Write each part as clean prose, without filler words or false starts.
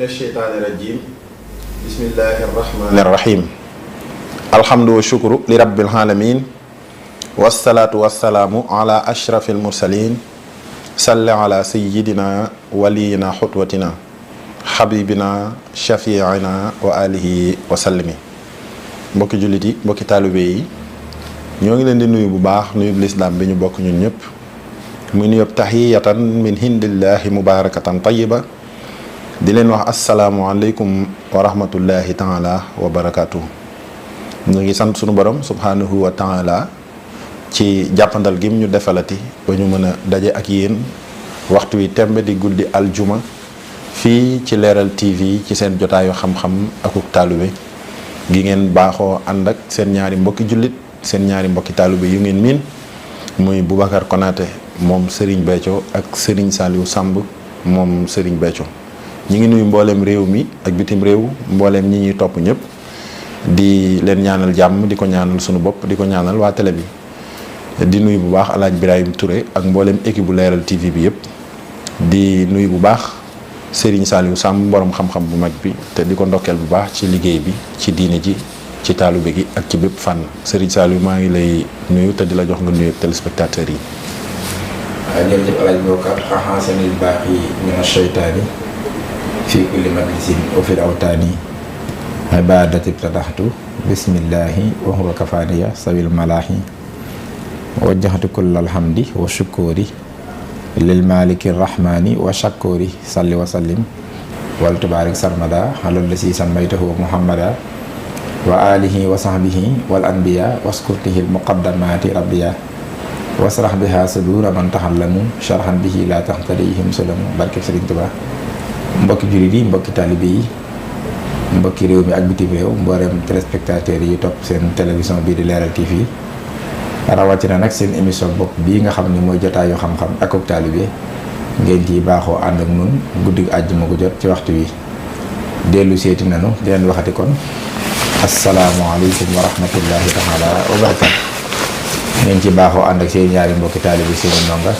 الشيطان الرجيم بسم الله الرحمن الرحيم الحمد والشكر لرب العالمين والصلاة والسلام على أشرف المرسلين صل على سيدنا ولينا حطوتنا حبيبنا شفيعنا وآله وسلم mbokki jullit yi mbokki taalibe yi ñoo ngi leen di nuyu bu baax nuyu lislaam bi ñu bokk ñun ñëpp muy nuyu tahiyatan min hindillahi mubarakatan tayyiba di leen wax asalaamualeykum wa rahmatullahi taala wa barakaatu. ñu ngi sant sunu borom subhanahu wa taala ci jàppandal gim ñu defalati ba ñu mën a daje ak yéen waxtu wi tembe di guddi aljuma fii ci Leral TV ci seen jotaayu xam-xam akuk taalibe gi ngeen baaxoo ànd ak seen ñaari mbokki jullit seen ñaari mbokki taalibe yu ngeen miin muy Boubacar Konaté moom Serigne Béthio ak Serigne Saliou Samb moom Serigne Béthio ñi ngi nuyu mbooleem réew mi ak bitim réew mbooleem ñi ñuy topp ñëpp di leen ñaanal jàmm di ko ñaanal sunu bopp di ko ñaanal waa télé bi di nuyu bu baax Alaaji Birahim Touré ak mbooleem équipe bu Leral TV bi yëpp di nuyu bu baax Serigne Saliou Samb borom xam-xam bu mag bi te di ko ndokkeel bu baax ci liggéey bi ci diine ji ci taalube gi ak ci bépp fànn Serigne Saliou maa ngi lay nuyu te di la jox nga nuyu téléspectateurs yi. jërëjëf Alaaji Boubacar axasanil baaxi mina sheytaani fi kulli majlisin wa fil awtaani ibadati ibtadaxtu bismillahi wa huwa kafaaniya sawil malaahi wajjahtu kulla alhamdi wa shukuri lil maliki rahmani wa shakuri salli wa sallim wal tubaarik sarmada alal lasi sammaytahu muhammada wa alihi wa sahbihi wal anbiya waskurtihi al muqaddamati rabbiya wasrah biha sudura man tahallamu sharhan bihi la tahtadihim sulamu barke Sëriñ Tuubaa mbokki jullit yi mbokki taalibe yi mbokki réew mi ak bitim réew mbooleem téléspectateurs yi topp seen télévision bii di Leral TV rawatina nag seen émission bopp bii nga xam ne mooy jotaayu xam-xam ak taalibe ngeen ciy baaxoo ànd ak nun guddi àjjuma gu jot ci waxtu wi dellu seeti nanu di leen waxati kon asalaamualeykum wa rahmatullahi taala wa barakatu ngeen ci baaxoo ànd ak seen ñaari mbokki taalibe seen ndonga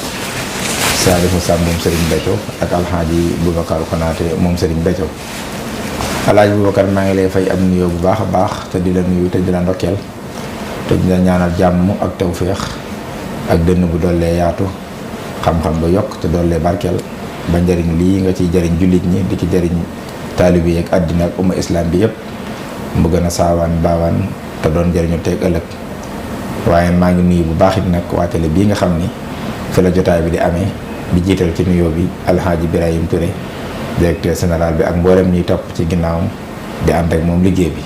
Saliou Samb moom Serigne Béthio ak Alxaaji Boubacar Konaté moom Serigne Béthio Alaaji Boubacar maa ngi lay fay am nuyoo bu baax a baax te di la nuyu te di la ndokkeel te di la ñaanal jàmm ak tawféex ak dënn bu dollee yaatu xam-xam ba yokk te dollee barkeel ba njëriñ lii nga ciy jëriñ jullit ñi di ci jëriñ taalibe yi ak àddina ak umma islam bi yëpp mu gën a saawaan baawaan te doon jëriñu teeg ëllëg waaye maa ngi nuyu bu baax it nag waa télé bii nga xam ni fi la jotaay bi di amee di jiital ci nuyoo bi Alxaaji Birahim Touré directeur général bi ak mboolem ñuy topp ci ginnaawam di ànd ak moom liggéey bi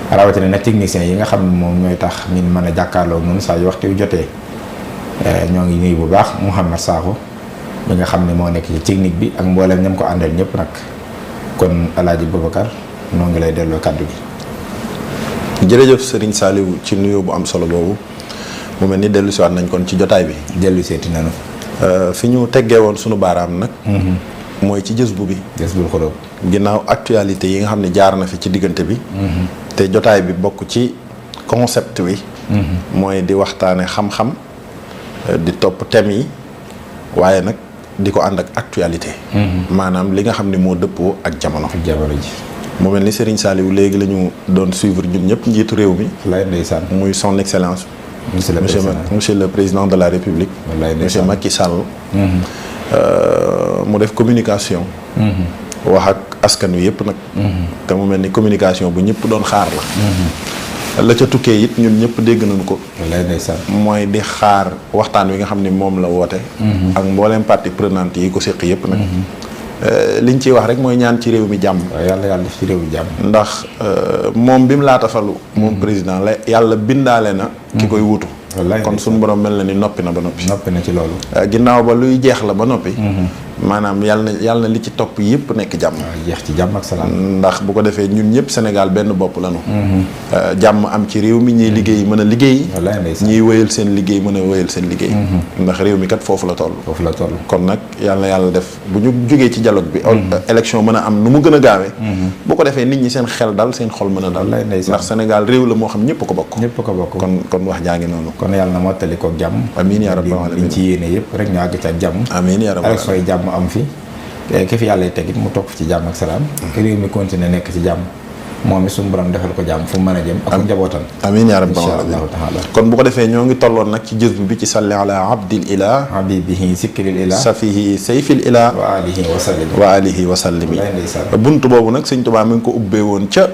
rawatina nag techniciens yi nga xam ne moom ñooy tax ñun mën a jàkkaarloo noonu saa yu waxtu yu jotee ñoo ngi nuyu bu baax Mouhamed Sakho mi nga xam ne moo nekk ci technique bi ak mboolem ñam ko àndal ñëpp nag kon Alaaji Boubacar noo ngi lay delloo kaddu gi. jërëjëf Serigne Saliou ci nuyoo bu am solo boobu mu mel ni dellu siwaat nañ kon ci jotaay bi. dellu seeti nanu fi ñu teggee woon sunu baaraam nag. mooy ci jës bu bi. jës bul xoloob. ginnaaw actualité yi nga xam ne jaar na fi ci diggante bi. te jotaay bi bokk ci concept bi. mooy di waxtaane xam-xam di topp thèmes yi waaye nag di ko ànd ak actualité. maanaam li nga xam ne moo dëppoo ak jamono. ak jamono ji. mu mel ni Serigne Saliou léegi la ñu doon suivre ñun ñëpp njiitu réew mi. wallaay ndeysaan. muy son excellence. monsieur le président de la République. wallaay monsieur Macky Sall. mu def communication. wax ak askan wi yëpp nag. te mu mel ni communication bu ñëpp doon xaar la. la ca tukkee it ñun ñëpp dégg nañu ko. wallaay ndeysaan. mooy di xaar waxtaan wi nga xam ne moom la woote. ak mbooleem partie prenante yi ko séq yëpp nag. liñ ciy wax rek mooy ñaan ci réew mi jàmm. waaw yàlla def ci réew mi jàmm. ndax moom bi mu laata falu. moom président la yàlla bindaale na. ki koy wutu. kon suñu borom mel na ni noppi na ba noppi. noppi na ci loolu. ginnaaw ba luy jeex la ba noppi. maanaam yàlla na li ci topp yëpp nekk jàmm. waaw jeex ci jàmm ak salaam. ndax bu ko defee ñun ñëpp Sénégal benn bopp lañu. jàmm am ci réew mi ñiy liggéey mën a liggéey. wallaay ndeysaan. ñiy wéyal seen liggéey mën a wéyal seen liggéey. ndax réew mi kat foofu la toll. foofu la toll. kon nag yàlla def bu ñu jógee ci dialogue bi. élection mën a am nu mu gën a gaawee. bu ko defee nit ñi seen xel dal seen xol mën a dal. wallaay ndeysaan. ndax Sénégal réew la moo xam ñëpp ko bokk. ñëpp ko bokk. kon wax jaa ngi noonu. kon yàlla na mottali ko jàmm. amiin yaa rabbal aalamiin. liñ ci yéene yëpp rek ñu àgg ca jàmm. amiin yaa rabbal élection yi jàmm am fi ki fi yàlla tegit mu topp ci jàmm ak salaam réew mi continuer nekk ci jàmm moom it suñu borom defal ko jàmm fu mu mën a jëm ak njabootam amiin yaa rabbal insha aalamiin allahu taala kon bu ko defee ñoo ngi tolloon nag ci jës bi ci salli ala abdil ilah habibihi sikkiril ilah safihi sayfil ilah wa alihi wa sallim wa alihi wa sallimi lay ndeysaan buntu boobu nag sëñ Tuubaa mi ngi ko ubbee woon ca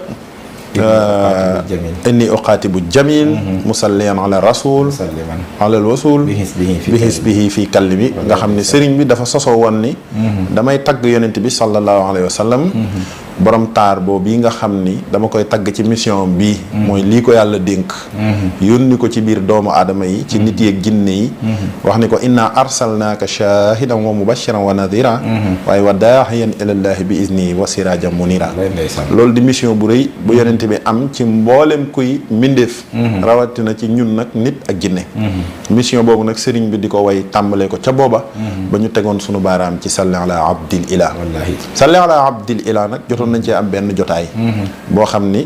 inni uqaatibu jamil musalliyan ala rasul salliman ala al wasul bi bi hisbihi fii kallimi nga xam ne sëriñ bi dafa sosoo woon ni damay tagg yonent bi sallallahu alayhi wa sallam borom taar boobu yi nga xam ni dama koy tagg ci mission bii mooy lii ko yàlla dénk yónni ko ci biir doomu aadama yi ci nit yeeg jinne yi wax ni ko inna arsalnaaka shahidan wa mubashiran wa nadira waaye wa daahiyan ilallahi bi izni wa sirajan munira loolu di mission bu rëy bu yonent bi am ci mboolem kuy mbindeef rawatina ci ñun nag nit ak jinne mission boobu nag sëriñ bi di ko way tàmbalee ko ca booba ba ñu tegoon sunu baaraam ci salli ala abdil ilah salli ala abdil ilah nag jotoon nañ cee am benn jotaay boo xam ni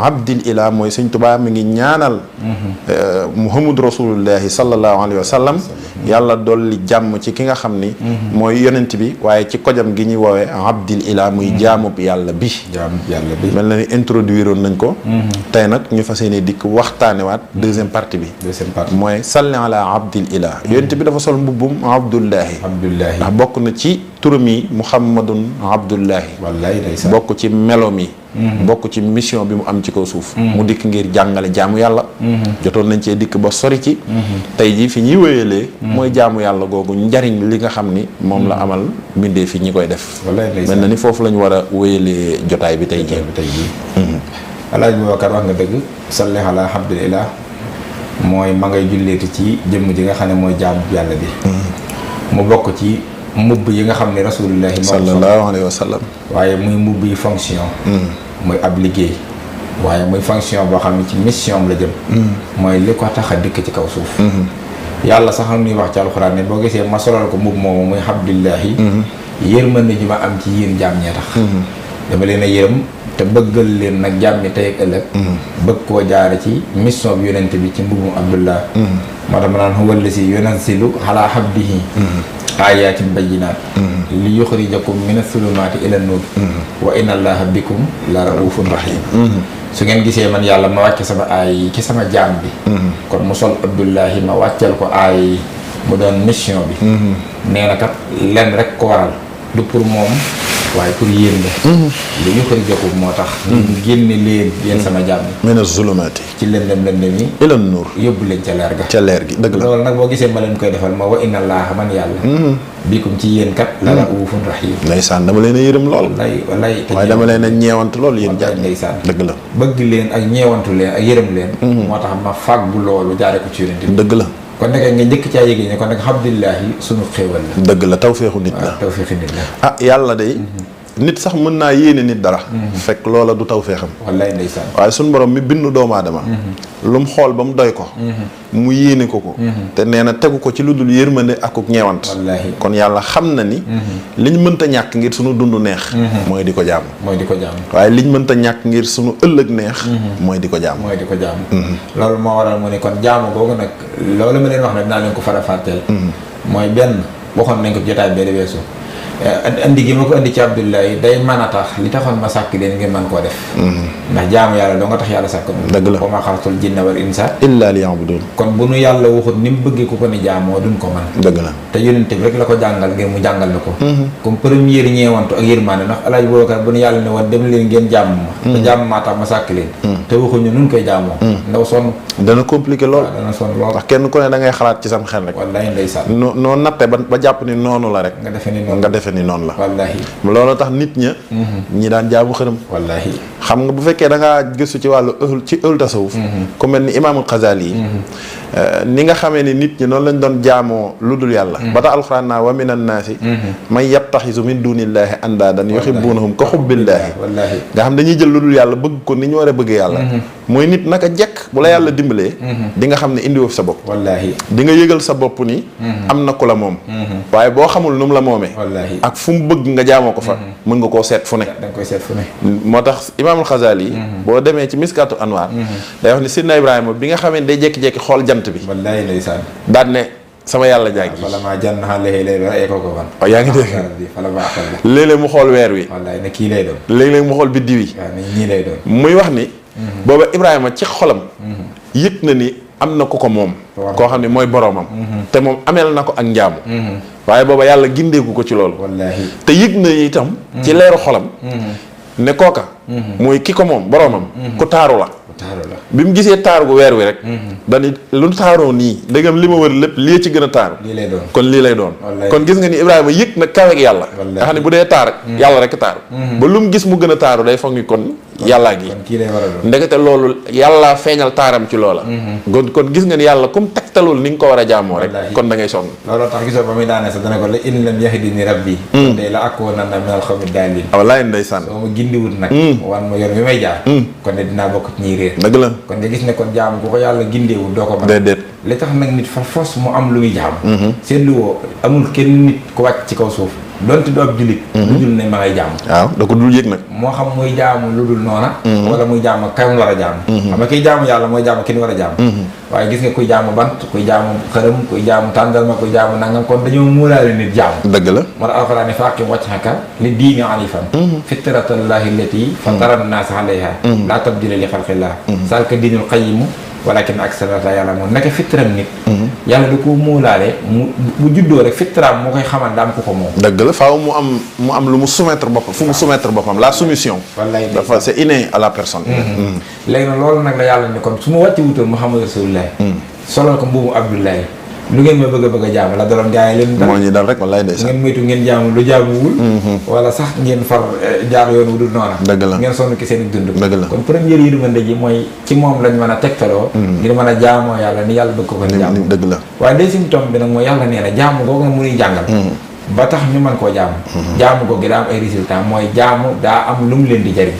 abdil ilah mooy sëñ Tuubaa mi ngi ñaanal muhammad rasulullahi sallallahu alayhi wa sallam yàlla dolli jàmm ci ki nga xam ni mooy yonent bi waaye ci kojam gi ñuy woowee abdil ilah muy jaamub yàlla bi mel na ni introduire woon nañ ko tey nag ñu fas yéene dikk waxtaanewaat deuxième partie bi mooy salli ala abdil ilah yonent bi dafa sol mbubbum abdullahi ndax bokk na ci turam yi muhammadun abdullahi bokk ci meloom yi bokk ci mission bi mu am ci kaw suuf mu dikk ngir jàngale jaamu yàlla jotoon nañ cee dikk ba sori ci tey ji fi ñuy wéyalee mooy jaamu yàlla googu njariñ li nga xam ni moom la amal mbindee fi ñi koy def mel na ni foofu lañ war a wéyalee jotaay bi tey ji Alaaji Boubacar wax nga dëgg salli ala abdillah mooy ma ngay julleeti ci jëmm ji nga xam ne mooy jaamu yàlla bi mu bokk ci mbubb yi nga xam ne rasulullahi sallallahu alayhi wa sallam waaye muy mbubb yi fonction muy ab liggéey waaye muy fonction boo xam ne ci mission la jëm mooy li ko tax a dikk ci kaw suuf yàlla sax am ñuy wax ci alxuraan ne boo gisee ma solal ko mbubb moomu muy abdillahi yërmande ji ma am ci yéen jaam ñee tax dama leen a yërëm te bëggal leen nag jàmmi tey ak ëllëg bëgg koo jaare ci mission bi yonent bi ci mbubum abdullah moo tax ma naan huwa allazi yunazzilu ala abdihi ayatin bayyinaat li yuxrijakum mina sulumaati ila nuur wa inna allaha bikum la raufun rahim su ngeen gisee man yàlla ma wàcce sama aay yi ci sama jaam bi kon mu sol abdullahi ma wàcceel ko aay yi mu doon mission bi nee na kat lenn rek ko waral du pour moom waaye pour yéen la li ñu xëri joxu moo tax ñu génne leen yéen sama jàmm mina zulumaati ci lëndëm yi ila nuur yóbbu leen ca leer ga gi dëgg la loolu nag boo gisee ma leen koy defal ma wa inna allaha man yàlla bikum ci yéen kat la raufun rahim ndeysaan dama leen a yërëm lool wallaay waaye dama leen a ñeewant lool yéen jaay ndeysaan dëgg la bëgg leen ak ñeewantu leen ak yërëm leen moo tax ma fàggu loolu jaare ko ci yonent bi dëgg la kon nag nga njëkk caa yéegée ne kon nag abdillahi sunu xéewal la dëgg la tawfeexu nit la tawfeexu nit la ah yàlla de nit sax mën naa yéene nit dara fekk loola du tawfeexam wallaay ndeysaan waaye suñu borom mi bindu doomu aadama lu mu xool ba mu doy ko mu yéene ko te nee na tegu ko ci lu dul yërmande akuk ñeewant wallaahi kon yàlla xam na ni liñ mënta ñàkk ngir suñu dund neex mooy di ko jaamu waaye liñ mënta ñàkk ngir suñu ëllëg neex mooy di ko jaamu loolu moo waral mu ne kon jaamu googu nag loolu ma leen wax ne dinaa leen ko fara-fàtteel mooy benn waxoon nañ ko jotaay bee di weesu andi gi ma ko andi ci abdullahi day mën a tax li taxoon ma sàkk leen ngeen mën koo def ndax jaamu yàlla doo nga tax yàlla sàkk dëgg la wa maa xalaqtul jinna wal insa illa liya'budun kon bu nu yàlla waxut ni mu bëggee ku ko ni jaamoo duñ ko mën dëgg la te yonent bi rek la ko jàngal ngir mu jàngal na ko comme première ñeewantu ak yërmande ndax Alaaji Boubacar bu nu yàlla ne woon dem leen ngeen jàmm ma te jàmm maa tax ma sàkk leen te waxuñu nun koy jaamoo ndaw sonn dana compliqué lool dana sonn lool ndax kenn ku ne da ngay xalaat ci sam xel rek wallaay ndeysaan noo natte ba jàpp ni noonu la rek nga defe ni noonu la wallaahi loolu tax nit ña ñi daan jaamu xërëm wallaahi xam nga bu fekkee da ngaa gëstu ci wàllu ci ël tasawuf ku mel ni imaamul Xasaali yi ni nga xamee ni nit ñi noonu lañ doon jaamoo lu dul yàlla ba tax alxuraan naa wa minan naasi man yattaxisu min dunillahi andaadan yuhibbunahum ka xubbillaahi nga xam dañuy jël lu dul yàlla bëgg ko ni ñu war a bëgg yàlla mooy nit naka jekk bu la yàlla dimbalee di nga xam ne indiwoo fi sa bopp wallaahi di nga yëgal sa bopp ni am na ku la moom waaye boo xamul nu mu la moomee ak fu mu bëgg nga jaamoo ko fa mën nga koo seet fu ne da nga koy seet fu ne moo tax imaamul Xasaali yi boo demee ci miskaatu anwaar day wax ni sidna Ibrahima bi nga xamee day jekki-jekki xool jant bi wallaahi ndeysaan daal ne sama yàlla jàngi. fala maa jann alayhi layl ra'ee ko wan. waaw yaa ngi dégg fala maa xel la. léeg-léeg mu xool weer wi. wallaay ne kii lay doon. léeg-léeg mu xool biddiw yi. waaw ne ñii lay doon. muy wax ni. booba Ibrahima ci xolam. yëg na ni am na ku ko moom. koo xam ne mooy boroomam. te moom ameel na ko ak njaamu. waaye booba yàlla gindeeku ko ci loolu. wallaahi te yëg na itam. ci leeru xolam. ne kooka. mooy ki ko moom boroomam. ku taaru la. bi mu gisee taaru gu weer wi rek. dañuy lu taaroo nii dëggam li ma wër lépp lii ci gën a taaru. lii lay doon kon lii lay doon. kon gis nga ni Ibrahima yëg na kaweeg yàlla. nga xam ne bu dee taar rek. yàlla rek taaru. ba lu mu gis mu gën a taaru day foog ni kon. yàllaa gi kon kii lay war a doon. ndekete loolu yàlla feeñal taaram ci loola. kon gis nga ni yàlla comme tegtalul ni nga ko war a jaamoo rek. kon da ngay sonn. looloo tax gisoo ba muy daanee sax dana ko la in lam yahdini rabbi. tey la akoonanna minal qawmi daalliin. wallaay ndeysaan. soo ma gindiwut nag. wan ma yoon bi may jaar. kon ne dinaa bokk ci ñiy réer. dëgg la kon nga gis ne kon jaamu bu ko yàlla gindeewul doo ko mën. déedéet. li tax nag nit fa fos mu am lu muy jaam. seetlu woo amul kenn nit ku wàcc ci kaw suuf donte du ab jullit. lu dul ne ma ngay jaamu. waaw da ko dul yëg nag. moo xam muy jaamu lu dul noona. wala muy jaamu kam war a jaamu. xam nga kiy jaamu yàlla mooy jaamu ki ñu war a jaamu. waaye gis nga kuy jaamu bant kuy jaamu xërëm kuy jaamu tàndarma kuy jaamu nangam kon dañoo muulaale nit jaamu. dëgg la. moo tax alxuraan ne faqim wajhaka li diini hanifan. fitratallahi allati fatara nnaasa alayha. laa tabdila li xalqillah. zaalika diinul qayyim walakin aksara laa ya'lamuun naka fitram nit. yàlla da ko muulaale bu juddoo rek fitraam moo koy xamal daam ko moom. dëgg la faaw mu am lu mu soumettre boppam fu mu soumettre boppam la soumission. wallaay dafa c'est inné à la personne. léegi nag loolu nag la yàlla ni kon su ma wàcce wutoon Muhammad Rasulullah. solal ko mbuumu Abdullahi. lu ngeen ma bëgg a jaamu la daloon gaa yi leen dal moo ñu dal rek wallaay ndeysaan. ngeen moytu ngeen jaamu lu jaamuwul. wala sax ngeen far jaar yoon wu dul noona. dëgg la ngeen sonn ki seen dund. dëgg la kon première yërmande ji mooy ci moom lañ mën a tegtaloo. ngir mën a jaamoo yàlla ni yàlla bëgg ko jaamu. dëgg la waaye deuxième tome bi nag mooy yàlla nee na jaamu googu nga mënuy jàngal. ba tax ñu mën koo jaamu. jaamu googu daa am ay résultats mooy jaamu daa am lu mu leen di jariñ.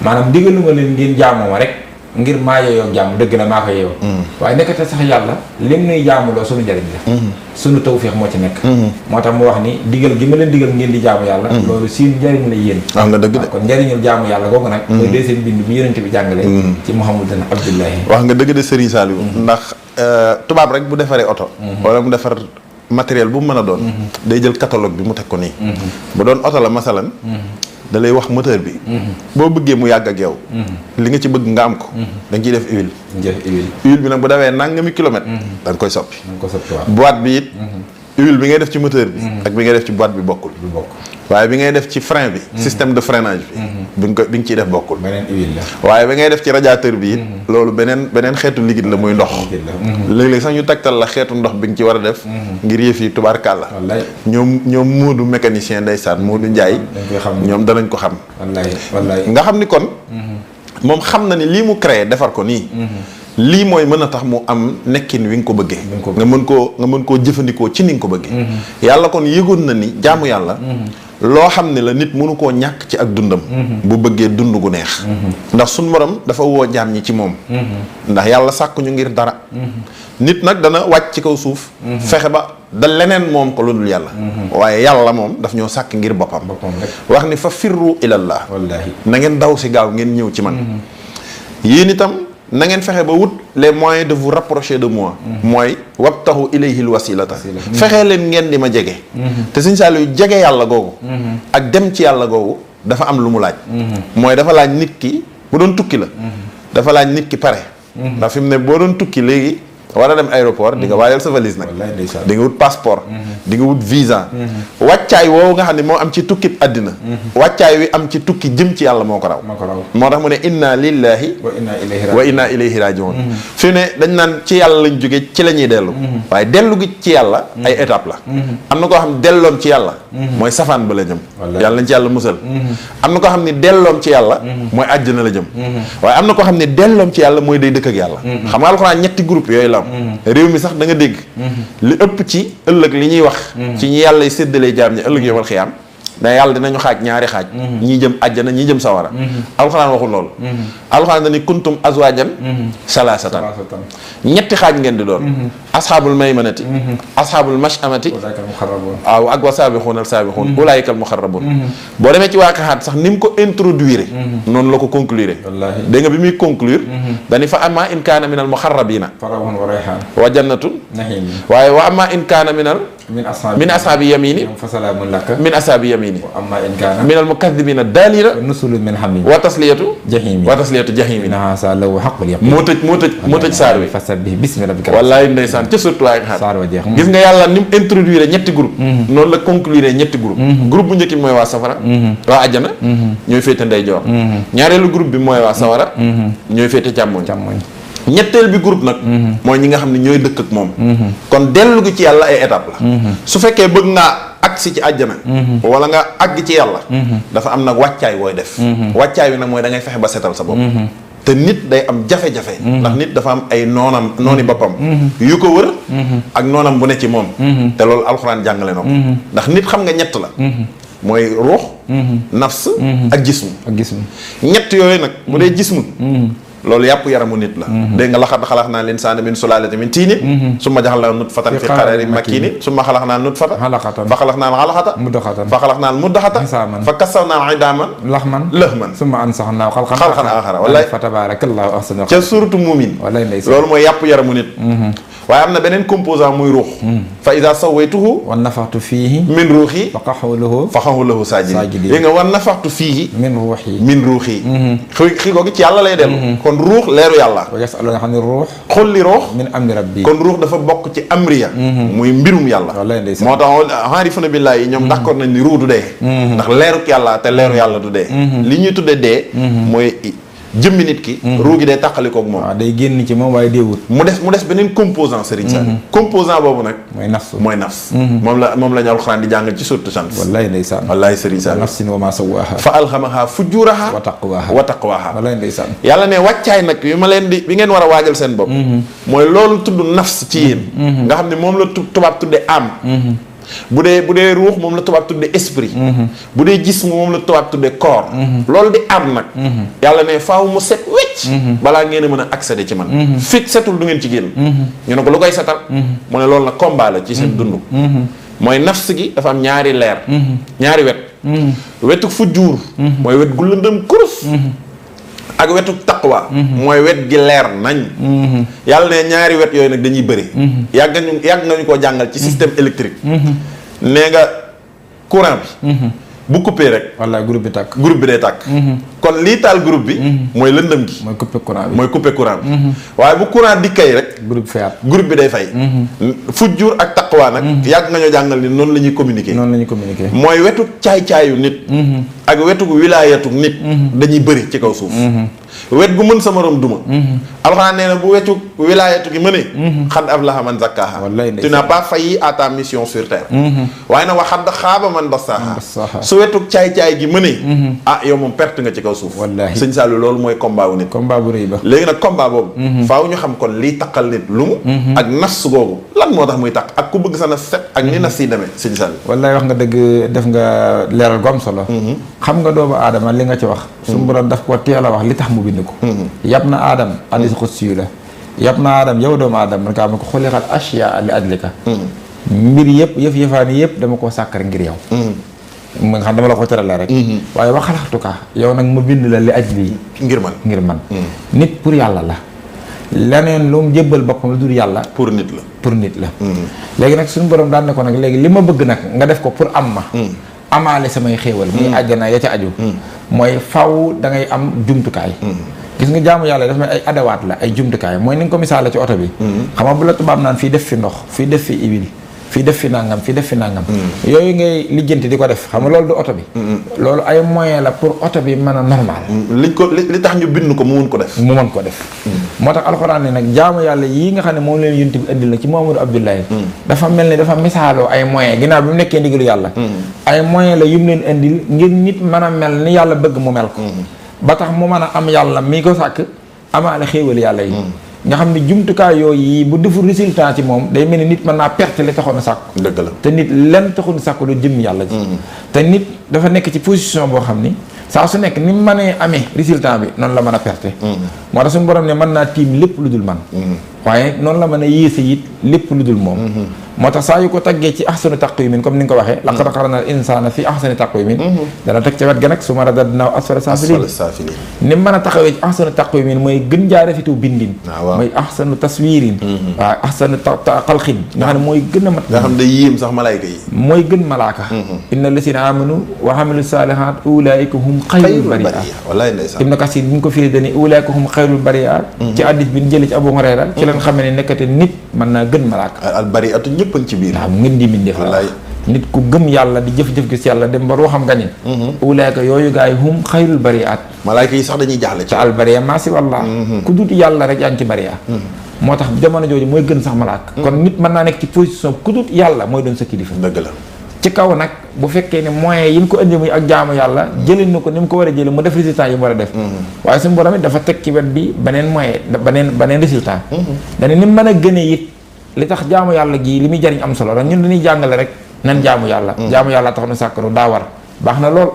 maanaam digaluma leen ngeen jaamoo ma rek ngir maa yeyoo jaamu dëgg la maa ko yeyoo. waaye nekkate sax yàlla lim nuy jaamuloo suñu njëriñ la. suñu tawfeex moo ci nekk. moo tax mu wax ni digal gi ma leen digal ngeen di jaamu yàlla. loolu siin njëriñ la yéen. am nga dëgg de kon njëriñul jaamu yàlla googu nag. mooy deuxième bind bi yonent bi jàngale. ci Muhammadan Abdullahi. wax nga dëgg de Serigne Saliou. ndax tubaab rek bu defaree oto. wala mu defar matériel bu mu mën a doon. day jël catalogue bi mu teg ko nii. bu doon oto la masalan. da lay wax moteur bi. boo bëggee mu yàgg ak yow. li nga ci bëgg nga am ko. da nga ciy def huile. huile bi nag bu dawee nangami kilomètre. da nga koy soppi. boîte bi it. huile bi ngay def ci moteur bi. ak bi ngay def ci boîte bi bokkul. waaye bi ngay def ci frein bi. système de freinage bi. bi nga ciy def bokkul. beneen huile la. waaye bi ngay def ci radiateur bi it. loolu beneen xeetu liquide la muy ndox. léeg-léeg sax ñu tegtal la xeetu ndox bi nga ci war a def. ngir yëf yi tubaarkàlla. ñoom Moodu mécanicien ndeysaan Moodu Njaay ñoom danañ ko xam. wallaay nga xam ni kon. moom xam na ni lii mu créé defar ko nii. lii mooy mën a tax mu am nekkin wi nga ko bëggee. nga mën koo jëfandikoo ci ni nga ko bëggee. yàlla kon yëgoon na ni jaamu yàlla. loo xam ne la nit mënu koo ñàkk ci ak dundam. bu bëggee dund gu neex. ndax suñ borom dafa woo jaam ñi ci moom. ndax yàlla sàkk ñu ngir dara. nit nag dana wàcc ci kaw suuf. fexe ba da leneen moom ko lu dul yàlla. waaye yàlla moom daf ñoo sàkk ngir boppam. wax ni fa firru ilallah. wallaahi na ngeen daw si gaaw ngeen ñëw ci man. yéen itam na ngeen fexe ba wut les moyens de vous rapprocher de moi. mooy wabtahu ilayhil wasilata. fexe leen ngeen di ma jege. te Sëñ Saliou jege yàlla googu. ak dem ci yàlla googu dafa am lu mu laaj. mooy dafa laaj nit ki bu doon tukki la. dafa laaj nit ki pare. ndax fi mu ne boo doon tukki léegi. war a dem aéroport di nga waajal sa valise nag. di nga wut passeport. di nga wut visa. wàccaay woowu nga xam ne moo am ci tukki àddina. wàccaay wi am ci tukki jëm ci yàlla moo ko raw. moo tax mu ne inna lillahi wa inna ilayhi rajiun. fi ne dañ naan ci yàlla lañ jóge ci la ñuy dellu. waaye dellu gi ci yàlla ay étape la. am na koo xam ne delloom ci yàlla. mooy safaan ba la jëm. yàlla nañ ci yàlla musal. am na koo xam ne delloom ci yàlla. mooy àjjana la jëm. waaye am na koo xam ne delloom ci yàlla mooy day dëkk ak yàlla. xam nga alxuraan ñetti groupe yooyu la. réew mi sax da nga dégg li ëpp ci ëllëg li ñuy wax ci ñi yàlla séddalee jaam ñi ëllëg yomal xiyaam ne yàlla dinañu xaaj ñaari xaaj ñii jëm àjjana ñii jëm sawara alxuraan waxul loolu alxuraan dani kuntum azwajan salasatan ñetti xaaj ngeen di doon asxaabul maymanati asxaabul mashamati waaw ak wa saabixuun al saabixuun ulaayika al muxarrabuun boo demee ci waaqixaat sax ni mu ko introduire noonu la ko conclure dégg nga bi muy conclure dani fa amma in kaana min al muxarrabiina wa jannatun waaye wa amma in kaana min ashaabi yamini min ashaabi yamini min al mukaddibiina daalina wa tasliyatu jahimi moo tëj saar wi wallaay ndeysaan ca surtout waaye xaar gis nga yàlla ni mu introduire ñetti groupe noonu la conclure ñetti groupe groupe bu njëkk bi mooy waa safara waa àjjana ñooy féete ndeyjoor ñaareelu groupe bi mooy waa sawara ñooy féete càmmoñ ñetteel bi groupe nag mooy ñi nga xam ne ñooy dëkk ak moom kon dellu gi ci yàlla ay étape la su fekkee bëgg ngaa agsi ci àjjana wala nga àgg ci yàlla dafa am nag wàccaay wooy def wàccaay bi nag mooy da ngay fexe ba setal sa bopp te nit day am jafe-jafe ndax nit dafa am ay nooni boppam yu ko wër ak noonam bu ne ci moom te loolu alxuraan jàngale na ko ndax nit xam nga ñett la mooy ruux nafs ak jismu ñett yooyu nag bu dee jismu loolu yàpp yaramu nit la dégg nga laxad xalaqnaa l-insaana min sulaalatin min tiinin summa ja'alnaahu nutfatan fi qaraarin makiinin summa xalaqnaa n-nutfata fa xalaqnaa l-alaqata fa xalaqnaa l-mudghata fa kassawnaa l-'idhaama lahman summa ansha'naahu xalqan aaxara wallaay fa tabaarakallaahu ahsanul xaaliqiin ca suuratu Muumin loolu mooy yàpp yaramu nit waaye am na beneen composant muy ruux fa izaa sawwaytuhu wa nafaxtu fiihi min ruuxi fa qa'uu lahu saajidiin dégg nga wa nafaxtu fiihi min ruuxi xii googu ci yàlla lay dellu kon ruux leeru yàlla wa yas'aluunaka ani ruux qul li ruux min amri rabbi kon ruux dafa bokk ci amriya muy mbirum yàlla moo tax aarifuuna billaahi yi ñoom d'accord nañ ni ruux du dee ndax leeruk yàlla te leeru yàlla du dee li ñuy tudde dee mooy jëmmi nit ki ruu gi day tàqalikoog moom day génn ci moom waaye déewut mu des beneen composant Serigne Sall composant boobu nag mooy nafs moom la ñu alxuraan di jàngal ci sourate Shams wallaay ndeysaan wallaay Serigne Sall nafsin wa maa sawwaahaa fa alhamahaa fujurahaa wa taqwaahaa wallaay ndeysaan yàlla ne wàccaay nag bi ngeen war a waajal seen bopp mooy loolu tudd nafs ci yéen nga xam ne moom la tubaab tudde am bu dee ruux moom la tubaab tudde esprit bu dee jism moom la tubaab tudde corps loolu di am nag yàlla ne faaw mu set wecc balaa ngeen a mën a accéder ci man fit setul du ngeen ci génn ñu ne ko lu koy setal mu ne loolu nag combat la ci seen dund mooy nafs gi dafa am ñaari leer ñaari wet wetu fujjuur mooy wet gu lëndëm kurus ak wetu taqwa mooy wet gi leer nañ yàlla ne ñaari wet yooyu nag dañuy bëri yàgg nga ñu koo jàngal ci système électrique nee nga courant bi bu coupé rek walla groupe bi day tàkk kon lii taal groupe bi mooy lëndëm gi mooy coupé courant bi waaye bu courant dikkay rek groupe bi day fay fujjur ak taqwa nag yàgg nga ñoo jàngal ni noonu la ñuy communiquer mooy wetu caay-caayu nit ak wetu wilaayatu nit dañuy bëri ci kaw suuf wet gu mën sa morom duma alxuraan nee na bu wetu wilaayatu gi mënee xad aflaha man zakkaaha tu n'as pas failli à ta mission sur terre waaye nag wa xad xaaba man dassaaha su wetu caay-caay gi mënee yow moom perte nga ci kaw suuf sëñ Saliou loolu mooy combat wu nit combat bu rëy ba léegi nag combat boobu faaw ñu xam kon liy taqal nit lu mu ak nafs googu lan moo tax muy taq ak ku bëgg sa nafs set ak ni nafs yi demee sëñ Saliou wallaay wax nga dëgg def nga leeral gu am solo xam nga doomu aadama li nga ci wax suñu borom daf ko teel a wax li tax mu bind ko yab na aadam hadiis qudsi yu la yab na aadam yow doomu aadama man kaa ma ko xuliqal ashyaa li ajlika mbir yëfaani yëpp dama koo sàkkar ngir yow mu nga xam dama la ko tëralee rek waaye wa xalaqtuka yow nag ma bind la li ajli ngir man nit pour yàlla la leneen lu mu jébbal boppam lu dul yàlla pour nit la léegi nag suñu borom daan ne ko nag léegi li ma bëgg nag nga def ko pour am ma amaale samay xéewal muy àjjana ya ca aju mooy faw da ngay am jumtukaay gis nga jaamu yàlla dafa mel ay adawaat la ay jumtukaay mooy ni nga ko misaale ci oto bi xam nga bu la tubaab naan fii def fi ndox fii def fi huile fii def fi nangam yooyu ngay lijjanti di ko def xam nga loolu du oto bi loolu ay moyen la pour oto bi mën a normal li tax ñu bind ko mu mën ko def moo tax alxuraan ne nag jaamu yàlla yii nga xam ne moom leen yonent bi indil na ci Muhammadu Abdullahi dafa mel ni dafa misaaloo ay moyen ginnaaw bi mu nekkee ndigalu yàlla ay moyen la yu mu leen indil ngir nit mën a mel ni yàlla bëgg mu mel ko ba tax mu mën a am yàlla mi ko sàkk amaale xéewal yàlla yi nga xam ne jumtukaay yooyu yi bu deful résultat ci moom day mel ni nit mën naa perte li taxoon a sàkku. dëgg la te nit lenn taxoon a sàkku lu jëm yàlla ji. te nit dafa nekk ci position boo xam ni saa su nekk ni mu mënee amee résultat bi noonu la mën a perte. moo tax suñu borom ne mën naa tiim lépp lu dul man. waaye noonu la mën a yéese it lépp lu dul moom. moo tax saa yu ko taggee ci ahsanu taqwimin comme ni nga ko waxee. laqad xalaqnal insaana fi ahsani taqwimin. dana teg ca wet ga nag su ma radadnaahu asfala saafiliin. ni mu mën a taxawee ci ahsanu taqwimin mooy gën jaa rafetu bindin. mooy ahsanu taswiirin. waaw ahsanu xalqin nga xam ne mooy gën a mat. nga xam ne yéem sax malaayka yi. mooy gën malaaka. inna lasina amanu wa amilu saalihaat ulaayika hum xayrul bariya. wallaay ndeysaan Ibnu Kasiir bi ñu ko firi dani ulaayika hum xayrul bariya. ci hadiis bi ñu jëlee ci Abu Hurayra ci lañ xamee ne nekkate nit mën naa gën malaaka. al bariatu ñëpp ci biir. waaw ngeen di mindeef la nit ku gëm yàlla di jëf-jëf gi si yàlla dem ba ruuxam gañe ulaayka yooyu gaa yi hum xayrul bariyaat. malaayka yi sax dañuy jaaxle ci al bariya maa si walla ku dut yàlla rek yaa ngi ci bariya. moo tax jamono jooju mooy gën sax malaaka. kon nit mën naa nekk ci position ku dut yàlla mooy doon sa kilifa. dëgg la ci kaw nag bu fekkee ne moyens yi mu ko indi muy ak jaamu yàlla jëlee na ko ni mu ko war a jëlee mu def résultat yi mu war a def. waaye suñu borom it dafa teg ci wet bi beneen moyen beneen résultat. dana ni mu mën a gënee it li tax jaamu yàlla gii li muy jariñ am solo rek ñun dañuy jàngale rek nan jaamu yàlla. jaamu yàlla tax nu sàkkanu daa war baax na lool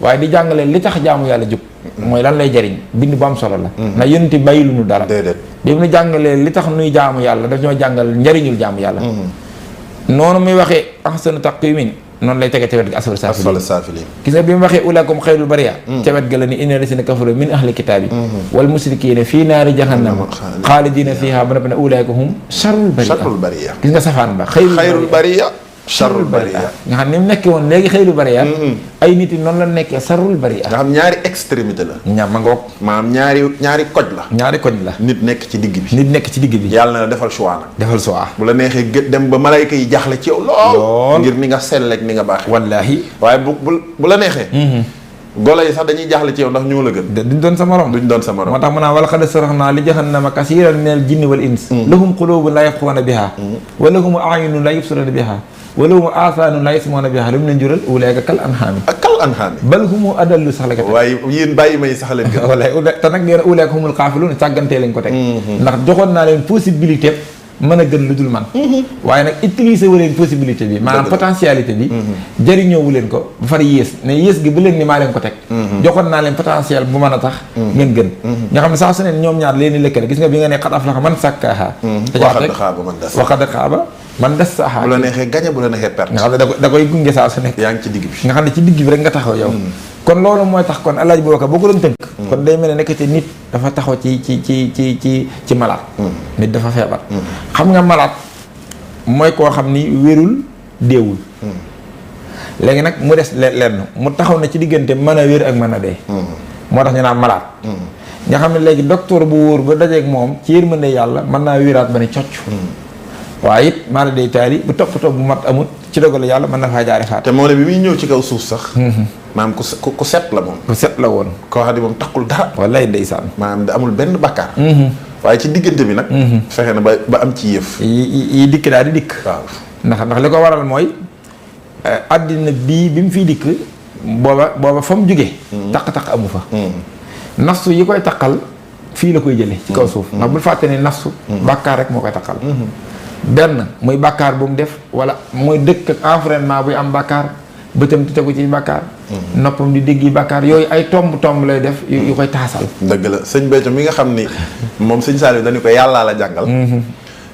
waaye di jàngale li tax jaamu yàlla jóg. mooy lan lay jariñ bind bu am solo la. na yonent bàyyi lu nu dara. déedéet bi mu jàngalee li tax nuy jaamu yàlla daf ñoo jàngal njariñul jaamu yàlla. noonu muy waxee ahsanu taqwimin noonu lay tege ca wet gi asfala saafiliin gis nga bi mu waxee ulaakum xayrul bariya ca wet ga la ni inna lasina kafaru min ahli kitaabi wal musrikiina fii naari jahannama xaalidiina fiihaa ba ne ulaa'ika hum sharrul bariya gis nga safaan ba xayrul bariya sharrul bariya nga xam ni mu nekkee woon léegi xayrul bariya ay nit yi noonu la nekkee sharrul bariya nga xam ñaari extrémité la ma ngoog maanaam ñaari koj la nit nekk ci digg bi yàlla na la defal choix nag defal choix bu la neexee dem ba malayka yi jaaxle ci yow lool ngir ni nga selleek ni nga baax wallaahi waaye bu la neexee golo yi sax dañuy jaaxle ci yow ndax ñoo la gën duñ doon sa morom moo tax mu naan wala qad sarafnaa li jahannama kasiiran minal jinni wal ins lahum quluubun laa yafqahuuna bihaa wa lahum a'yunun laa yubsiruuna bihaa wa lahum aasaanun laa yasma'uuna bihaa lu mu leen jural ulaa'ika kal an'aami bal hum adallu sax la ko teg waaye yéen bàyyi may sax leen gën wallaay te nag nee na ulaa'ika humul xaafiluun càggantee lañ ko teg ndax joxoon naa leen possibilité mën a gën lu dul man waaye nag utiliser wu leen possibilité bi maanaam potentialité bi jëriñoo wu leen ko ba far yées ne yées gi bu leen ni maa leen ko teg joxoon naa leen potentiel bu mën a tax ngeen gën nga xam ne saa su ne ñoom ñaar leen di lëkkale gis nga bi nga ne xad aflaxa man sàkkaaha waxad xaaba man dassaaha bu la neexee gañe bu la neexee perte nga xam ne da koy gunge saa su nekk yaa ngi ci digg bi nga xam ne ci digg bi rek nga taxaw yow kon loolu mooy tax kon alaaj booka boo ko doon tënk kon day mel ne nekkati nit dafa taxaw ci malade nit dafa feebar xam nga malade mooy koo xam ni wérul déewul léegi nag mu des lenn mu taxaw na ci diggante mën a wér ak mën a dee moo tax ñu naan malade nga xam ne léegi docteur bu wóor ba dajeeg moom ci yërmande yàlla mën naa wéraat ba ne cocc waaye it maana day taali bu toppatoo bu mat amut ci dogal yàlla mën na faa jaare faat te moo ne bi muy ñëw ci kaw suuf sax maanaam ku set la moom ku set la woon koo xam ne moom takkul dara wallaay ndeysaan maanaam da amul benn bakkaar waaye ci diggante bi nag fexe na ba am ci yëf yi dikk daal di dikk waaw ndax li ko waral mooy àddina bi mu fiy dikk booba fa mu jugee taq-taq amu fa nafsu yi koy taqal fii la koy jële ci kaw suuf ndax bul fàtte ne nafsu bàkkaar rek moo koy taqal benn muy bàkkaar bu mu def wala muy dëkk ak environnement buy am bàkkaar bëtam di tegu ci bàkkaar noppam di dégg yi bàkkaar yooyu ay tomb lay def yu koy taasal dëgg la sëñ Béthio mi nga xam ni moom sëñ Saliou dañu ko yàllaa la jàngal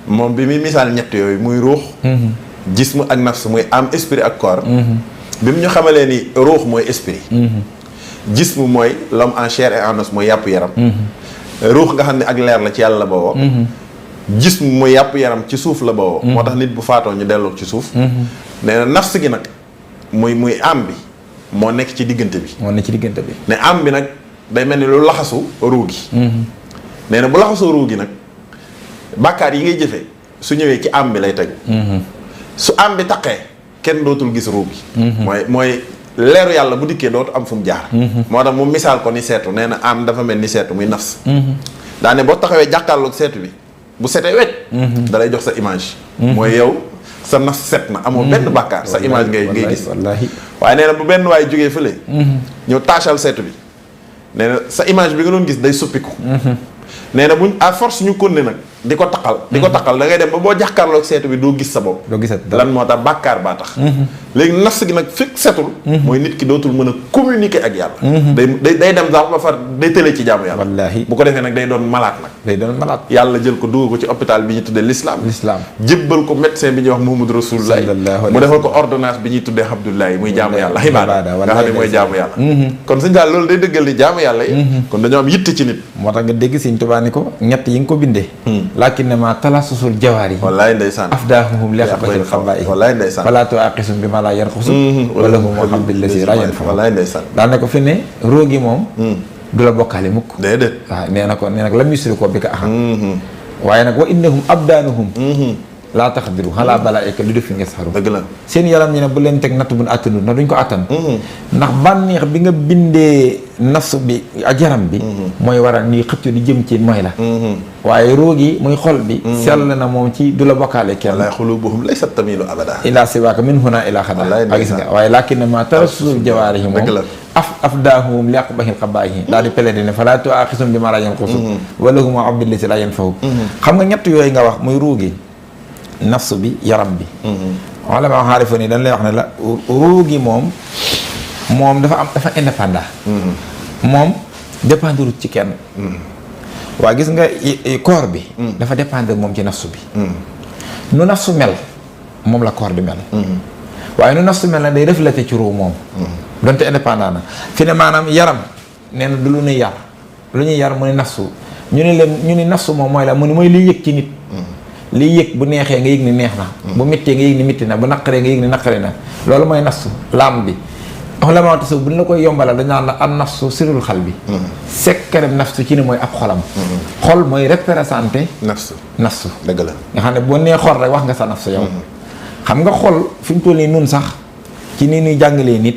moom bi muy misaal ñett yooyu muy ruux jism ak nafs muy am esprit ak corps bi mu ñu xamalee ni ruux mooy esprit jism mooy l'homme en chair et en os mooy yàpp yaram ruux nga xam ne ak leer la ci yàlla la bawoo jism mooy yàpp yaram ci suuf la bawoo moo tax nit bu faatoo ñu delloo ci suuf nee na nafs gi nag muy am bi moo nekk ci diggante bi ne am bi nag day mel ni lu laxasu ruu gi nee na bu laxasoo ruu gi nag bàkkaar yi ngay jëfee su ñëwee ci am bi lay tegu su am bi taqee kenn dootul gis ruu gi mooy leeru yàlla bu dikkee dootu am fu mu jaar moo tax mu misaal ko ni seetu nee na am dafa mel ni seetu muy nafs daane boo taxawee jàkkaarloog seetu bi bu setee wecc dalay jox sa image mooy yow sa nafs set na amoo benn bàkkaar sa image ngay gis waaye nee na bu benn waay jógee fële ñëw taachal seetu bi nee na sa image bi nga doon gis day suppiku nee na buñ à force ñu konne nag di ko taqal da ngay dem ba boo jàkkaarloog seetu bi doo gis sa bopp. doo gisat lan moo tax bàkkaar baa tax. léegi nafs gi nag fekk setul. mooy nit ki dootul mën a communiquer ak yàlla. day dem sax ba far day tëlee ci jaamu yàlla. wallaahi bu ko defee nag day doon malade nag. day doon malade. yàlla jël ko dugal ko ci hôpital bi ñuy tuddee l'islam. jébbal ko médecin bi ñuy wax Muhammadu Rasulullah. mu defal ko ordonnance bi ñuy tuddee Abdullahi muy jaamu yàlla. ibaada nga xam ne mooy jaamu yàlla. kon suñu daal loolu day dëggal ni jaamu yàlla yi. kon dañoo am yitte ci nit. moo tax nga dégg Sëñ Tuubaa ni ko ñett yi nga ko bindee. lakinnama talassusul jawaari. wallaay ndeysaan. afdaahum liqatil xabaa'i. wallaay ndeysaan. falaa tu'aaqisum bimaa laa yanqusu. wala hum alhamdulillahi laa yanfa'u. wallaay ndeysaan. daan ne ko fi ne róogi moom. du la bokkaale mukk. déedéet. waaw nee na ko lam yusriku bika ahadan. waaye nag wa innahum abdaanuhum. laa taqdiru alaa balaa'ika li def fi ngesxaru. dëgg la seen yaram ñi ne bu leen teg natt bu nu àttanul ndax duñ ko àttan. ndax bànneex bi nga bindee nafsu bi ak yaram bi. mooy waral nii xëccu di jëm ci mooy la. waaye roogi muy xol bi. sell na moom ci du la bokkaale kenn. wallaahi xuluubuhum laysat tamiilu abadaa. ilaa siwaaka min hunaa ilaa xadaa. ak gis nga waaye lakinnamaa talassusul jawaarihi moom. afdaahum liaqbahil xabaa'ihi daal di pele di ne falaa tu'aaxizhum bimaa laa yanqusu. wa lahum abdul lazii laa yanfahu. xam nga ñett yooyu nga wax muy ruugi nafsu bi yaram bi. wala ma xaarifa nii dañ lay wax ne la ruugi moom dafa indépendant. moom dépendre ci kenn. waa gis nga corps bi. dafa dépendre moom ci nafsu bi. nu nafsu mel moom la corps bi mel. waaye nu nafsu mel na day reflété ci ruu moom. donte indépendant na fi ne maanaam yaram nee na du lu ñuy yar lu ñuy yar mu ne nafsu ñu ne nafsu moom mooy la mu ne mooy liy yëg ci nit. liy yëg bu neexee nga yëg ni neex na. bu méttee nga yëg ni métti na bu naqaree nga yëg ni naqari na loolu mooy nafsu laam bi. wax la ma tasawuf bu ñu la koy yombalal dañ naan la an nafsu sirul xal bi. sekkarem nafsu ci ne mooy ab xolam. xol mooy représenté. nafsu dëgg la nga xam ne boo nee xol rek wax nga sa nafsu yow. xam nga xol fi mu toll nii nun sax ci ni ñuy jàngalee nit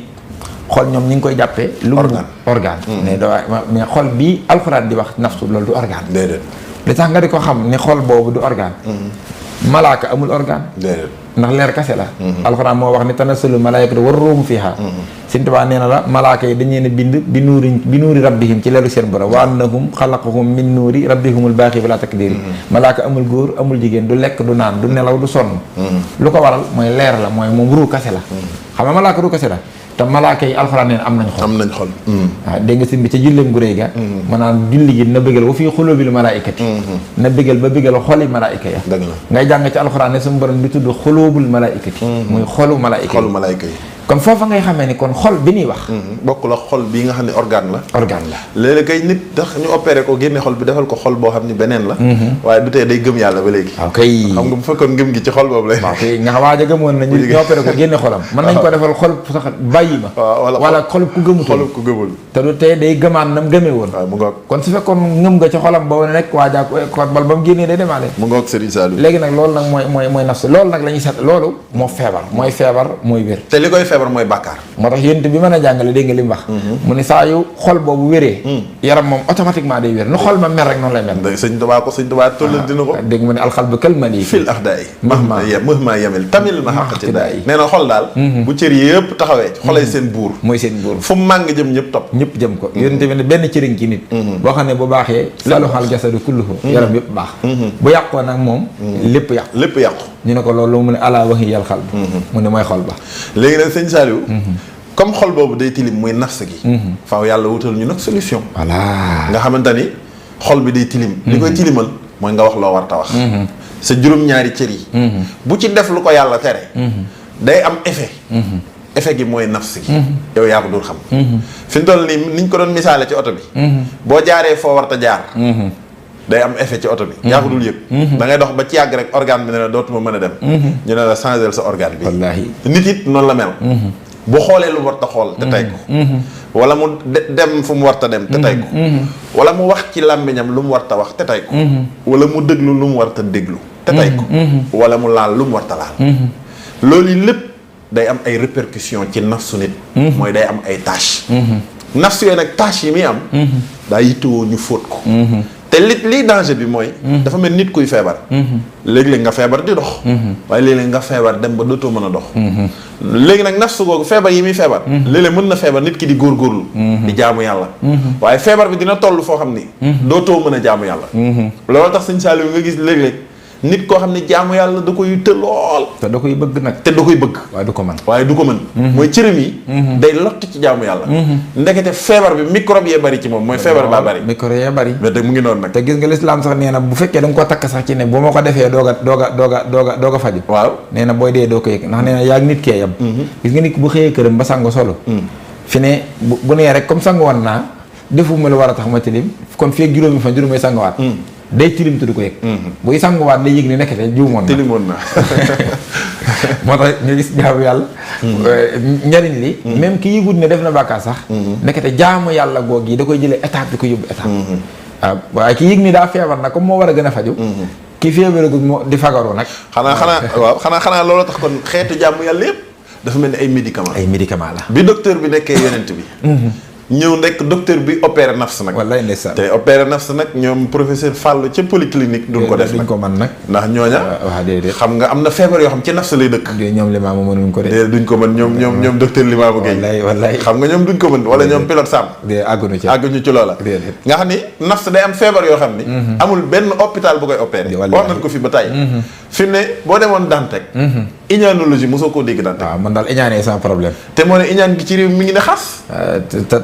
xol ñoom ñi ngi koy jàppee. lu organe. mais xol bii alxuraan di wax nafsu loolu du organe. déedéet. li tax nga di ko xam ne xol boobu du organe. malaaka amul organe. déedéet. ndax leer kase la. alxuraan moo wax ni tanazzalu malaayikatu war ruuhu fiihaa. Sëñ Tuubaa nee na la malaaka yi dañ leen a bind bi nuuri rabbihim ci leeru seen borom wa annahum xalaqahum min nuuri rabbihimul baaxi bilaa takdiiri. malaaka amul góor amul jigéen du lekk du naan du nelaw du sonn. lu ko waral mooy leer la mooy moom ruu kase la. xam nga malaaka ruu kase la. te malaaka yi alxuraan neen am nañ xol. waaw dégg nga sëñ bi ca julleem gu réy ga. maanaam julli gi na bëggal wa fii xuluubil malaaikati. na bëggal ba bëggal xoli malaayika ya. dëgg la ngay jàng ci alxuraan ne suñu borom di tudd xuluubul malaaikati. muy xolu malaayika yi. kon foofa ngay xamee ni kon xol bi ñuy wax. bokk la xol bii nga xam ne organe la. léeg-léeg kay nit tax ñu opéré ko génne xol bi defal ko xol boo xam ni beneen la. waaye du tee day gëm yàlla ba léegi. waaw kay xam nga bu fekkoon ngëm gi ci xol boobu lay. waaw kay nga xam waaja gëmoon na ñu opéré ko génne xolam. mën nañ ko defal xol sax bàyyi ma. wala xol ku gëmul. te du tee day gëmaat nam gëmee woon. waaw mu ngoog kon su fekkoon ngëm nga ci xolam ba wane rek waajaa ko bal ba mu génnee day demaale. mu ngoog Serigne Saliou. léegi nag loolu nag mooy nafsu loolu nag la ñuy seet loolu moo feebar mooy wér. te li koy feebar mooy bàkkaar. moo tax yént bi mën a jàngale dégg nga li mu wax. mu ni saa yu xol boobu wéree. yaram moom automatiquement day wér nu xol ma mel rek noonu lay mel. sëñ Tuubaa toll dina ko. dégg mu ne alxalbu kal mali fil axdaay mahma yamil tamil ma xaqati daay nee na xol daal bu cër yëpp taxawee xolay seen buur mooy seen buur fu mu màng jëm ñëpp topp ñëpp jëm ko yént bi ne benn cëriñ ci nit boo xam ne bu baaxee saluhal jasadu kulluhu yaram yëpp baax bu yàqoo nag moom lépp yàqu ñu ne ko loolu mu ne ala waxi yàl xal mu ne mooy xol ba léegi nag sëñ Saliou comme xol boobu day tilim muy nafs gi faaw yàlla wutal ñu nag solution voilà nga xamante ni xol bi day tilim li koy tilimal mooy nga wax loo war ta wax sa juróom-ñaari cër yi bu ci def lu ko yàlla tere day am effet gi mooy nafs gi yow yaa ko dul xam fi mu toll nii niñ ko doon misaale ci oto bi boo jaaree foo warta jaar day am effet ci oto bi yaa ko dul yëg da ngay dox ba ci yàgg rek organe bi ne la dootuma mën a dem ñu ne la changer sa organe bi wallaahi nit it noonu la mel bu xoolee lu warta xool te tey ko wala mu dem fu mu warta dem te tey ko wala mu wax ci làmmiñam lu mu warta wax te tey ko wala mu déglu lu mu warta déglu te tey ko wala mu laal lu mu warta laal loolu yi lépp day am ay répercussions ci nafsu nit mooy day am ay tâches nafsu yooyu nag tâches yi muy am daa yittewoo ñu fóot ko te lii danger bi mooy. dafa mel nit kuy feebar. léeg-léeg nga feebar di dox. waaye léeg-léeg nga feebar dem ba dootoo mën a dox. léegi nag nafsu googu feebar yi muy feebar. léeg-léeg mën na feebar nit ki di góorgóorlu. di jaamu yàlla. waaye feebar bi dina toll foo xam ni. dootoo mën a jaamu yàlla. loolu tax sëñ Saliou nga gis léeg-léeg nit koo xam ne jaamu yàlla da koy të lool. te da koy bëgg nag. te da koy bëgg. waaye du ko mën. waaye du ko mën. mooy cërëm yi. day lott ci jaamu yàlla. ndekete feebar bi microbe yee bari ci moom mooy feebar baa bari. microbe yee bari. mais mu ngi noonu nag. te gis nga lislaam sax nee na bu fekkee da nga ko takk sax ci ne bu ma ko defee doog a faju. waaw nee na booy dee doo ko yëg ndax nee na yaa nit kee yam. gis nga nit bu xëyee këram ba sango solo. fi ne bu nee rek comme sango woon naa defuma lu war a tax ma tilim kon fii ak juróomi fan juróomi sangowaat. day tilim te du ko yëg. buy sanguwaat day yëg ni nekkete juumoon na tilimoon na. moo tax ñu gis jaamu yàlla. njariñ li. même ki yëgut ne def na bàkkaar sax. nekkete jaamu yàlla goog yi da koy jëlee étape di ko yóbbu étape. waaw waaye ki yëg ni daa feebar nag comme moo war a gën a faju. ki feebaragul moo di fagaru nag. xanaa loolu tax kon xeetu jaamu yàlla yëpp dafa mel ni ay médicament la. bi docteur bi nekkee yonent bi. ñëw nekk docteur bi opéré nafs nag. wallaay ndeysaan te opéré nafs nag ñoom professeur Fallou ca polyclinique. duñ ko def nag duñ ko mën nag. ndax ñooña. waaw déedéet xam nga am na feebar yoo xam ci nafs lay dëkk. ñoom Limaamu mënuñ ko de. déedéet duñ ko mën ñoom docteur Limaamu Gueye. wallaay xam nga ñoom duñ ko mën. wala ñoom pilote Sam. àgguñu ci loola. nga xam ni nafs day am feebar yoo xam ni. amul benn hôpital bu koy opéré. wax nañ ko fi ba tey. fi ne boo demoon Dantec. iñaanologie mosoo koo dégg Dantec. waaw man daal iñaanee sans problème. te moo ne iñaan gi ci réew mi ngi ne xas.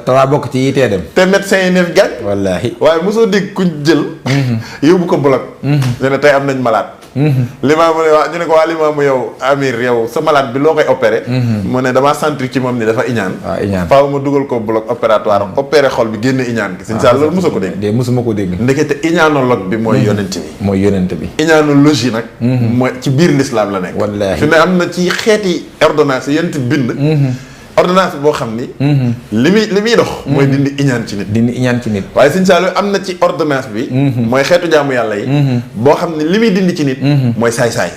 te waa bokk ci yitee dem. te médecin yi neef gaañ. wallaahi waaye mosoo dégg kuñ jël. yóbbu ko bloc. ñu ne tey am nañ malade. Limaamu ne waa ñu ne ko waa Limaamu yow Amir yow sa malade bi loo koy opéré. mu ne damaa sentir ci moom ni dafa iñaan. waaw iñaan faaw ma dugal ko bloc opératoire opéré xol bi génne iñaan gi. waaw loolu mosoo ko dégg. mosuma ko dégg. ndekete iñaanologue bi mooy yonent bi. mooy yonent bi. iñaanologie nag. mooy ci biir l'islam la nekk. wallaahi fi ne am na ci xeeti ordonnance yonent bind. ordonnance boo xam ni. li muy dox. mooy dindi iñaan ci nit. waaye Sëñ Saliou am na ci ordonnance bi. mooy xeetu jaamu yàlla yi. boo xam ne li muy dindi ci nit. mooy saay-saay.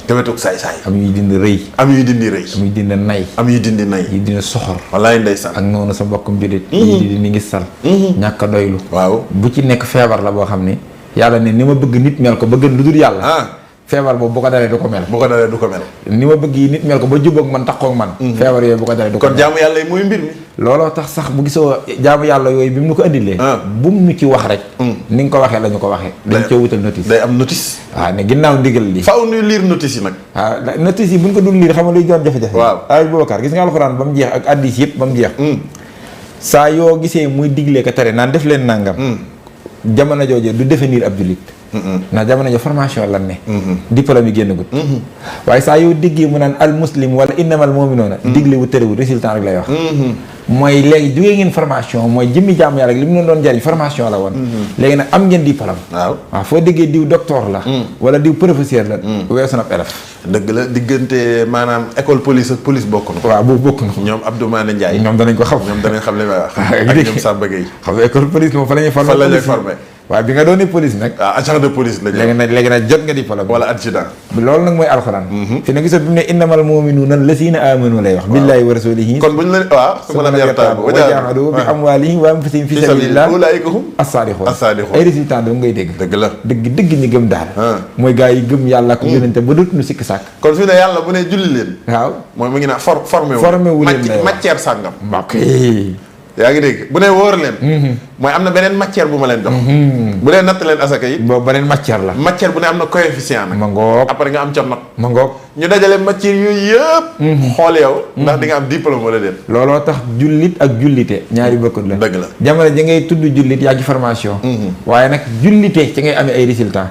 te wetug saay-saay. am yuy dindi rëy. am yuy dindi nay. am yuy dindi nay. yuy dindi soxor. wallaay ndeysaan. ak noonu sa mbokkum jullit. yi di ni ngi sal. ñàkk a doylu. waaw bu ci nekk feebar la boo xam ni. yàlla ne ni ma bëgg nit mel ko ba gën lu dul yàlla. feebar boobu bu ko dalee du ko mel. ni ma bëgg yi nit mel ko ba jubboog man taxoog man. feebar yooyu bu ko dalee du ko mel. kon jaamu yàlla yi mooy mbir mi. looloo tax sax bu gisoo jaamu yàlla yooyu bi mu nu ko indilee. bu mu nu ci wax rek. ni nga ko waxee la ñu ko waxee. dañ cee wutal notice. day am notice. waaw ne ginnaaw ndigal li. faaw ñuy lire notice yi nag. waaw notice yi bu ñu ko dul lire xam nga luy doon jafe-jafe. waaw ay Boubacar gis nga alxuraan ba mu jeex ak addis yëpp ba mu jeex. saa yoo gisee muy diglee ko tere naan def leen nangam. jamono jooju du définir ab jullit. ndax jamono jo formation lan ne. diplôme yi génn gut. waaye saa yoo déggee mu naan al muslim wala innamal mu'minuuna. digle wu tërëwul résultat rek lay wax. mooy léegi jógee ngeen formation mooy jëmmi jaamu yàlla li mu doon jariñ formation la woon. léegi nag am ngeen diplôme. waaw foo déggee diw docteur la. wala diw professeur la. weesu na élève. dëgg la diggante maanaam école police ak police bokk na. waaw boobu bokk na. ñoom Abdou Mané Ndiaye. ñoom danañ ko xam. ñoom danañ xam li may wax. ak ñoom Samba Gueye. xam nga école police moom fa la ñuy formé. waaw bi nga doon police nag. agent de police la léegi nag jot nga diplôme. wala adjudant. loolu nag mooy alxuraan. fi ne gisoo bi mu ne innamal mu'minuuna allaziina aamanu lay wax. billaahi wa rasuulihi. kon bu ñu la waaw. su ma la yartaabu wa jaahaduu bi amwaalihim wa anfusihim fi sabiilillaah ulaa'ika hum as-saadiquun ay résultats doo ngay dégg. dëgg la dëgg ñi gëm daal. mooy gaa yi gëm yàlla ak yonente ba dootuñu sikk sàkk. kon fi ne yàlla bu ne julli leen. waaw mooy mu ngi naan formé wu leen matière sàngam. mbokk yaa ngi dégg bu ne wóor leen. mooy am na beneen matière bu ma leen jox. bu dee natt leen asaka yi. boobu beneen matière la. matière bu ne am na coefficient nag. ma ngoog après nga am ca note. ma ngoog ñu dajale matière yooyu yëpp. xool yow. ndax di nga am diplôme wala déet. looloo tax jullit ak jullite ñaari bokkut la. dëgg la jamono ji ngay tudd jullit yaa ngi formation. waaye nag jullite ci ngay amee ay résultats.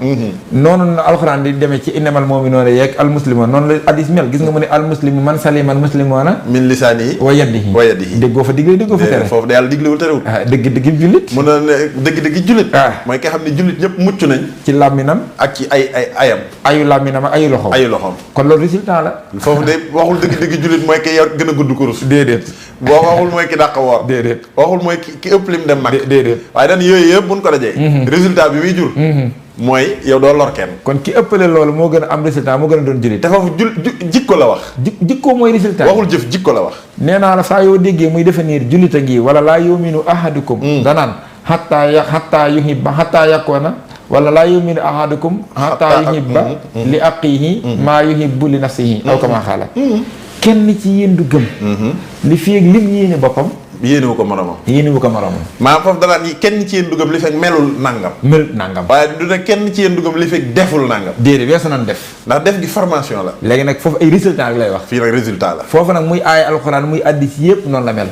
noonu la alxuraan di demee ci innamal mu'minuuna yeeg al muslimoon noonu la hadiis mel gis nga mu ne al muslimu man salima al muslimoona min lisaanihi wa yadihi déggoo fa digle déggoo fa tere. foofu da yàlla diglewul terewul. dëgg jullit. mun na ne dëgg jullit. mooy ki xam ne jullit ñëpp mucc nañ. ci làmminam ak ci ay ayam. ayu làmminam ak ayu loxoom. kon loolu résultat la. foofu de waxul dëgg jullit mooy ki yor gën a gudd kurus. déedéet. boo waxul mooy ki dàq woor. déedéet. waxul mooy ki ëpp lim dem mag. déedéet. waaye dañ yooyu yëpp buñ ko dajee. résultat bi muy jur. mooy yow doo lor kenn. kon ki ëppale loolu moo gën a am résultat moo gën a doon jullit. te foofu jikko la wax. jikko mooy résultat. waxul jëf jikko la wax. nee naa la saa yoo déggee muy définir jullit a ngi wala laa yuminu ahadukum danaan xattaa yuhibba xattaa yakuna wala laa yuminu ahadukum xattaa yuhibba li aqihi maa yuhibbu li nafsihi aw kama xaala kenn ci yéen du gëm li fi ak lim yéene boppam yéenewu ko moromam. maa foofu danaan kenn ci yéen dugam li fekk melul nangam. waaye du ne kenn ci yéen dugam li fekk deful nangam. déedéet weesu nan def. ndax def gi formation la. léegi nag foofu ay résultat rek lay wax. fii nag résultat la. foofu nag muy aaya alxuraan muy addis yëpp noonu la mel.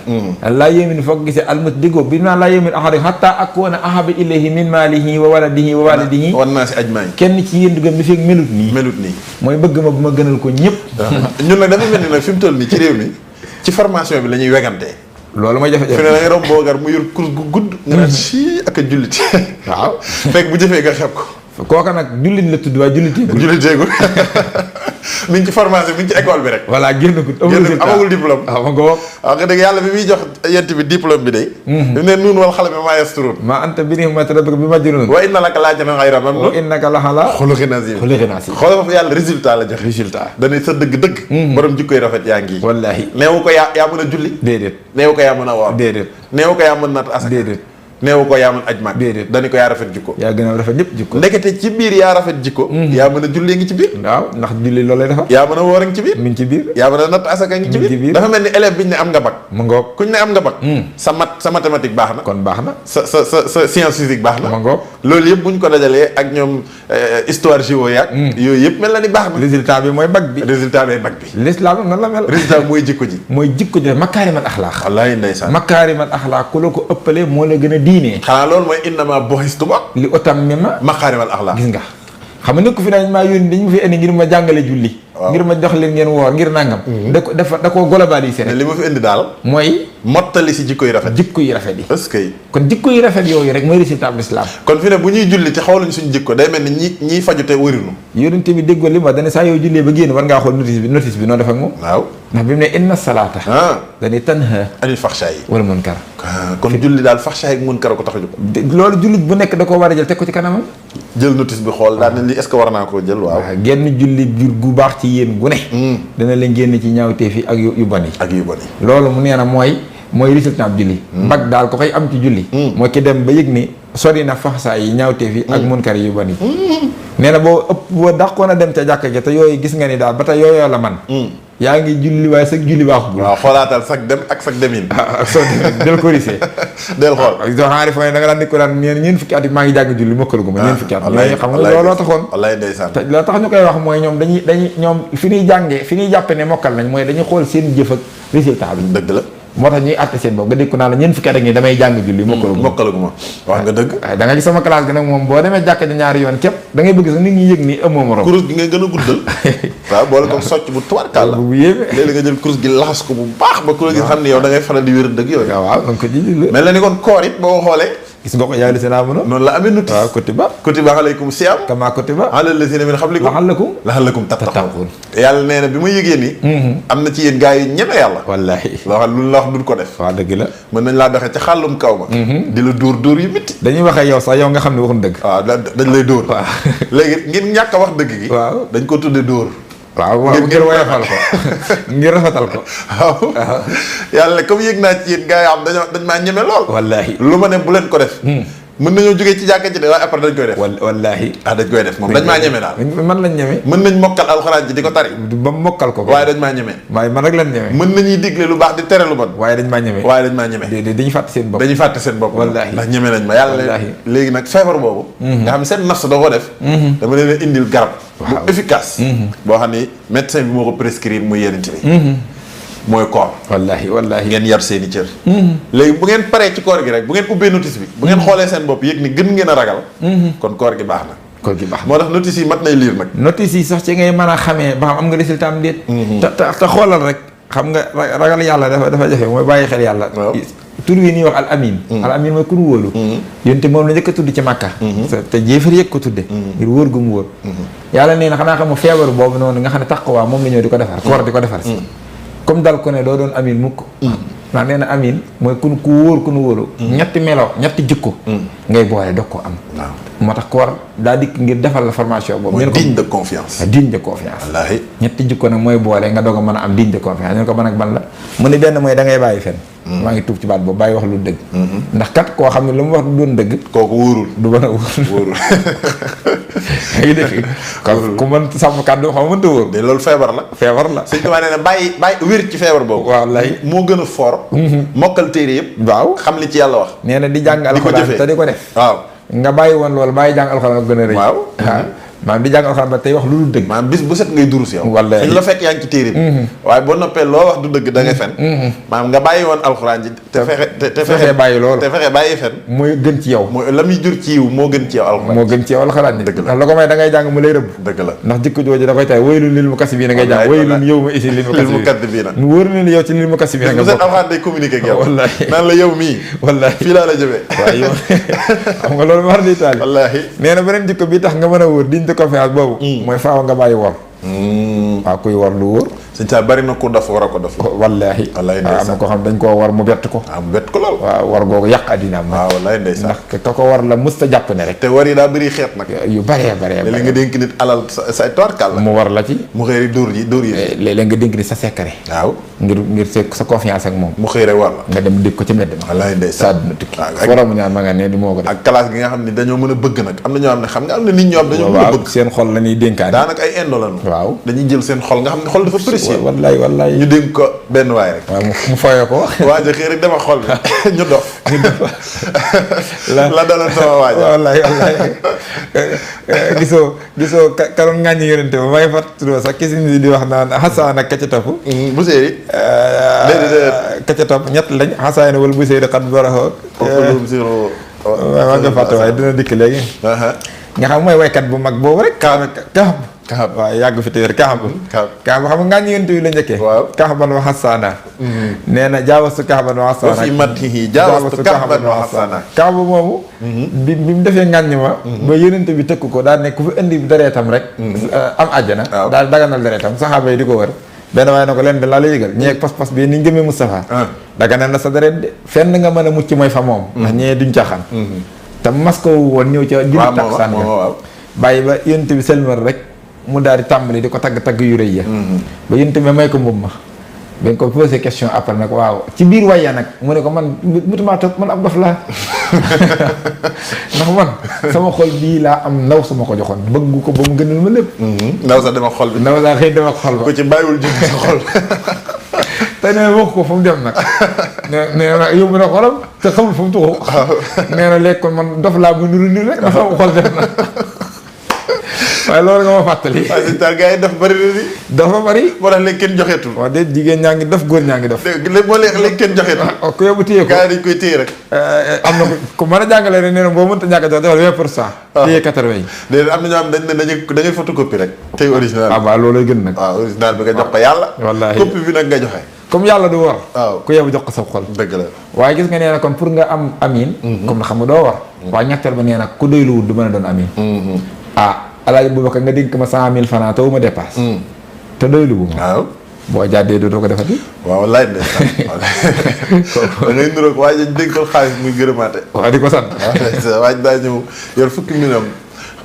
laa yéemin foo ko gisee almat diggoo bi naan laa yéemin ahad hatta akuna ahaba ilayhi min maalihi wa waladihi wa walidihi wan naa si ajmain. kenn ci yéen dugam li fekk melut nii. mooy bëgg ma bu ma gënal ko ñëpp. ñun nag dafa mel ni nag fi mu toll nii ci réew mi ci formation bi la ñuy wegantee. loolu mooy jafe-jafe fi ne da ngay romb boogar mu yor kurus gu gudd. nga naan sii ak a jullit. waaw fekk bu jëfee nga xeeb ko. kooka nag jullit la tudd waaye julliteegul. mi ngi ci formation mi ngi ci école bi rek. voilà amagul diplôme. waaw ma ngoog. waaw nga dëgg yàlla bi muy jox yent bi diplôme bi day. bi mu ne nuun wal xale bi maa yasturuun. maa anta bi ni'mati rabbika bi majnuun. wa inna laka la'ajran ghayra mamnuun. wa innaka la ala xuluqin aziim. xoolal foofu yàlla résultat la jox. dañuy sa dëgg-dëgg. borom jikkoy rafet yaa ngi. wallaahi neewu ko yaa mën a julli. déedéet. neewu ko yaa mën a woor. déedéet. neewu ko yaa mën natt asaka. déedéet. neewu ko yaa mën aj mag. déedéet. dañu ko yaa rafet jikko. yaa gën a rafet ñëpp jikko. ndekete ci biir yaa rafet jikko. yaa mën a jullee ngi ci biir. waaw ndax julli loolu lay defar. yaa mën a woor a ngi ci biir. mi ngi ci biir. yaa mën a natt asaka ngi ci biir. dafa mel ni élève bi ñu ne am nga bac. mu ngoog kuñ ne am nga bac. sa mathématique baax na. kon baax na. sa science physique baax na. mu ngoog loolu yëpp buñ ko dajalee ak ñoom histoire géo yaag. yooyu yëpp mel na ni baax na. résultat bi mooy bac bi. l'islam noonu la mel. résultat bi mooy jikko ji. mooy jikko ji makaarimal axlaaq. wallaahi ndeysaan. makaarimal axlaaq ku la ko ëppalee moo la gën a diinee. xanaa loolu mooy innama bu'istu li utammima makaarimal axlaaq. gis nga xam nga nekk fi dañ maa yónni dañu fi indi ngir ma jàngale julli. ngir ma jox leen ngeen woor ngir nangam. da koo globalisé rek. li ma fi indi daal. mooy. mottali si jikko yi rafet. jikko yi rafet yi. est-ce que. kon jikko yi rafet yooyu rek mooy résultat bu islam. kon fi ne bu ñuy julli te xooluñ suñu jikko day mel ni ñiy faju te wërinu. yonent bi déggoo li ma dana saa yoo jullee ba génn war ngaa xool notice bi noo def ak moom. waaw ndax bi mu ne inna salaata. dañuy tanha anil faxshaay wal munkar. kon julli daal faxshaay ak munkar ko tax a jóg. loolu jullit bu nekk da koo war a jël teg ko ci kanamam. jël notice bi xool daal ne lii est-ce que war naa koo jël. waaw genn jullit jur gu baax ci yéen gu ne. dana leen génn ci ñaawteef yi ak yu bon yi. loolu mu nee na mooy résultat bi julli. mbag daal ko koy am ci julli. mooy ki dem ba yëg ni sori na faxsaa yi ñaawteef yi ak munkar yu bon yi. nee na boo dàqoon a dem ca jàkka ja te yooyu gis nga ni daal ba tey yooyoo la man. yaa ngi julli waaye sag julli baaxul. waaw xoolaatal sag dem ak sag demin. ak soo demee del ko risee. del xool xaari fa da nga daan nit ko daan ñeen fukki at yi maa ngi jàng julli mokkalu ma ñeen fukki at yooyu xam nga looloo taxoon. wallaay ndeysaan. te la tax ñu koy wax mooy ñoom dañuy ñoom fi ñuy jàngee fi ñuy jàppe ne mokkal nañ mooy dañuy xool seen jëf ak résultat bi. dëgg la. moo tax ñuy àtte seen bopp nga dégg ko naa la ñeen fukki at ak ñi damay jàng julli mokkalu ma wax nga dëgg. waaye da nga gis sama classe gi nag moom boo demee jàkka ji ñaari yoon képp da ngay bëgg sax nit ñi yëg ni amoo morom. kurus gi nga gën a guddal. waaw boole ko socc bu tubarkaal la bu yéeme. léegi nga jël kurus gi laxas ko bu baax ba kurus gi xam ne yow da ngay faral di wér dëgg yooyu. waaw donc ko ji mel na ni kon koor it boo xoolee. gis nga ko yaa ngi leen noonu la amee notice. waaw kutiba alaykum siyaam kama kutiba alal lazina min qablikum la'allakum tattaqun. yàlla nee na bi ma yëgee ni. am na ci yéen gaa yi ñeme yàlla. wallaahi loo xam lu la wax duñ ko def. waaw dëgg la. mën nañ laa doxee ca xàllum kaw ma. di la dóor yu métti. dañuy waxee yow sax yow nga xam ne waxuñ dëgg. waaw dañ lay dóor. waaw léegi ngir ñàkk a wax dëgg gi. waaw dañ ko tuddee dóor. waaw ngir woyofal ko ngir rafetal ko. waaw yàlla comme yëg naa ci yéen gaa yi am dañ maa ñeme lool. wallaahi lu ma ne bu leen ko def. mën nañoo jógee ci jàkka ji de waaye après dañ koy def. wallaahi. dañ koy def moom dañ maa ñeme daal. man lañ ñeme. mën nañ mokkal alxuraan ji di ko tari. ba mokkal ko. waaye dañ maa ñeme. waaye man rek lañ ñeme. mën nañuy digle lu baax di tere lu bon. waaye dañ maa ñeme. dañuy fàtte seen bopp. wallaahi ndax ñeme nañ ma yàlla léegi nag feebar boobu. nga xam ne seen nafs da ko def. dama leen indil garab. bu efficace. boo xam ni médecin bi moo ko prescrire muy yenente bi. mooy koor. wallaahi ngeen yar seen i cër. léegi bu ngeen paree ci koor gi rek bu ngeen ubbee notice bi. bu ngeen xoolee seen bopp yëg ni gën ngeen a ragal. kon koor gi baax na. moo tax notice yi mat nay liir nag. notice yi sax ci ngay mën a xamee ba xam am nga résultat am déet. te xoolal rek xam nga ragal yàlla dafa jafe mooy bàyyi xel yàlla. tur wi ñuy wax al amin. al amin mooy ku nu wóolu. yonte moom la njëkk a tudd ci Makka. te jéefar yëg ko tudde ngir wóor gu mu wóor. yàlla nee na xanaa xam nga feebaru boobu noonu nga xam ne taqwa moom la ñëw di ko defar. koor di ko defar si. comme dal ko ne doo doon amin mukk. ndax nee na amin mooy ku wóor ku nu wóolu. ñetti melo ñetti jikko. ngay boole dog ko am. waaw moo tax koor daa dikk ngir defal la formation boobu. mooy digne de confiance. digne de confiance. wallaahi. ñetti jikko nag mooy boole nga doog a mën a am digne de confiance ñu ko ban ak ban la. mu ne benn mooy da ngay bàyyi fen. maa ngi tuub ci baat boobu bàyyi wax lu dëgg ndax kat koo xam ne lu mu wax du doon dëgg kooku wóorul du mën a wóor yaa ngi dégg kon ku mën sàmm kàddu xam mënta wóor de loolu feebar la Sëñ Tuubaa nee na bàyyi wér ci feebar boobu waaw lay moo gën a fort mokkal téere yëpp waaw xam li ci yàlla wax nee na di jàng alxuraan te di ko def waaw nga bàyyi woon loolu bàyyi jàng alxuraan ko gën a rëy waaw maanaam di jàng alxuraan ba tey wax lu dul dëgg maanaam bis bu set ngay durus yow wala dañ la fekk yaa ngi ci téere bi waaye boo noppee loo wax du dëgg da ngay fen maanaam nga bàyyi woon alxuraan ji te fexe bàyyi loolu te fexe bàyyi fen mooy gën ci yow mooy la muy jur ci yiw moo gën ci yow alxuraan moo gën ci yow alxuraan dëgg la ndax la ko may da ngay jàng mu lay rëbb dëgg la ndax jikko jooju da koy tay waylun lil mukassibiina ngay jàng waylun yow ma isi lil mukazzibiina mu wóor na ni yow ci lil mukassibiina nga bu set alxuraan day communiquer ak yow wallaahi naan la yow mii wallaahi fii laa la jëmee waaw yow xam nga loolu mar di taali wallaahi nee na beneen jikko bi tax nga mën a wóor diñ de confiance boobu mooy faaw nga bàyyi wor waaw kuy war lu wóor sëñ Saal bari na ku dof war a ko dof wallaahi wallaay waaw am na ko xam dañ koo war mu bett ko am bett ko lool waaw war googu yàq addinaam waaw wallaay ndeysaan ndax ka ko war la mës ta jàpp ne rek te war yi daa bëri xeet nag yu bëree léeg-léeg nga dénk nit alal sa toirkal la mu war la ci mu xëy rek dóor yi léeg-léeg nga dénk nit sa secret waaw ngir sa confiance ak moom mu xëy rek war la nga dem dégg ko ci mbedd ma wallaay sa ndeysaan àdduna tukki foromu ñaan ma nga ne di moo ko def ak classe gi nga xam ne dañoo mën a bëgg nag am na ñoo xam ne xam nga am na nit ñoo xam dañoo mën a waaw bëgg seen xol la ñuy dénkaane daanaka ay indo lañu waaw dañuy jël seen xol nga xam ne xol dafa précieux wallaay ñu dénk ko benn waay rek waaw mu foyee ko waaja xëy rek dama xol bi ñu dof la daloon sama waaja wallaay gisoo ka doon ŋàññi yonente ba may fàttali sax kisi ni di wax naan xasaan ak ka ca topp bu séeri ka ca topp ñett lañ xasaan wala bu séeri xat baraxoo maa nga fàtte waaye dina dikk léegi nga xam mooy waykat bu mag boobu rek Kaab waaw yàgg fi téer Kaab xam nga ŋàññi yonente bi la njëkkee Kaaban wa xasaana nee na jaawastu Kaaban wa xasaana wa fi matihi jaawastu Kaaban wa xasaana Kaab moomu bi mu defee ŋàññ ma ba yonente bi tëkk ko daal ne ku fi indi dereetam rek am àjjana daal daganal dereetam saxaaba yi di ko wër benn waaye na ko leen bi laa la yëgal ñeeg pas-pas bi ni ñu gëmee Moustapha daganal na sa deret de fenn nga mën a mucc mooy fa moom ndax ñee duñ caaxaan te mas ko woon ñëw ca julli takkusaan nga bàyyi ba yonente bi selmal rek mu daal di tàmbali di ko tagg yu rëy ya ba yonente bi may ko mbubb ma bañ ko posé question après nag waaw ci biir waya nag mu ne ko man mutumaa toog man ab dof laa ndax man sama xol bii laa am ndaw sama ko joxoon bëgg ko ba mu gënal ma lépp ndaw sax dama xol bi ndaw sax xëy dama xol ba ko ci bàyyiwul jënd sa xol te nee na wax ko fu mu dem nag nee na yóbbu na xolam te xamul fu mu tuxu nee na léegi kon man dof laa bu nuru nii rek ndax sama xol dem na waaye loolu nga ma fàttali. waaw si taal gars yi daf bëri na ni. dafa bëri. moo tax léegi kenn joxeetul. waaw de jigéen ñaa ngi def góor ñaa ngi def. léegi moo léegi kenn joxeetul. ah ku yóbbu téye ko gars yi dañ koy téye rek. am na ku mën a jàngale rek nee na boo mënta ñàkk a jox defal 20%. téye 80 yi. léegi am na ñoo xam dañ ne da ngay photocopie rek. tey original ah waaw loolay gën nag. waaw original bi nga jox ko yàlla. wallaahi copie bi nag nga joxe. comme yàlla du war. waaw ku yóbbu jox ko sa xol. dëgg la waaye gis nga nee na kon pour nga am amin. comme xam nga doo war. waaye ñetteel ba nee na ku doyluwul du mën a doon amin. ah Alaaji Boubacar nga dénk ma 100 000 francs taw ma dépasse. te doylu bu ma. waaw boo jàddee dootoo ko defati. waaw laaj de da ngay niroog waaye dañ dénkal xaalis muy gërëmaate. waaw di ko sant. waaw waaye daa ñëw yor fukki million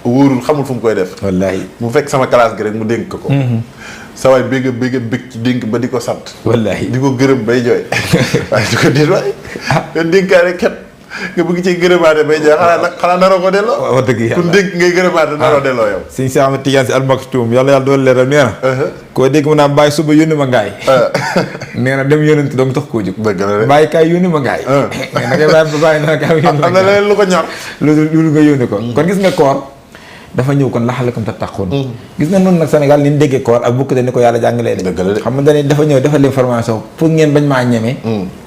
wóorul xamul fu mu koy def. wallaahi mu fekk sama classe gi rek mu dénk ko. sa waay bégg ci dénk ba di ko sant. wallaahi di ko gërëm bay jooy. waaye di ko déet waay. yow dénkaane ket nga bëgg ci gërëmaate bay jooy xanaa naroo ko delloo. wax dëgg yàlla ku dénk ngay gërëmaate naroo delloo yow. sëñ Cheikh Ahmed Tidiane Sy Al Maktoum yàlla doon leeral nee na. koo dégg mu naan bàyyi suba yónni ma ngaay. nee na dem yónnante dong tax koo jóg. dëgg la de bàyyi kaay yónni ma ngaay. nee na ngay bàyyi naa kaay yónni ma ngaay. am na leneen lu ko ñor. lu nga yónni ko. kon gis nga koor dafa ñëw kon laxalakum tattaqun. gis nga noonu nag Sénégal ni ñu déggee koor ak bukk de ni ko yàlla jàngalee de. dëgg la de xam nga dafa ñëw defal l'information pour ngeen bañ maa ñeme.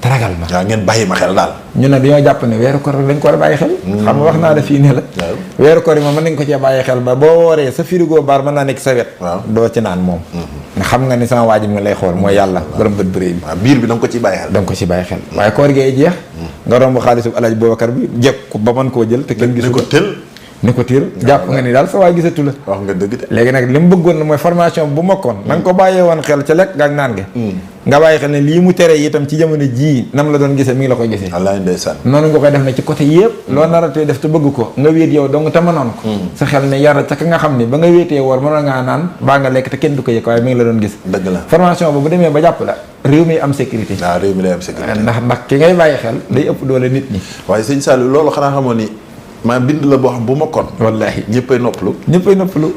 te ragal ma. waaw ngeen bàyyi ma xel daal. ñu ne dañoo jàpp ne weeru koor dañ ko war a bàyyi xel. xam nga wax naa la fii ne la. weeru koor yi moom mën nañ ko cee bàyyi xel ba boo wooree sa frigo baar mën naa nekk sa wet. doo ci naan moom. nga xam nga ni sama waajib nga lay xool mooy yàlla borom bët bëre bi. waaw biir bi da nga ko ci bàyyi xel. da nga ko ci bàyyi xel waaye koor gi ay jeex. nga romb xaalisu Alaaji Boubacar bi jekk ko ba mën koo jël te kenn gisu ko ni ko tiir jàpp nga ni daal sa waay gisatu la. wax nga dëgg de. léegi nag li mu bëggoon na mooy formation bu mokkoon na nga ko bàyyee woon xel ca lekk ga ak naan nga. nga bàyyi xel ne lii mu tere itam ci jamono jii nam la doon gisee mi ngi la koy gisee. wallaahi ndeysaan. noonu nga koy def ne ci côté yëpp. loo naratee def te bëgg ko nga wéet yow dong te mënoon ko. sa xel ne yar ca ka nga xam ni ba nga wéetee woor mënoon ngaa naan baa nga lekk te kenn du ko yëg waaye mi ngi la doon gis. dëgg la formation boobu bu demee ba jàpp la réew mi am sécurité. waaw réew mi day am sécurité. ndax ki ngay bàyyi xel day ëpp doole nit ñi. waaye sëñ Saliou loolu xanaa xamoon ni maa bind la boo xam bu mokkoon. wallaahi ñëppay noppalu.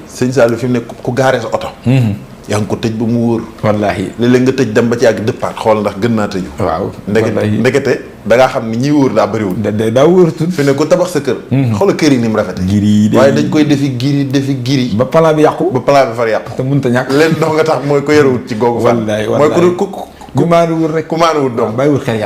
sëñ Saliou fi mu ne ku gaaree sa oto. yaa ngi ko tëj ba mu wóor. wallaahi léeg-léeg nga tëj dem ba ci yàgg dëppaat xool ndax gën naa tëju. waaw ndekete da ngaa xam ni ñi wóor daa bëriwul. daa wóoratul. fi ne ku tabax sa kër. xoolal kër yi ni mu rafete. giri waaye dañ koy defi giri. ba plan bi yàqu. ba plan bi far yàqu. te mënut a ñàkk. leen dox nga tax mooy ko yarawut ci googu fan. mooy ku maanuwul rek. ku maanuwul doom bàyyiwul xel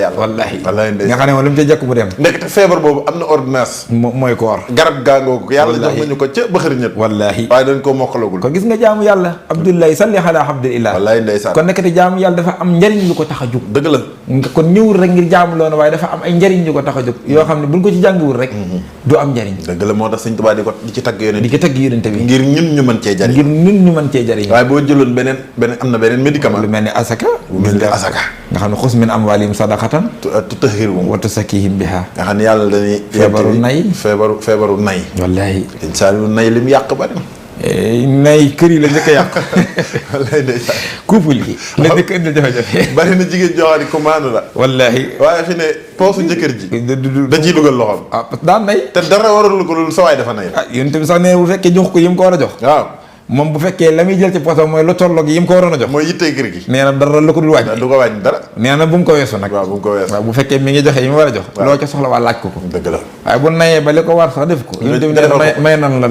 yàlla. wallaahi nga xam ne moom lu mu ca jekk mu dem. ndekete feebar boobu am na ordonnance. mooy koor. garab gaangoo ko yàlla jox nañu ko ca bëxëriñët. wallaahi waaye dañ koo mokkalagul. kon gis nga jaamu yàlla Abdoulaye salli ala abdillah. wallaahi ndeysaan. kon nekkati jaamu yàlla dafa am njariñ lu ko tax a jóg. dëgg la. kon ñëwul rek ngir jaamu loonu waaye dafa am ay njariñ lu ko tax a jóg yoo xam ne buñ ko ci jàngiwul rek du am njariñ. dëgg la moo tax Sëñ Tuubaa di ci tagg yonent bi ngir ñun ñu mën cee jariñ. waaye boo jëloon beneen am na beneen médicament lu mel ni asaka nga xam ne xus min amwaalihim sadaqatan tutahhiruhum wa tuzakkihim biha nga xam ne yàlla dañuy feebaru nay wallaahi insaan lu nay lim yàq bari nay kër yi la njëkk a yàq wallaahi ndeysaan couple yi la njëkk a indil jafe-jafe bari na jigéen joxaani commande la wallaahi waaye fi ne poosu jëkkër ji da ciy dugal loxoom daan nay te dara warul ko loolu sa waay dafa nay yéen tamit sax nee bu fekkee jox ko yim ko war a jox waaw moom bu fekkee la muy jël ci poosam mooy lu tolloog yi mu ko waroon a jox mooy yittee kër gi nee na dara la ko dul wàññi du ko wàññi dara nee na bu mu ko weesu nag waaw bu mu ko weesu waaw bu fekkee mi ngi joxe yi mu war a jox loo ca soxla waa laaj ko dëgg la waaye bu nayee ba li ko war sax def ko yéen tamit may nan la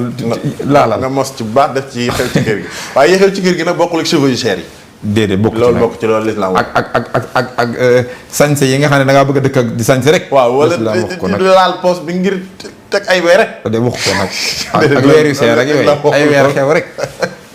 laalal nga mos ci baax def ci xew ci kër gi waaye yi xew ci kër gi nag bokkul ak cheveux yu cher yi déedéet bokk ci loolu bokk ci loolu lislaam ak sañse yi nga xam ne da ngaa bëgg a dëkk ak di sañse rek waaw wala di laal poos bi ngir teg ay weer rek de wax ko nag ak weer yu seer rek yooyu ay weer xew rek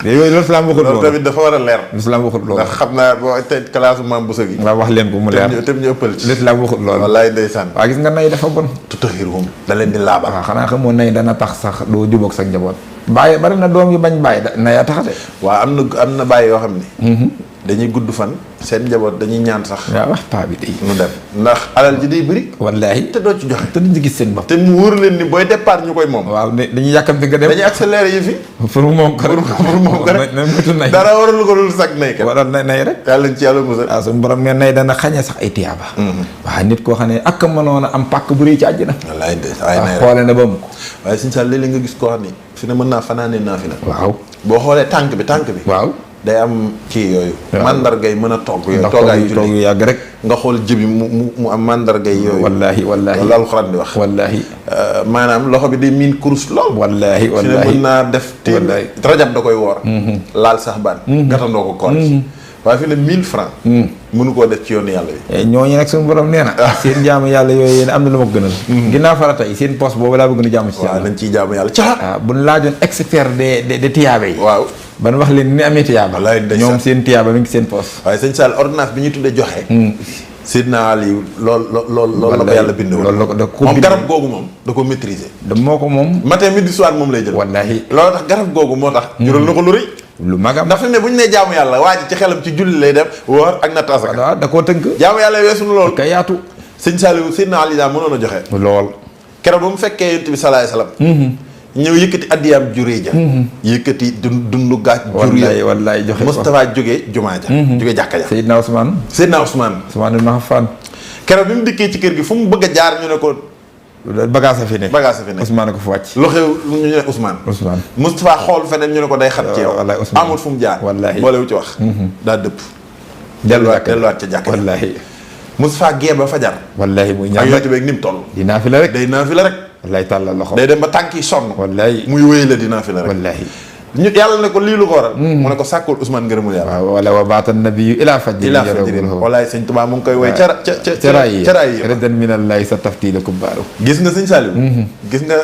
yooyu loolu islam waxut loolu tamit dafa war a leer islam waxut loolu ndax xam naa boo te classe maam bu sëg yi waaw wax leen ko mu leer te ñu ëppal ci l'islam waxut loolu wallaay ndeysaan waaw gis nga nay dafa bon tutahhiruhum da leen di laabal waaw xanaa xamoo nay dana tax sax doo jubóog sa njaboot bàyyi bari na doom yi bañ bàyyi nay a tax de waaw am na bàyyi yoo xam ne dañuy gudd fan seen njaboot dañuy ñaan sax waaw wax paa bi day nu dem ndax alal ji day bëri wallaahi te doo ci joxe te duñ ci gis seen bopp te mu wóor leen ni booy départ ñu koy moom waaw dañuy yàkkamti nga dem dañuy accéléré yi fi pour moom ko rek nay dara warul ko dul sag nay waral nay rek yàlla nañ ci yàlla musal waaw suñu borom ne nay dana xañee sax ay tiyaaba waaw nit koo xam ne ak mënoon a am pàkk bu rëy ci àjjana wallaay xoole na ba mu ko waaye suñu sa léeg-léeg nga gis koo xam ne fi ne mën naa fanaanee naa fi la waaw boo xoolee tànk bi waaw day am kii yooyu mandargay mën a togg yooyu toog yu yàgg rek nga xool jëbi mu am mandargay yooyu wallaahi loolu alxuraan di wax wallaahi maanaam loxo bi day miin kurus lool wallaahi fi ne mën naa def rajab da koy woor laal sax baan gatandoo ko koor waaye fi ne 1000 francs mënu koo def ci yoonu yàlla bi ñooñu nag suñu borom nee na seen jaamu yàlla yooyu yéen am na lu ma ko gënal ginnaaw farata yi seen poste boobu laa bëgg nu jaamu ci yàlla nañ ciy jaamu yàlla ca buñ laajoon expert de tiyaabe yi waaw ban wax leen ni amee tiyaaba ñoom seen tiyaaba mi ngi seen poste waaye sëñ Sall ordonnance bi ñuy tuddee joxe Sidna Ali loolu la ko yàlla bind loolu la ko moom garab googu moom da ko maîtriser moo ko moom matin midi soir moom lay jël wallaahi loolu tax garab googu moo tax jural na ko lu rëy lu magam ndax fi mu ne bu ñu nee jaamu yàlla waa ji ci xelam ci julli lay def woor ak natt asaka waaw da koo tënk jaamu yàlla weesu na loolu kay yaatu sëñ Saliou Sidna Ali daa mënoon a joxe lool keroog ba mu fekkee yonent bi salaay salaam ñëw yëkkati addiyaam juree ja yëkkati dundu gaaj juree wallaay joxe Moustapha jógee jumaa ja jógee jàkka ja Seydina Ousmane ibn Affan keroog bi mu dikkee ci kër gi fu mu bëgg a jaar ñu ne ko bagage fi nekk Ousmane ko fa wàcc lu xew ñu ne Ousmane Moustapha xool feneen ñu ne ko day xat ci yow amul fu mu jaar boolewu ci wax daa dëpp delluwaat ca jàkka wallaahi Moustapha gee ba fajar wallaahi muy ñaan ak yonent bi ak ni mu toll dinaa fi la rek day naa fi la rek wallaay tàllal loxo day dem ba tànk yi sonn wallaay muy wéy la dinaa fi la rek wallaahi ñu yàlla ne ko lii lu ko waral mu ne ko sàkkul Ousmane ngërëmul yàlla waaw wala wa baata nabiyu ilaa fajri walaay sëñ Tuubaa mu ngi koy woy ca raay yi redan minallahi sa taftiila kubbaaru gis nga sëñ Saliou gis nga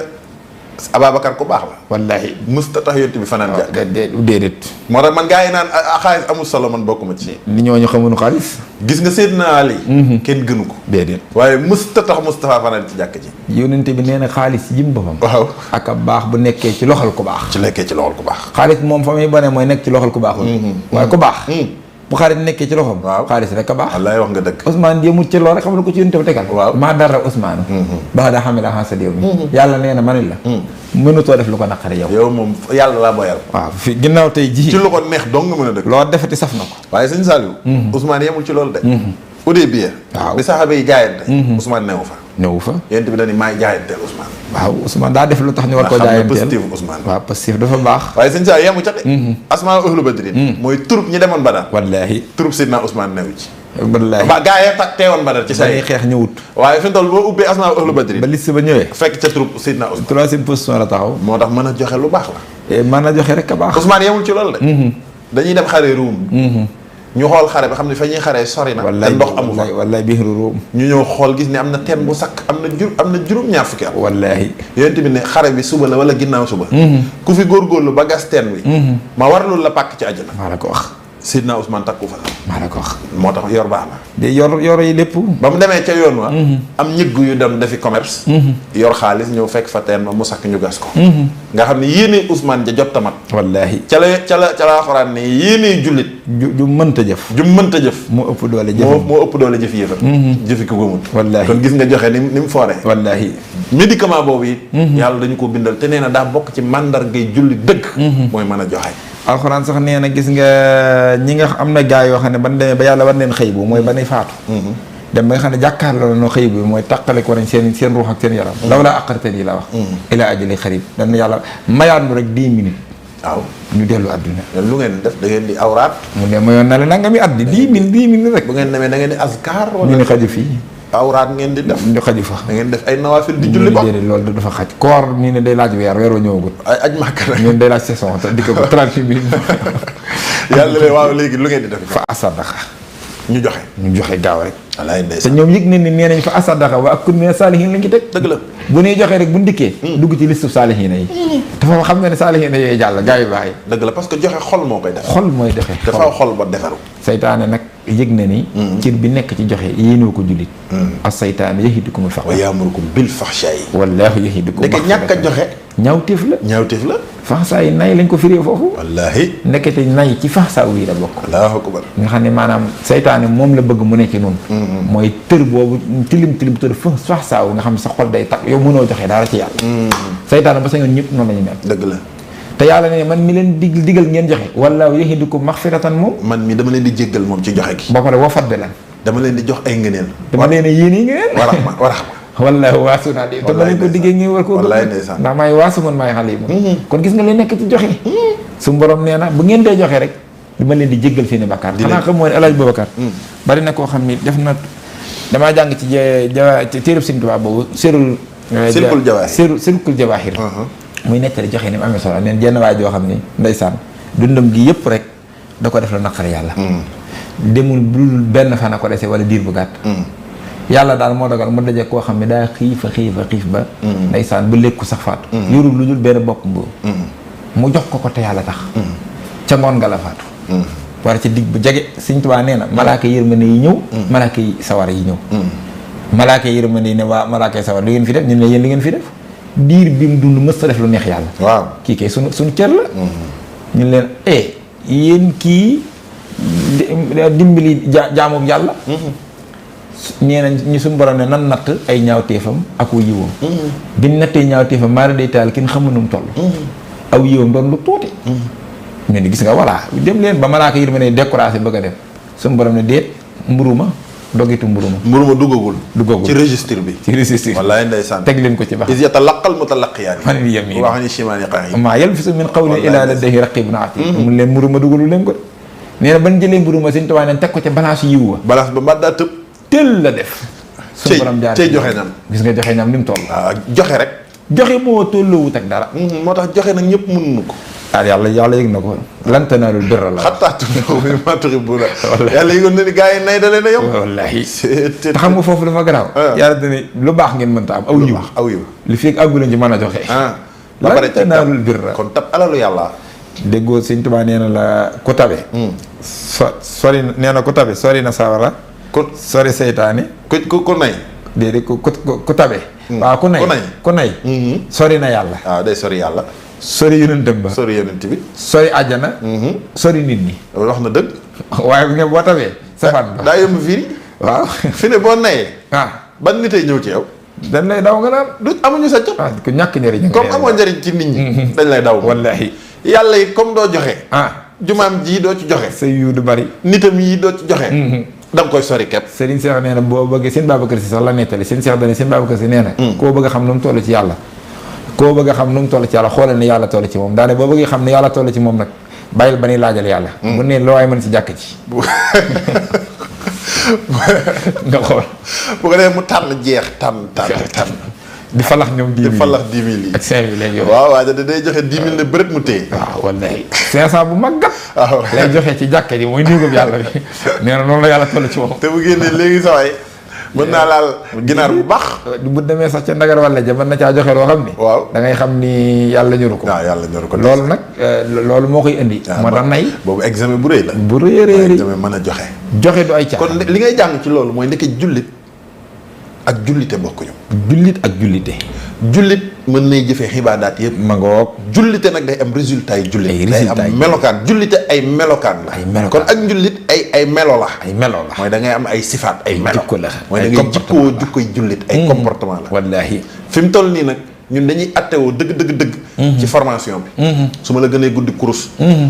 Ababacar ku baax la wallaahi musta tax yonent bi fanaan jàkk déedéet moo tax man gaa yi naan xaalis amul solo man bokkuma ci ni ñooñu xamuñu xaalis gis nga Seydina Ali kenn gënu ko déedéet waaye musta tax Moustapha fanaan ci jàkk ji yonent bi nee na xaalis yim boppam waaw ak a baax bu nekkee ci loxol ku baax ci nekkee ci loxol ku baax xaalis moom fa muy bane mooy nekk ci loxol ku baaxul waaye ku baax bu xaalis nekkee ci loxoom. waaw xaalis rek a baax. wallaay wax nga dëgg. Ousmane yemut ci loolu rek xam na ko ci yonent bi tegal. waaw maa dara Ousmane. baax daa xam ne daa xam sa déew mi. yàlla nee na ma ne la. mënutoo def lu ko naqari yow. yow moom yàlla laa boyal. waaw fi ginnaaw tey jii. ci lu ko neex dong nga mën a dëkk. loo defati saf na ko. waaye sëñ Saliou. Ousmane yemul ci loolu de. au début. waaw bi saxaaba yi jaayante. Ousmane newu fa. ñëw fa. yonent bi dañu maay jaayanteel Ousmane. waaw Ousmane daa def lu tax ñu war koo jaayanteel. positif Ousmane. waaw positif dafa baax. waaye sëñ Saliou yemu ca de. asmaa ahlu badrin. mooy turub ñi demoon Badar. wallaahi. turub Sidna Ousmane newu ci. wallaahi. ba gaa yee teewoon Badar ci sa dañuy xeex ñëwut. waaye fi mu toll boo ubbee asmaa ahlu badrin. ba liste ba ñëwee. fekk ca turub Sidna Ousmane. troisième position la taxaw. moo tax mën a joxe lu baax la. mën a joxe rek a baax. Ousmane yemul ci loolu de. dañuy dem xare Ruum. ñu xool xare ba xam ne fa ñuy xaree sori na. te ndox amu fa wallaay biiru Ruum. ñu ñëw xool gis ne am na teen bu sakk am na juróom-ñaar fukki at. wallaahi. yonent bi ne xare bi suba la wala ginnaaw suba. ku fi góorgóorlu ba gas teen bi. ma waralul la pàkk ci àjjana. maa la ko wax. Sidna Ousmane takku fa. maa la ko wax. moo tax yor baax na. de yor yi lépp. ba mu demee ca yoon wa. am ñëgg yu dem defi commerce. yor xaalis ñëw fekk fa teen ba mu sakk ñu gas ko. nga xam ne yéene Ousmane ja jot tamat. wallaahi. ca la Alxuraan ne yéene jullit. ju mënta jëf. ju mënta jëf. moo ëpp doole jëfam moo ëpp doole jëf yëfam. jëfi ko gëmut. wallaahi kon gis nga joxe ni mu fooree. wallaahi. médicament boobu it. yàlla dañu ko bindal te nee na daa bokk ci màndargay jullit dëgg. mooy mën a joxe. alxuraan sax nee na gis nga ñi nga am na gaa yoo xam ne ban demee ba yàlla war leen xëy bu mooy ba nay faatu. dem ba nga xam ne jàkkaarloo la noo xëy bu mooy taqale ko nañ seen ruux ak seen yaram. law laa aqartani la wax. ilaa ajali xarib dañ yàlla mayaat nu rek 10 minutes. waaw ñu dellu àdduna. lu ngeen def da ngeen di awraat. mu ne mayoon na la nangami at di 10 minutes rek. bu ngeen demee da ngeen di askar wala. ñu ne xaju fii. awraat ngeen di def. ñu xaju fa. da ngeen def ay nawaafil di julli ba. loolu dafa xaj koor ñu ne day laaj weer wa ñëwagut. ay aj màkk rek. ñu ne day laaj saison te di ko 30 minutes. yàlla leen waaw léegi lu ngeen di def. fa asadaqa. ñu joxe. ñu joxe gaaw rek. wallaay te ndeysaan. ñoom yëg nañ ne nee nañ fa asadaqa wa akun mina saalihiin lañ ci teg. dëgg la. bu ñuy joxee rek bu ndikkee dugg ci listu saalihiina yi. dafa xam nga ne saalihiina yooyu jàll gaa yu baax yi. dëgg la parce que joxe xol moo koy def. xol mooy joxe. dafa xol ba defaru. saytaane nag yëg na ni. cër bi nekk ci joxe yéenoo ko jullit. as saytaane yahidukumul faqra. wa yaamurukum bil fahshaa'i. wallaahu yahidukum. ndeke ñàkk a joxe. ñaawteef la. ñaawteef la. faxsaa yi nay lañ ko firee foofu. wallaahi. nekkete nay ci faxsaa yi la bokk. allahu akbar. nga xam ne maanaam saytaane moom la bëgg mu ne ci noonu. mooy tër boobu tilim tër faxsaa nga xam ne sa xol day takk yow mënoo joxe dara ci yàlla. saytaane ba sa yoon ñëpp noonu la ñu mel. dëgg la. te yàlla ne man mi leen digal ngeen joxe. wallaahu yahidukum maxfiratan moom. man mi dama leen di jéggal moom ci joxe gi. ba pare wa fadlan. dama leen di jox ay ngëneel. dama leen a yéene ngëneel. waraxma. wallaahi waasu naa di. dama leen ko diggee ngi war koo. wallaay ndeysaan. ndax maay waasu man maay xale yi. kon gis nga li nekk ci joxe. su borom nee na bu ngeen dee joxe rek. dama leen di jéggal seen i bakkaar. xanaa xam moo ne El Hadj Boubacar. bari na koo xam ni def na damaa jàng ci téereb Sëñ Tuubaa boobu sirul jawaahir muy nettali joxe ni mu amee solo neen jenn waay joo xam ni ndeysaan dundam gi yëpp rek da ko def la naqari yàlla. demul dul benn fan a ko dese wala diir bu gàtt. yàlla daal moo dogal mu daje koo xam ne daa xiif ba ndeysaan bu lekku sax faatu. yorul lu dul benn bopp mburu mu jox ko te yàlla tax. ca ngoon nga la faatu. war ci digg bu jege Sëñ Tuubaa nee na malaaka yërmande yi ñëw. malaaka yi sawar yi ñëw. malaaka yërmande yi ne waa malaaka yi sawar lu ngeen fi def ñu ne yéen li ngeen fi def. diir bi mu dund mës ta def lu neex yàlla. waaw kii kay suñu cër la. ñu leen yéen kii dimbali jaamu yàlla. ñee nañ ñu suñu borom ne nan natt ay ñaawteefam ak aw yiwam. biñ nattee ñaawteefam maara day taal kenn xamu nu mu toll. aw yiwam doon lu tuuti. ñu ne gis nga voilà dem leen ba malaaka yi ma ne découragé bëgg a dem suñu borom ne déet mburuma dogitu mburuma duggagul ci registre bi. wallaay ndeysaan. teg leen ko ci baax. is yatalaqal mutalaqiyaani. man yamin wa ani shimaani qa'iid. maa yalfizu min qawlin illaa ladayhi raqiibun atiid. mun leen mburuma dugalu leen ko de. nee na ban jëlee mburuma Sëñ Tuubaa ne teg ko ca balance yiw wa. balance ba mbat daa tëb. teel la def. suñu borom jaar tey joxe ñam. gis nga joxe ñam ni mu toll. waaw joxe rek. joxe moo tolloowut ak dara. moo tax joxe nag ñëpp mënuñu ko. yàlla yëg na ko lan tanaalul birra la. xattaa tunfiquu mimmaa tuhibbuuna. yàlla yëgoon na ni gars yi nay da leen a yomb. wallaahi te xam nga foofu dafa garaaw. yàlla dana lu baax ngeen mënta am aw yiw li fekk àggu leen ci mën a joxe. la pare lan tanaalul birra. kon tab alalu yàlla. déggoo Sëñ Tuubaa nee na la ku tabe. sori nee na ku tabe sori na sawara. sori seytaane. ku nay. déedéet ku tabe. waaw ku nay. sori na yàlla. waaw day sori yàlla. sori yonentam ba. sori yonent bi. sori àjjana. sori nit ñi. wax na dëgg. waaye bu ngeen boo tabee safaan ba daa yomb firi. waaw fi ne boo nayee. ban nit ay ñëw ci yow. dañ lay daw nga naan. du amuñu sa jot. ku ñàkk njëriñ. comme amoo njëriñ ci nit ñi. dañ lay daw. wallahi yàlla yi comme doo joxe. jumaam ji doo ci joxe. sa yu du bari. nitam yi doo ci joxe. da nga koy sori képp. Serigne Cheikh nee na boo bëggee seen Babacar Si sax la nettali seen Cheikh dane seen Babacar Si nee na. koo bëgg a xam nu mu toll ci yàlla. koo bëgg a xam nu mu toll ci yàlla xoolal ni yàlla toll ci moom daane boo bëggee xam ne yàlla toll ci moom nag bàyyil ba ni laajal yàlla. bu ne loo ay mën si jàkk ci. nga xool. bu ko defee mu tànn jeex tànn. di falax ñoom 10 000 di falax 10 000 yi. ak 5 000 léegi yow. waaw waaw day joxe 10 000 ne bërët mu téye. waaw wallahi 500 bu mag gat. waaw lay joxe ci jàkka ji mooy néegam yàlla bi nee na noonu la yàlla toll ci moom. te bu génnee léegi sa waay mën naa laal ginaar bu baax. bu demee sax ca ndagar walla ja mën na caa joxe loo xam ni. waaw da ngay xam ni yàlla ñoru ko. waaw yàlla ñoru ko. loolu nag loolu moo koy indi. moo tax nay. boobu examen bu rëy la. bu rëy a rëy examen mën a joxe. joxe du ay caaxaan. kon li ngay jàng ci loolu mooy ndeke jullit ak jullite bokkuñu. jullit ak jullite. jullit mën nay jëfee xibaadaat yëpp. ma ngoog. jullite nag day am résultat yi jullit. ay résultats day am melokaan jullite ay melokaan la. ay melokaan kon ak njullit ay melo la. ay melo la mooy da ngay am ay sifaat ay melo. jikko la mooy da ngay jikkoo jikkoy jullit ay comportement la. wallaahi fi mu toll nii nag ñun dañuy attewoo dëgg. ci formation bi. su ma la gënee guddi kurus.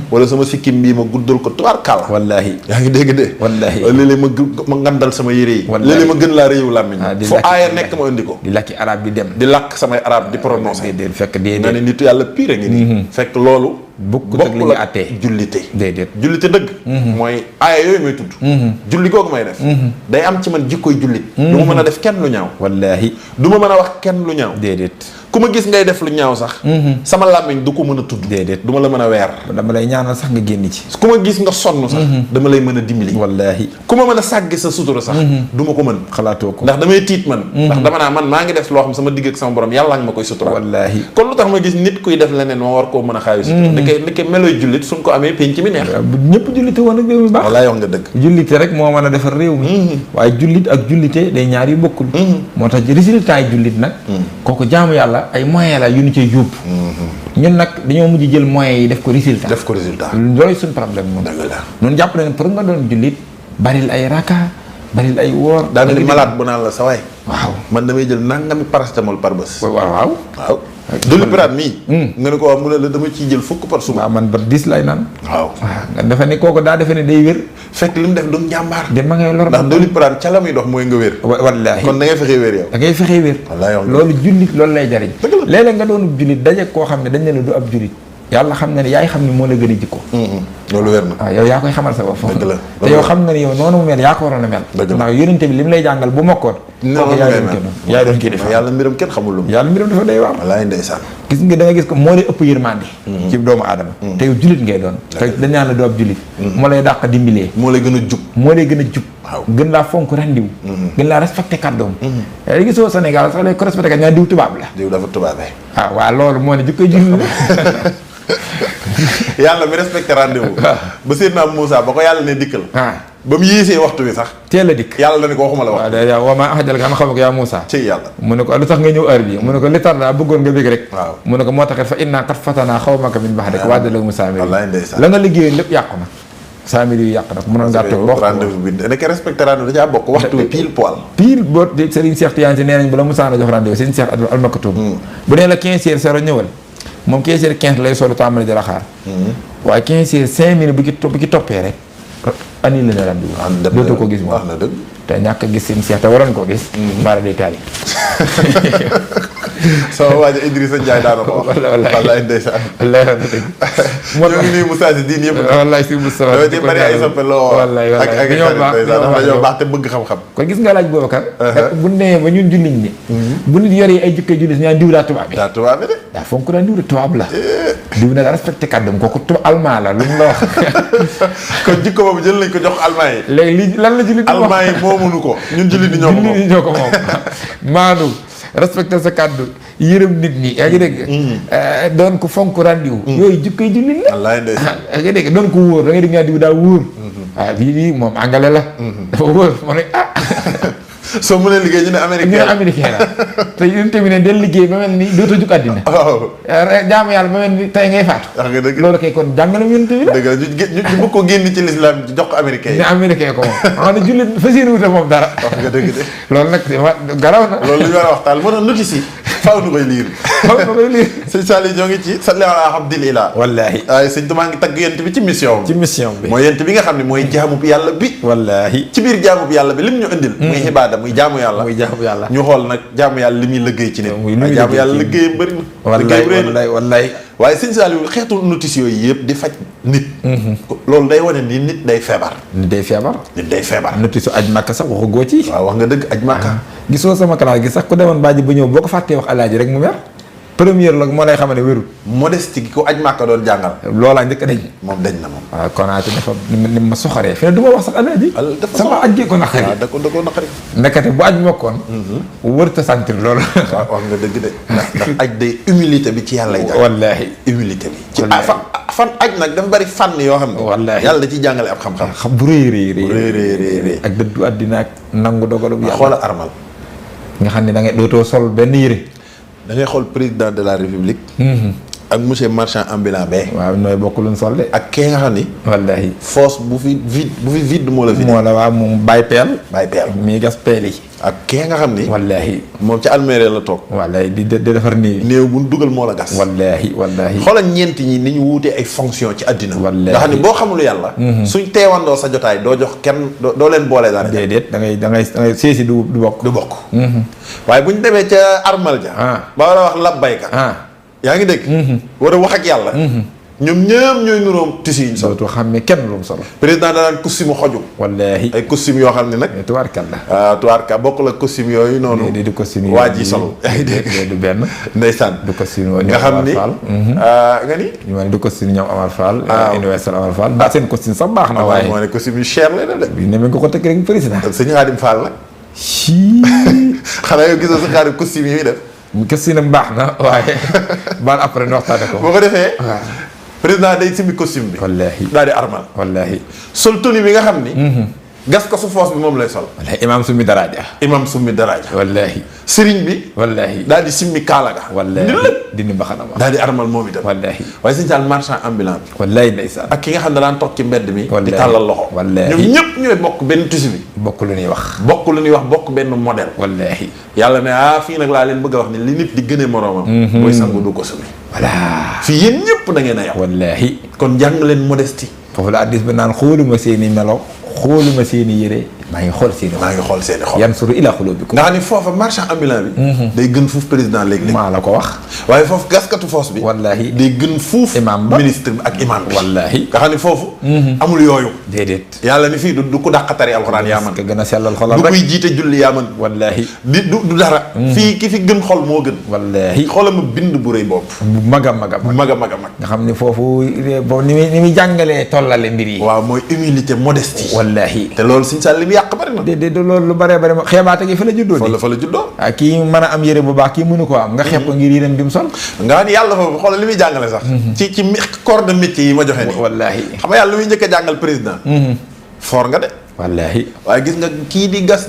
wala sama sikkim bii ma guddal ko tubaar kàlla. wallaahi yaa ngi dégg de. wallaahi léeg-léeg ma ngandal sama yére yi. léeg-léeg ma gën laa réewu làmmiñ. fu aaya nekk ma indi ko. di lakki arab bi dem. di lakk samay arab di prononcer. déedéet fekk déedéet nga ne nitu yàlla pire ngi nii. fekk loolu. bokkul ak li ñu àttee jullite. déedéet jullite dëgg. mooy aaya yooyu may tudd. julli googu may def. day am ci man jikkoy jullit. du ma mën a def kenn lu ñaaw. wallaahi du ma mën a wax kenn lu ñaaw. déedéet ku ma gis ngay def lu ñaaw sax. sama làmmiñ du ko mën a tudd. déedéet du ma la mën a weer. dama lay ñaanal sax nga génn ci. ku ma gis nga sonn sax. dama lay mën a dimbali. wallaahi ku ma mën a sàggi sa sutura sax. du ma ko mën. xalaatoo ko ndax damay tiit man. ndax dama naa man maa ngi def loo xam sama digg ak sama borom yàlla nga ma koy sutura. wallaahi kon lu tax ma gis nit kuy def leneen ma war koo mën a xaayu sutura. ndeke meloy jullit suñ ko amee penc mi neex. bu ñëpp jullite woon ak réew mi baax. wallaay wax nga dëgg. jullite rek moo mën a defar réew mi. waaye jullit ak jullite day ñaar yu bokkul. moo tax résultat yi jullit nag. kooku jaamu yàlla ay moyens la yu ñu cee yóbbu. ñun nag dañoo mujj jël moyens yi def ko résultat. def ko résultat. loolu suñu problème moom. dëgg la ñun jàpp nañ pour nga doon jullit baril ay raka baril ay woor. daa mel ni malade bu naan la sa waay. waaw man damay jël nangami paracétamol par bés. waaw. doli piraat mii. nga ne ko waaw mu ne la dama ciy jël fukk par suba. waaw man ba 10 lay naan. waaw nga defe ne kooku daa defe ne day wér. fekk li mu def du njàmbaar. de ma ngay lor ndax doli piraat ca la muy dox mooy nga wér. wallaahi kon da ngay fexee wér yow. da ngay fexee wér. wallaahi loolu jullit loolu lay jariñ. léeg-léeg nga doonu jullit daje koo xam ne dañ ne la du ab jullit. yàlla xam na ne yaay xam ne moo la gën a jikko. loolu wér na. waaw yow yaa koy xamal sa bopp. dëgg la te yow xam nga ni yow noonu mu mel yaa ko waroon a mel. dëgg la ndax yónente bi li mu lay jàngal bu mokkoon. noonu yaay doon kii def yàlla mbiram kenn xamul lu mu. yàlla mbiram dafa day waaw. wallaahi ndeysaan. gis nga da nga gis ko moo lay ëpp yërmande. ci doomu aadama. te yow jullit ngay doon. te dañ naan la doo ab jullit. moo lay dàq dimbilee. moo lay gën a jub. moo lay gën a jub. waaw gën laa fonk rendiw. gën laa respecté kàddoom. yaa ngi gisoo Sénégal sax lay ko respecté kat ñaa diw tubaab la. diw dafa tubaabee. waaw loolu moo ne jikkoy jullit la. yàlla mi respecté rendez-vous. ba Seydina Moussa ba ko yàlla ne dikkal. ba mu yéesee waxtu bi sax. teel a dikk yàlla la ne ko waxuma la wax. waaw day waaw maa axajal nga xam ko yaa Moussa. ci yàlla. mu ne ko lu tax nga ñëw heure bi mu ne ko li tar daa bëggoon nga bëgg rek. waaw mu ne ko moo taxit fa innaa qad fatanaa qawmaka min ba'dik wa adalahum saamiri. wallaay ndeysaan la nga liggéeyoon lépp yàqu na. saamiri yu yàq na ko mënoon ngaa toog wax rendez-vous bi da nekk respecté rendez-vous da caa bokk waxtu bi pile poil. pile boo Serigne Cheikh Tidiane si nee nañ bu la Moussa na jox rendez-vous Serigne Cheikh Al Maktoum. bu nee la 15 heures sero ñëwal moom 15 heures 15 lay solu tàmbali di la xaar. waaye 15 heures 5 minutes bu ki toppee rek annulé na rendez-vous. dootoo ko gis moom wax na dëgg. te ñàkk a gis seen Cheikh te waroon koo gis. mbaara day taali. sama waa ji Idrissa Ndiaye daana ko wax. wallaay ndeysaan. wallaay wax dëgg. moo tax ñoo Moussa si diin yëpp. wallaay si Moussa dafa ci bari ay soppe loo. wallaay ak ak dañoo baax te bëgg xam-xam. kon gis nga laaj Boubacar. bu nee ba ñun julliñ ni bu nit yoree ay jikko jullit ñaan diw daa tubaab bi. daa tubaab bi de. daa fonk naa diw de tubaab la. diw na daa respecté kàddam kooku almaa la lu mu la wax. kon jikko boobu jël nañ ko jox almaa yi. léegi li lan la jullit wax almaa yi moomuñu ko ñun jullit ñi ñoo ko moom. jullit ñi ñoo ko moom maanu respecté sa kàddu yërëm nit ñi yaa ngi dégg. doon ko fonk rendiw. yooyu jikkoy jullit la. wallaay ndeysaan. yaa ngi dégg doon ko wóor da ngay dégg ñaa diw daa wóor. waaw bii moom angale la. dafa wóor ma ne soo mënee liggéey ñu ne américain la te yéen tamit ne del liggéey ba mel ni dootoo jug àddina. waaw jaamu yàlla ba mel ni tey ngay faatu. wax nga dëgg loolu kay kon jàngale yéen tamit la. dëgg la ñu bëgg ko génn ci l'islam jox ko américain yi. ne américain ko moom xam ne jullit fas yéene wuute moom dara. wax nga dëgg de. loolu nag garaw na. loolu lu ñu war a waxtaan moo tax notice yi faaw nu koy liir. sëñ Saliou ñoo ngi ci salli ala abdillah. wallaahi. waaye sëñ Tuubaa ngi tagg yent bi ci mission bi. mooy yent bi nga xam ne mooy jaamu bi yàlla bi. wallaahi. ci biir jaamu bi yàlla bi lim ñu indil. muy xibaada muy jaamu yàlla. ñu xool nag jaamu yàlla li muy liggéey ci nit. jaamu yàlla liggéeyam bëri na. wallaay waaye sëñ Saliou xeetu notice yooyu yëpp di faj nit. loolu day wane ni nit day feebar. nit day feebar. notice aj Makka sax waxu góor ci. waaw wax nga dëgg aj Makka. gisoo sama classe gi sax ku demoon bàjji ba ñëw boo ko fàttee wax alaaji rek mu mer. première la moo lay xam ne wérul. modestie gi ko aj Makka doon jàngal. loolaa njëkk a dañ. moom dañ na moom. waaw konaate dafa ni ma soxoree fi ne du ma wax sax alaaji. sama aj gi ko naqari. da ko naqari. nekkate bu aj mokkoon. wërta sentir loolu. waaw wax nga dëgg de. ndax aj day humilité bi ci yàlla jàng. wallaahi humilité bi. ci fan aj nag dafa bari fànn yoo xam ne. wallaahi yàlla da ciy jàngale ab xam-xam. xam bu rëy ak dëddu àddina ak nangu dogalu yàlla. xoola armal. nga xam ne da ngay dootoo sol benn yére. da ngay xool président de la république. ak monsieur marchand ambulant bee. waaw nooy bokk luñ sol de. ak kee nga xam ni. wallaahi. foos bu fi vide moo la fi. moo la waa moom bàyyi peel. mii gas peel yi. ak kee nga xam ni. wallaahi. moom ca almérie la toog. wallaahi di defar néew. néew bu dugal moo la gas. wallaahi. xoolal ñeenti ñi ni ñu wuutee ay fonction ci àddina. wallaahi nga xam ni boo xamul yàlla. suñ teewandoo sa jotaay doo jox kenn doo leen boole dara. déedéet da ngay seesi du bokk. waaye bu ñu demee ca armal ja. ba war a wax labbayka. yaa ngi dégg. war a wax ak yàlla. ñoom ñëpp ñooy nuróom tissu yi ñu sol. dootu xam ne kenn lu mu solo. président danaan costume xoju. wallaahi. ay costume yoo xam ne nag. tubaarkal la. waaw tubaarkal bokk la costume yooyu noonu. di costume waa ji solo. yaa ngi dégg du benn. ndeysaan. du costume nga xam ni nga ni. ñu ne du costume ñoom Amar Fall. universel Amar Fall. ba seen costume sax baax na. waaye moo ne costume yu cher la de. bi ne nga ko teg rek président. sëñ Xaadim Fall nag. xanaa yow gisoo sa xaadim costume yi muy def. costume baax na waaye baal après ñu waxtaane ko. boo ko defee. président day simbi costume bi. wallaahi daal di armal. wallaahi. sol tenue bi nga xam ni. gas ko su foos bi moom lay sol. wallaahi imaam summi daraaja. wallaahi. sëriñ bi. wallaahi. daal di simmi kaala ga. wallaahi dindi mbaxana ma. daal di armal moom itam. wallaahi. waaye sëñ Sall marchand ambulant bi. wallaahi ndeysaan. ak ki nga xam ne daan toog ci mbedd mi. wallaahi di tàllal loxo. wallaahi ñoom ñëpp ñooy bokk benn tissu bi. bokk lu ñuy wax. bokk benn modèle. wallaahi. yàlla ne fii nag laa leen bëgg a wax ni li nit di gënee moroomam. mooy sangu du ko sumi. voilà. fii yéen ñëpp da ngeen a yam. wallaahi. kon jàng leen modestie. foofu la addis ba naan xooluma seeni melo. xooluma seeni yére. maa ngi xool seeni xol. yan suru ila xulubikum. nga xam ni foofa marchand ambulant bi. day gën fuuf président léegi-léegi. maa la ko wax. waaye foofu gaskatu foos bi. wallaahi. day gën fuuf. imam ba ministre bi ak imam bi. wallaahi. nga xam ni foofu. amul yooyu. déedéet. yàlla ni fii du ku dàqatari alxuraan yaa man. ka gën a sellal xolam du rek. kuy jiite julli yaa man. wallaahi. du dara. fii ki fi gën xol moo gën. wallaahi. xolama bind bu rëy boobu. bu mag a mag a mag. nga xam ni foofu ni muy jàngalee tollale mbir yi. waaw mooy humilité modestie. wallaahi. te loolu suñu sàll li mu yàq bari na. déedéet loolu lu bëree bëri xeebaate gi fa la juddoo. fa la juddoo. ah kii mën a am yére bu baax kii mënu ko am. nga xeeb ko ngir yéreem bi mu sol. nga xam ni yàlla foofu xoolal li muy jàngale sax. ci corps de métier yi ma joxe nii. wallaahi. xam nga yàlla lu muy njëkk a jàngal président. foor nga de. wallaahi. waaye gis nga kii di gas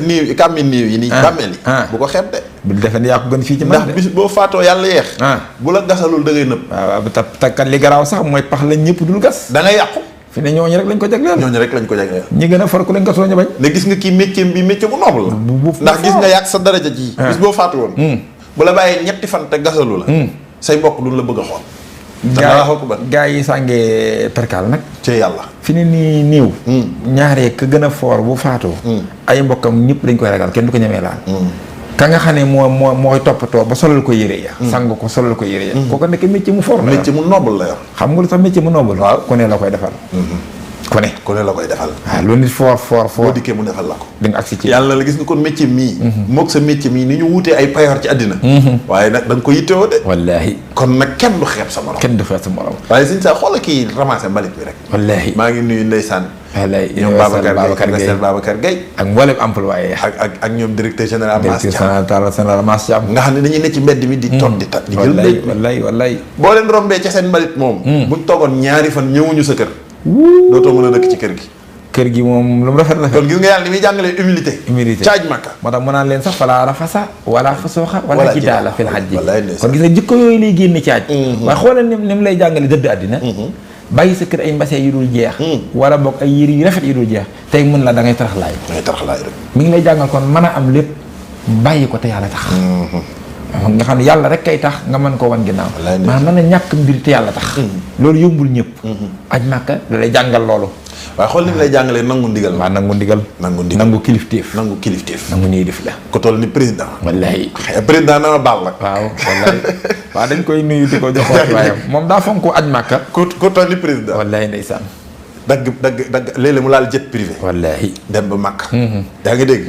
niiw kàmmi niiw yi nii. bàmmeel yi bu ko xeeb de. bu defe ne yaa ko gën fii ci man de. ndax bis boo faatoo yàlla yeex. bu la gasalul da ngay nëb. waaw takkat li garaaw sax mooy pax la ñëpp dul gas. da ngay yàqu. fi ne ñooñu rek lañ ko jagleel. ñi gën a far ku lañ ko sooñu bañ. ne gis nga kii métier bi métier bu noble la. ndax gis nga yàq sa daraja ji. bis boo faatu woon. bu la bàyyee ñetti fan te gasalu la. say mbokk duñ la bëgg a xool. gaa yi sàngee perkaal nag. ci yàlla. fi ne nii niiw. ñaaree ka gën a foor bu faatoo. ay mbokkam ñëpp dañ koy ragal kenn du ko ñemee laal. ka nga xam ne mooy toppatoo ba solal ko yére ya. sang ko solal ko yére ya. kooku nekk métier mu fort la. métier mu noble la yor. xam nga lu tax métier mu noble. waaw ku ne la koy defal. ku ne la koy defal. waaw lu nit fort boo dikkee mu defal la ko. di nga agsi ci yàlla la gis nga kon métier mii. moog sa métier mii ni ñu wutee ay payoor ci àddina. waaye nag da nga ko yittewoo de. wallaahi. kon nag kenn du xeeb sa morom. waaye suñ saa xoola kii ramassé mbalit bi rek. wallaahi. maa ngi nuyu ndeysaan. wallaahi ñoom Babacar Gueye ak mboolem employé. ak ñoom directeur général Mass Thiam. nga xam ne dañuy ne ci mbedd mi di tot di tat. di jël mbéy wallaahi. boo leen rombee ca seen mbalit moom. buñ toogoon ñaari fan ñëwuñu sa kër. dootoo mën a dëkk ci kër gi. kër gi moom lu mu rafet la. kon gis nga yàlla ni muy jàngalee humilité. caaj Makka. moo tax mu naan leen sax falaa rafasa wala fasooxa wala jidaala fil hajji. kon gis nga jikko yooyu lay génne caaj. waaye xoolal ni mu lay jàngale dëdd àddina. bàyyi sa kër ay mbase yu dul jeex. wala boog ay yëri yu rafet yu dul jeex. tey mun la da ngay taraxlaay. rek. mi ngi lay jàngal kon mën a am lépp bàyyi ko te yàlla tax. nga xam ne yàlla rek kay tax nga mën koo wan ginnaaw. maanaam mën a ñàkk mbir te yàlla tax. loolu yombul ñëpp. aj Makka da lay jàngal loolu. waaye xool ni mu lay jàngalee nangu ndigal. waaw nangu ndigal. nangu kilifteef. nangu nii def la. ko toll ni président. wallahi président na ma baal la. waaw wallahi waaw dañ koy nuyu di ko jox waayam moom daa fonk aj Makka. ko toll ni président. wallahi ndeysaan. dagg léeg-léeg mu laal jet privé. wallahi dem ba Makka. yaa ngi dégg.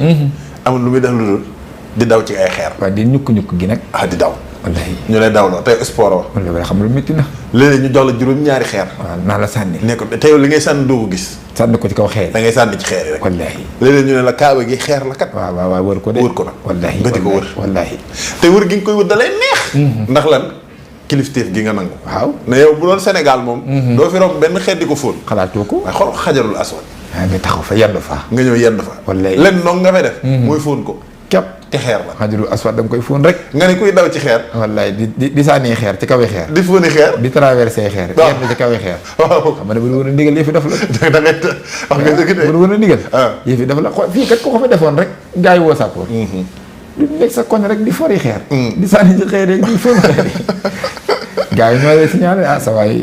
amul lu muy def lu dul di daw ci ay xeer. waaw di ñukk gi nag. di daw. wallahi ñu lay dawloo tey sport wa. wallahi xam lu métti na. léeg-léeg ñu jox la juróom-ñaari xeer. waaw naa la sànni. ne ko te yow li ngay sànni doo ko gis. sànni ko ci kaw xeer yi. da ngay sànni ci xeer yi rek. wallahi léeg-léeg ñu ne la kaaba gi xeer la kat. waaw wër ko de. wër ko nag. wallahi nga di ko wër. wallahi te wër gi nga koy wër da lay neex. ndax lan kilifteef gi nga nangu. waaw ne yow bu doon Sénégal moom. doo fi romb benn xeet di ko fóon. xalaatoo ko. waaye xool xajarul aswad. waaw nga taxaw fa yendu fa. nga ñëw yendu fa. wallahi lenn noonu nga fay def. mooy fóon ko. képp te xeer la. xajarul aswad da nga koy fóon rek. nga ne kuy daw ci xeer. wallahi di sànni xeer ci kawe xeer. di fóoni xeer. di traversé xeer. waaw yendu ci kawe xeer. waaw xam nga ne bu woon a ndigal yëf yi def la. da ngay wax nga dëgg de. bu woon a ndigal. ah yëf yi def la xool fii kat ko fa defoon rek. gaa yi woo sàppoor. di nekk sa koñ rek di fori xeer. di sànni ci xeer rek di fóon xeer yi. gaa yi ñoo lay signalé sa waay.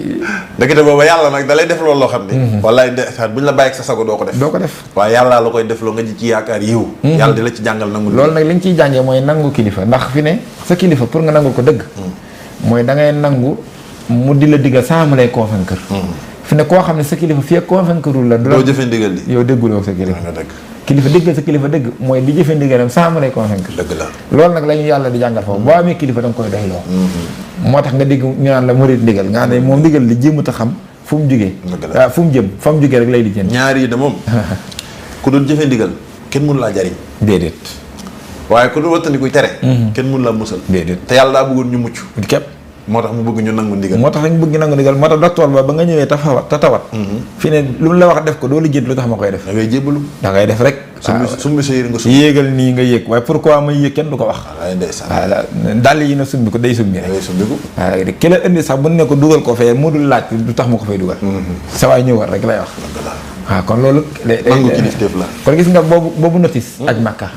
dëgg booba yàlla nag da lay def loolu loo xam ne. wallaay ndeysaan buñ la bàyyi ak sa sago doo ko def. doo ko def. waaye yàlla la koy def loo nga ji ci yaakaar yiw. yàlla di la ci jàngal nangu. loolu nag li ñu ciy jàngee mooy nangu kilifa ndax fi ne sa kilifa pour nga nangul ko dëgg. mooy da ngay nangu mu di la diggal saa mu lay convaincre. fi ne koo xam ne sa kilifa fii ak convaincre la. doo jëfe ndigal li yow dégguloo sa kilifa. kilifa dëggal sa kilifa dëgg mooy di jëfe ndigalam saa mu lay convaincre. dëgg la loolu nag la ñu yàlla di jàngal foofu boo amee kilifa da nga koy doyloo. moo tax nga dégg ñu naan la murid ndigal nga xam ne moom ndigal li jéemut a xam fu mu jugee. waaw fu mu jëm fa mu jugee rek lay di jën. ñaar yi de moom ku doon jëfe ndigal kenn mënu laa jariñ. déedéet. waaye ku doon wattandikuy tere. kenn mënu laa musal. déedéet te yàlla daa bëggoon ñu mucc. képp. moo tax mu bëgg ñu nangu ndigal. moo tax ñu bëgg nangu ndigal moo tax docteur ba nga ñëwee te tawat. fi ne lu mu la wax def ko doo lijjanti lu tax ma koy def. da ngay jébbalu. da ngay def rek. sumbi sa yére nga sumbi. yéegal nii nga yéeg waaye pourquoi may yéeg kenn du ko wax. waaw ndeysaan. waaw dàll yi na sumbi ko day sumbi rek. day sumbi ko. waaw ki la indi sax bu ne ko dugal ko fee mu dul laaj du tax ma ko fay dugal. sa waay ñëwal rek lay wax. waaw kon loolu. nangu kilifteef la. kon gis nga boobu notice. aj Makka.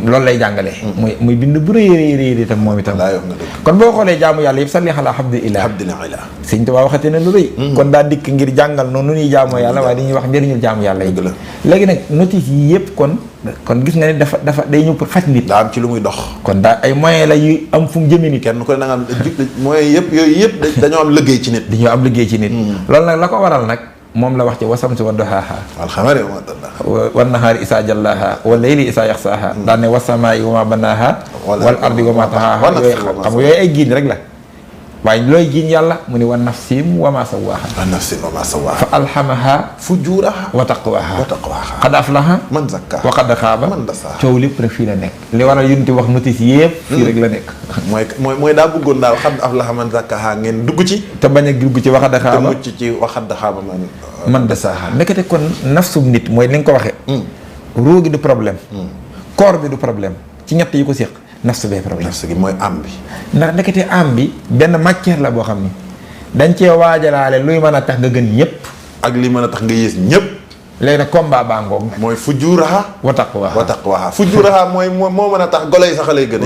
loolu lay jàngalee. muy bind bu rëy itam moom itam. kon boo xoolee jaamu yàlla yëpp salli ala abdillah. Sëñ Tuubaa waxati na lu rëy. kon daa dikk ngir jàngal noonu nu ñuy jaamoo yàlla waaye dañuy wax njëriñul jaamu yàlla yi. léegi nag notice yi yëpp kon gis nga ne dafa day ñëw pour faj nit. daa am ci lu muy dox. kon daa ay moyens la yu am fu mu jëmee nit. kenn ko da nga am moyens yëpp yooyu yëpp dañoo am liggéey ci nit. dañoo am liggéey ci nit. loolu nag la ko waral nag moom la wax ci wasamsi wa duhaaha alxamari wa duhaaha wan nahaari isaa jallaaha wal layli isaa yaxsaaha daan ne wasamaa'i wa maa banaaha wal ardi wa maa tahaaha yooyu xam nga yooyu ay giiñ rek la waaye looy giiñ yàlla mu ni wa nafsin wa maa sawwaaha fa alhamaha fujuraha wa taqwaha qad aflaha man zakkaha wa qad xaaba man dasaaha coow lépp rek fii la nekk li waral yunti wax notice yëpp fii rek la nekk mooy daa bëggoon daal qad aflaha man zakkaha ngeen dugg ci te bañ a dugg ci wa qad xaaba te mucc ci wa qad xaaba man dasaaha nekkate kon nafsu nit mooy li nga ko waxee ruu gi du problème corps bi du problème ci ñett yi ko séq nafsu bee problème. nafsu gi mooy am bi. ndax ndekete am bi benn matière la boo xam ni dañ cee waajalaale luy mën a tax nga gën ñëpp. ak li mën a tax nga yées ñëpp. léegi nag combat baa ngoog. mooy fujuraha wa taqwaha fujuraha mooy moo mën a tax golo yi sax lay gën.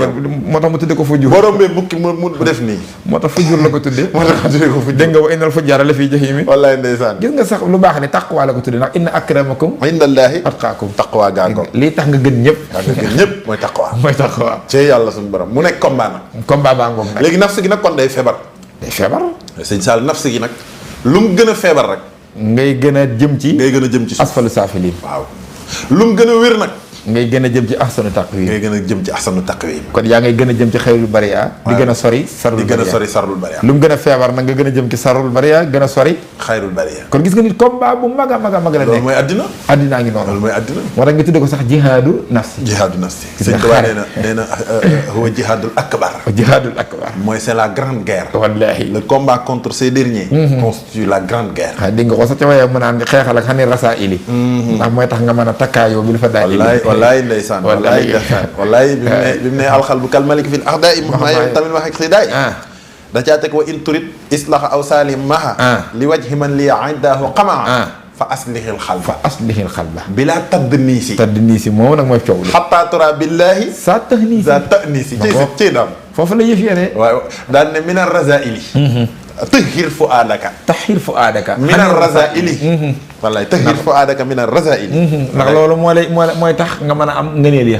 moo tax mu tuddee ko fujur. borom bee bukki mu def nii. moo tax fujur la ko tuddee. moo tax tuddee ko fujur. dégg nga wa innal fujjaara la fii jahiimi. wallaay ndeysaan. gis nga sax lu baax ne taqwa la ko tuddee ndax inna akramakum indallaahi atqaakum. taqwa gàngoog. lii tax nga gën ñëpp. nga gën ñëpp mooy taqwa. mooy taqwa. ci yàlla suñu borom mu nekk combat nag. combat baa ngoog nag. léegi nafsi gi nag kon day feebar. day feebar. sëñ Sall nafsi gi nag lu mu gën a feebar rek. ngay gën a jëm ci. ngay gën a jëm ci asfalu saafiliin. waaw lu mu gën a wér nag. ngay gën a jëm ci ahsanu taqwim. ngay gën a jëm ci ahsanu taqwim. kon yaa ngay gën a jëm ci xayrul bariya. di gën a sori sarul bariya. di gën a sori sarul bariya. lu mu gën a feebar nag nga gën a jëm ci sarul bariya gën a sori. xayrul bariya. kon gis nga nit combat bu mag a mag a mag la nekk. loolu mooy addina. addinaa ngi noonu. loolu mooy addina. moo tax nga tuddee ko sax jihaadu nafsi. jihaadu nafsi. gis nga sëñ Tuubaa nee na huwa jihaadul akbar. jihaadul akbar. mooy c'est la grande guerre. wallaahi. le combat contre ces derniers. constitue la grande guerre. waaw dégg nga ko sax ca waaye mu naan xeexal ak xani rasa ili. ndax mooy tax nga mën a takkaayoo bi dafa daal. wallaay ndeysaan. wallaay bi mu ne alxalbu kal malik fil axdaay tamit wax ak xidaay. da caa teg wa in turid islaha aw salim maha li wajhi man li indaahu qamaa fa aslihil xalba bila taddniisi moom nag mooy coow li xataa tura billahi sa tahniisi ci daam foofu la yëf yéene waaw daan ne min arrazaili tahhir fuaadaka min arrazaili wallaay tahhir fuaadaka min arrazaili ndax loolu mooy tax nga mën a am ngëneel ya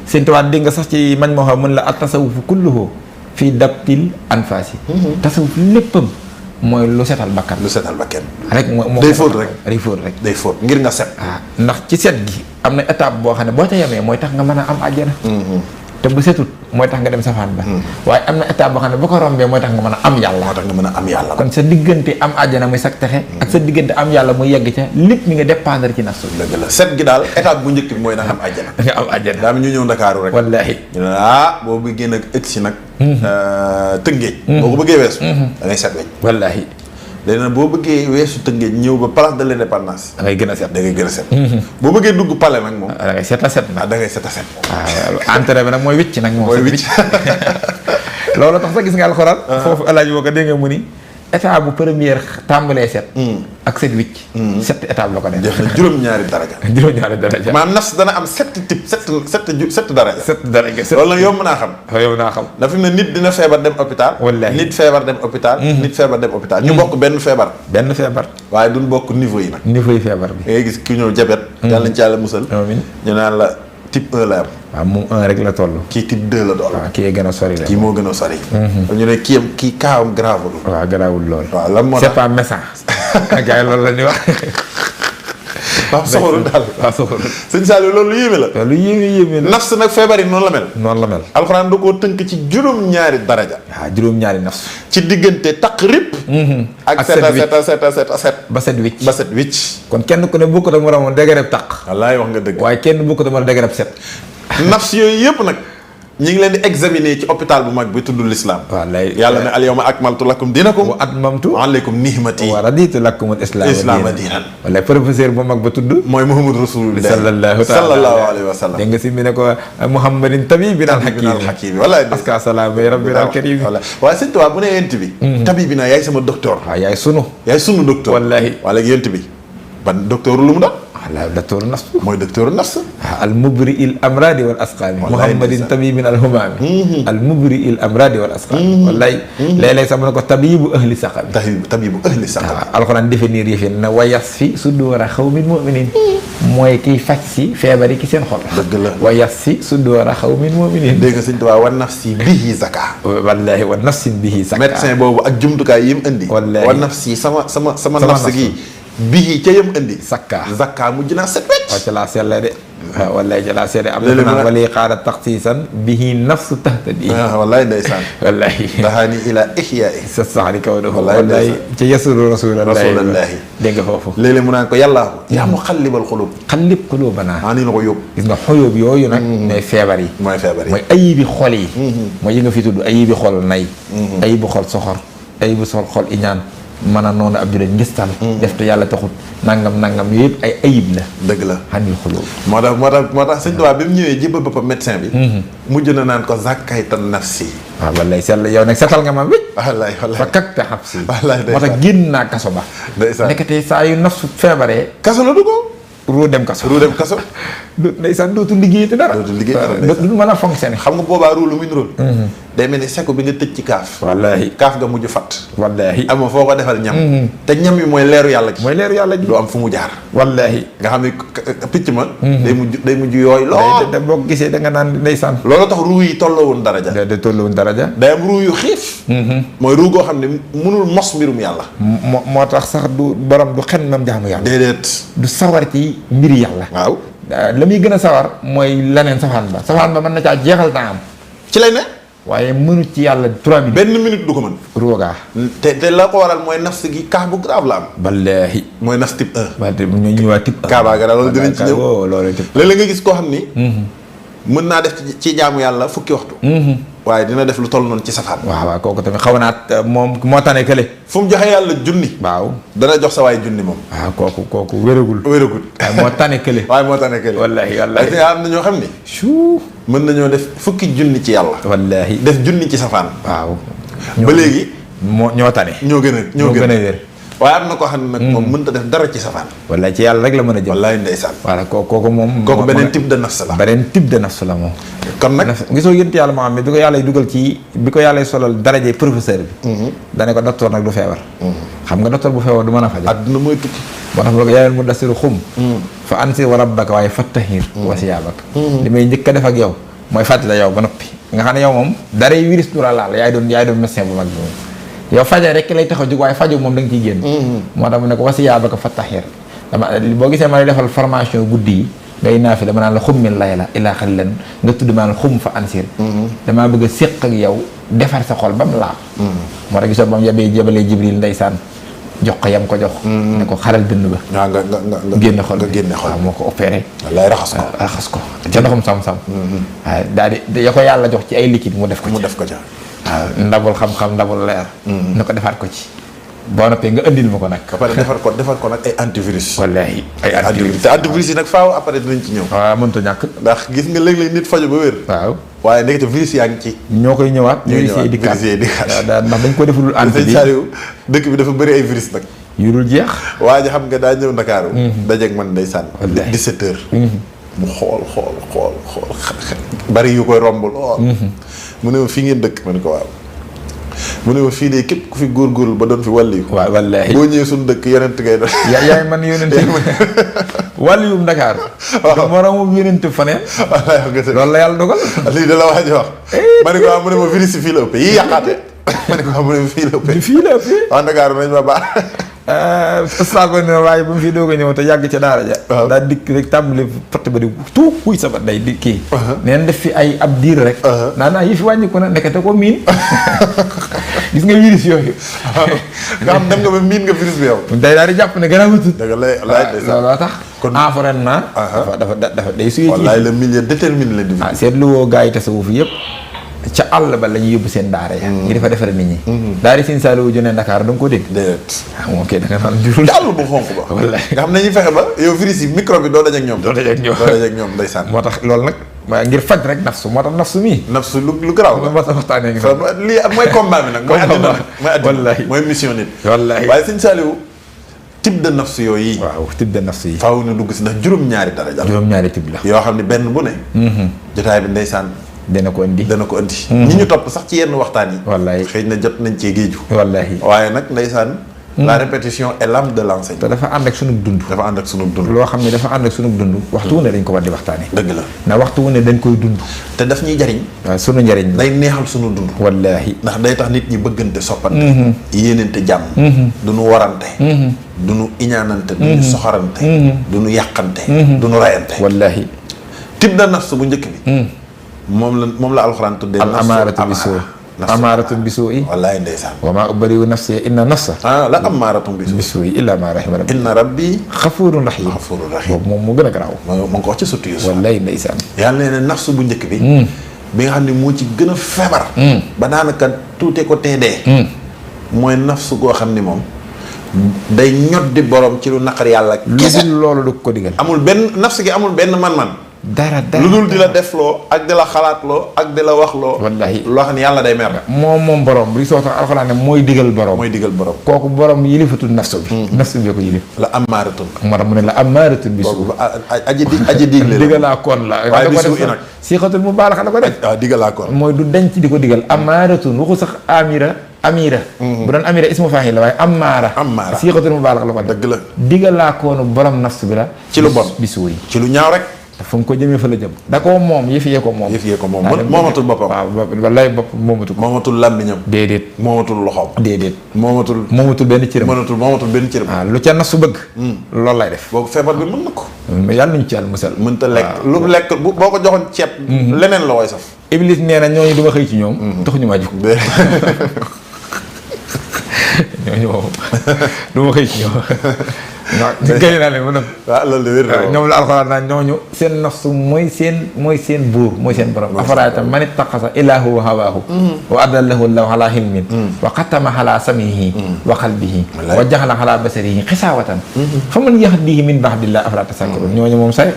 seen tubaab dégg nga sax ci mañ moo xam mën la at tasawufu kulluhu fii dabtil anfaasi tasawuf léppam mooy lu setal bakkan rek moo day fóot rek day fóot ngir nga set ndax ci set gi am na étape boo xam ne boo ca yemee mooy tax nga mën a am àjjana te bu setut mooy tax nga dem safaan ba waaye am na étape boo xam ne boo ko rombee mooy tax nga mën a am yàlla kon sa diggante am àjjana muy sag texe ak sa diggante am yàlla muy yegg ca lépp mi nga dépendre ci nafsu dëgg la set gi daal étape bu njëkk bi mooy da nga am àjjana daa ñu ñëw Ndakaaru rek wallaahi ñu ne boo bëggee nag ëgsi nag Tëngéej boo ko bëggee weesu da ngay set weñ wallaahi léegi nag boo bëggee weesu Tëngéej ñëw ba place de l'Indépendance da ngay gën a set boo bëggee dugg palais nag moom da ngay set a set da ngay set a set waaw entrée bi nag mooy wicc nag moom mooy wicc loolu tax sax gis nga alxuraan foofu alaaji boo ko dégg nga mu ni état bu première tàmbalee set ak set wicc sept étape la ko def def na juróom-ñaari daraja maanaam nafs dana am sept daraja loolu nag yomb naa xam dafa fi mu ne nit dina feebar dem hôpital nit feebar dem hôpital ñu bokk benn feebar waaye duñ bokk niveau yi nag niveau yi feebar bi ngay gis ki ñëw jabet yàlla nañ ci yàlla musal amiin ñu naan la type 1 la am waaw moom 1 rek la toll kii type 2 la doon waaw kii gën a sori la kii moo gën a sori ñu ne kii kaawam grave waaw garaawul lool waaw lan moo tax c'est pas méchant gars yi loolu la ñuy wax waaw soxorul daal waaw soxorul sëñ Saliou loolu lu yéeme la lu yéeme la nafs nag feebar yi noonu la mel alxuraan da koo tënk ci juróom-ñaari daraja waaw juróom-ñaari nafs ci diggante taqrib ak set ba set wicc kon kenn ku ne bokkut ak moroomam dégreb taq wallaay wax nga dëgg waaye kenn bokkut ak moroom dégreb set nafs yooyu yëpp nag ñi ngi leen di examiner ci hôpital bu mag bi tudd l'islam wallaay yàlla ne al yawma akmaltu lakum dinakum wa atmamtu alaykum nihmati wa raditu lakum al islaama diinan wallaay professeur bu mag ba tudd mooy Muhammad Rasulullah sallallahu alayhi wa sallam dégg nga si mi ne ko Muhammadin tabibina al hakim wallaay aska salaam rabbina al karim waaye sëñ Tuubaa bu ne yent bi tabibina yaay sama docteur waaw yaay sunu docteur wallahi wala yent bi ban docteur lu mu doon wallaahi docteur nafs mooy docteur nafs al mubri il amradi wal asqaami muhammadin tabibin al humaami al mubri il amradi wal asqaami wallaahi léeg-léeg sax mu ne ko tabibu ahli saqami tabibu ahli saqami alxuraan définir yëf yi na wa yasfi suduura xawmin muminin mooy kiy faj si feebar yi ki seen xol dëgg la wa yasfi suduura xawmin muminin dégg nga sëñ Tuubaa wa nafsi bihi zaka wallaahi wa nafsin bihi zaka médecin boobu ak jumtukaay yi mu indi wallaahi wa nafsi sama nafs gi bii ca yëm indi zakka mujj naa set wecc waaw ca laa selle de waaw wallaay ca laa selle am na naan wali xaara taxsiisan bihi nafsu tahtadi wallaay ndeysaan wallaay daxaani ila ihyaai sa saxri kaw dafa wallaay ca yasuru rasulallahi dégg nga foofu léeg-léeg mu naan ko yàllaa yaa muqallibal xulub xallib xuluubanaa maa nii na ko yóbbu gis nga xuyóob yooyu nag mooy feebar yi mooy ayibi xol yi mooy yi nga fi tudd ayibi xol nay ayibi xol soxor ayibi xol iñaan mën a noonu ab julit ngistal def te yàlla taxut nangam yooyu yëpp ay ayib la dëgg la xanil xulóo moo tax sëñ Tuubaa bi mu ñëwee jébbal boppam médecin bi mujj na naan ko zakkaytan nafsi waaw wallaay sell yow nag setal nga ma wécc wallaay fa kakte xab si wallaay moo tax génn naa kaso ba ndeysaan nekkatee saa yu nafsu feebaree kaso la dugg ruu dem kaso ndeysaan dootu liggéey te dara du mën a fonctionner xam nga boobaa ruu lu muy niróol day mel ni seko bi nga tëj ci kaaf wallaahi kaaf nga mujj fat wallaahi ama foo ko defal ñam te ñam yi mooy leeru yàlla gi doo am fu mu jaar wallaahi nga xam ne picc ma day mujj yooyu lool da boo gisee da nga naan ndeysaan loolu tax ruu yi tolloowun daraja da tolloowun daraja day am ruu yu xiif mooy ruu goo xam ne mënul mos mbirum yàlla moo tax sax du borom du xen mam jaamu yàlla déedéet du sawar ci mbiri yàlla waaw la muy gën a sawar mooy leneen safaan ba mën na caa jeexal temps am ci lay ne waaye mënut ci yàlla 3 minutes benn minute du ko mën roogaa te la ko waral mooy nafs gi kaa bu grave la am ballaahi mooy nafs type 1 ba ñoo ñëwaat type 1 kaabaa ga loolu dinañ ci ñëw loolu type léeg-léeg nga gis koo xam ni mën naa def ci jaamu yàlla fukki waxtu waaye dina def lu toll noonu ci safaan waaw kooku tamit xaw naat moom moo tane kële fu mu joxe yàlla junni waaw dana jox sa waay junni moom waaw kooku wéragul waaye moo tane kële waaye moo tane kële wallaahi te am na ñoo xam ni suu mën nañoo def fukki junni ci yàlla wallaahi def junni ci safaan waaw ba léegi ñoo tane ñoo gën a wér waaye am na koo xam ne nag moom mënta def dara ci safaan wallaahi ci yàlla rek la mën a jëm wallaahi ndeysaan voilà kooku moom kooku beneen type de nafs la beneen type de nafs la moom kon nag gisoo yënt yàlla moo xam ne bi ko yàlla dugal ci bi ko yàlla solal daraje professeur bi dane ko docteur nag du feebar xam nga docteur bu feebar du mën a faj adduna mooy tukki moo tax mu ko yaayal mu dasiru xum fa ansir wa rabbaka waaye fattahir wa siyaabaka li may njëkk a def ak yow mooy fàttali la yow ba noppi nga xam ne yow moom daray virus du la laal yaay doon médecin bu mag bi moom yow faja rek lay tax a jóg waaye faju moom da nga ciy génn moo tax mu ne ko wa siyaabaka fattahir dama boo gisee ma lay defal formation guddi yi ngay naafi dama naan la xummin layla illaa xalilan nga tudd maa xum fa ansir damaa bëgg a séq ak yow defar sa xol ba mu laab moo tax gisoo ba mu jabalee Jibril ndeysaan jox ko yam ko jox ne ko xaral dënn ba waaw nga génne xol waaw moo ko opéré lay raxas ko ca ndoxum sam-sam waaw daal di ya ko yàlla jox ci ay liquide mu def ko ca waaw ndabul xam-xam ndabul leer na ko defaat ko ci boo noppee nga andil ma ko nag ba pare defar ko nag ay antivirus wallaahi ay antivirus te antivirus yi nag faaw après dinañ ci ñëw waaw mënta ñàkk ndax gis nga léeg-léeg nit faju ba wér waaw waaye ndekete virus yaa ngi ci ñoo koy ñëwaat virus yi dikkaat ndax dañ ko defulul anti bi dëkk bi dafa bëri ay virus nag yu dul jeex waa ji xam nga daa ñëw Ndakaaru dajeeg man ndeysaan 17 heures mu xool bari yu koy romb lool mu ne ma fii ngeen dëkk ma ne ko waaw mu ne ma fii de képp ku fi góorgóorlu ba doon fi wàlliyu waaw wallaahi boo ñëwee suñu dëkk yonent ngay doon yaay man yonent wàlliyum Ndakaaru waaw moroomum yonent faneen loolu la yàlla dogal lii da la waa ji wax ma ne ko waaw mu ne ma virus yi fii la ëppee yii yàqaate ma ne ko waaw mu ne ma fii la ëppee waaw Ndakaaru nañ ma baax ustaas ne waaye ba mu fi doog a ñëw te yàgg ca daara ja daa dikk rek tàmbali porte ba di tuut kuy sabat day di kii neen def fi ay ab diir rek naa yi fi wàññiku na nekkate ko miin gis nga virus yooyu nga xam dem nga ba miin nga virus bi yow day daal di jàpp ne gën a wutut looloo tax kon environnement dafa day suyee ci wallaay le milieu détermine la di seetlu woo gars yi tasawuf yëpp ca àll ba la ñuy yóbbu seen daara ya ngi dafa defare nit ñi daara Sëñ Saaliwu Jone Ndakaar da nga ko dégg déet moom kay da nga naan jurul àll bu xonk ba wallaay nga xam ne ñu fexe ba yow virus yi micro bi doo dajeek ñoom ndeysaan moo tax loolu nag ngir faj rek nafsu moo tax nafsu mii nafsu lu garaaw la moo tax waxtaanee ngi lii mooy combat bi nag mooy àddina nag wallaahi mooy mission nit wallaahi waaye Sëñ Saaliwu type de nafsu yooyu waaw type de nafsu yi faaw na dugg si ndax juróom-ñaari daraja juróom-ñaari type la yoo xam ne benn bu ne jotaay bi ndeysaan dana ko indi ñi ñu topp sax ci yenn waxtaan yi wallaay xëy na jot nañ cee géeju wallaahi waaye nag ndeysaan la répétition est l'âme de l'enseignant te dafa ànd ak sunu dund loo xam ne dafa ànd ak sunu dund waxtu wu ne dañ ko war di waxtaane dëgg la ndax waxtu wu ne dañ koy dund te daf ñuy jariñ waaw sunu njariñ day neexal sunu dund wallaahi ndax day tax nit ñi bëggante soppante yéenante jàmm du nu warante du nu iñaanante du nu soxorante du nu yàqante du nu rayante wallaahi type de nafs bu njëkk bi moom la alxuraan tuddee al amaaratu bisoo amaaratu bisoo yi wallaay ndeysaan wa maa ubari'u nafsi inna nafsa la amaaratu bisoo yi illaa maa rahima rabbi inna rabbi xafuurun rahiim boobu moom moo gën a garaaw mu ngi ko wax ci surtout Yuusuf wallaay ndeysaan yàlla nee na nafs bu njëkk bi bi nga xam ne moo ci gën a feebar ba daanaka tuute ko teedee mooy nafs goo xam ni moom day ñot di borom ci lu naqar yàlla kese loolu du ko digal amul benn nafs gi amul benn man-man dara lu dul di la defloo ak di la xalaatloo ak di la waxloo wallaahi loo xam ne yàlla day mer moom borom li soo tax alxuraan ne mooy digal borom kooku borom yilifatul nafsu bi nafsu bi ko yilif la amaaratun moo tax mu ne la amaaratun bi su aji digle digalaa koon la waaye bi su nag siixatul mu baalaxa la ko def waaw digalaa koon mooy du denc di ko digal amaaratun waxu sax amira bu doon amira ismu faahil la waaye amaara siixatul mu baalaxa la ko def dëgg la digalaa koonu borom nafsu bi la ci lu bon bi suuy ci lu ñaaw rek te fu mu ko jëmee fa la jëm da koo moom yëf yee ko moom moomatul boppam waaw wallaay bopp moomatul làmmiñam déedéet moomatul loxoom déedéet moomatul benn cëram moomatul benn cëram waaw lu ca nasu bëgg loolu lay def boobu feebar bi mën na ko yàlla nañu ci yàlla musal mënta lekk lu lekk boo ko joxoon ceeb leneen la way saf Iblis nee na ñooñu du ma xëy ci ñoom taxuñu maa jug ñooñu moom du ma xëy ci ñoom waaw gën naa leen mën a waaw loolu de wér na ñoom la alxuraan naan ñooñu seen nafsu mooy seen buur mooy seen borom afaraayta man ittaxasa ilaahu hawaahu wa adallahu llahu ala hilmin wa xatama ala samihi wa qalbihi wa jaxala ala basarihi xisaawatan fa man yahdihi min ba'dillah afala tasakkarun ñooñu moom say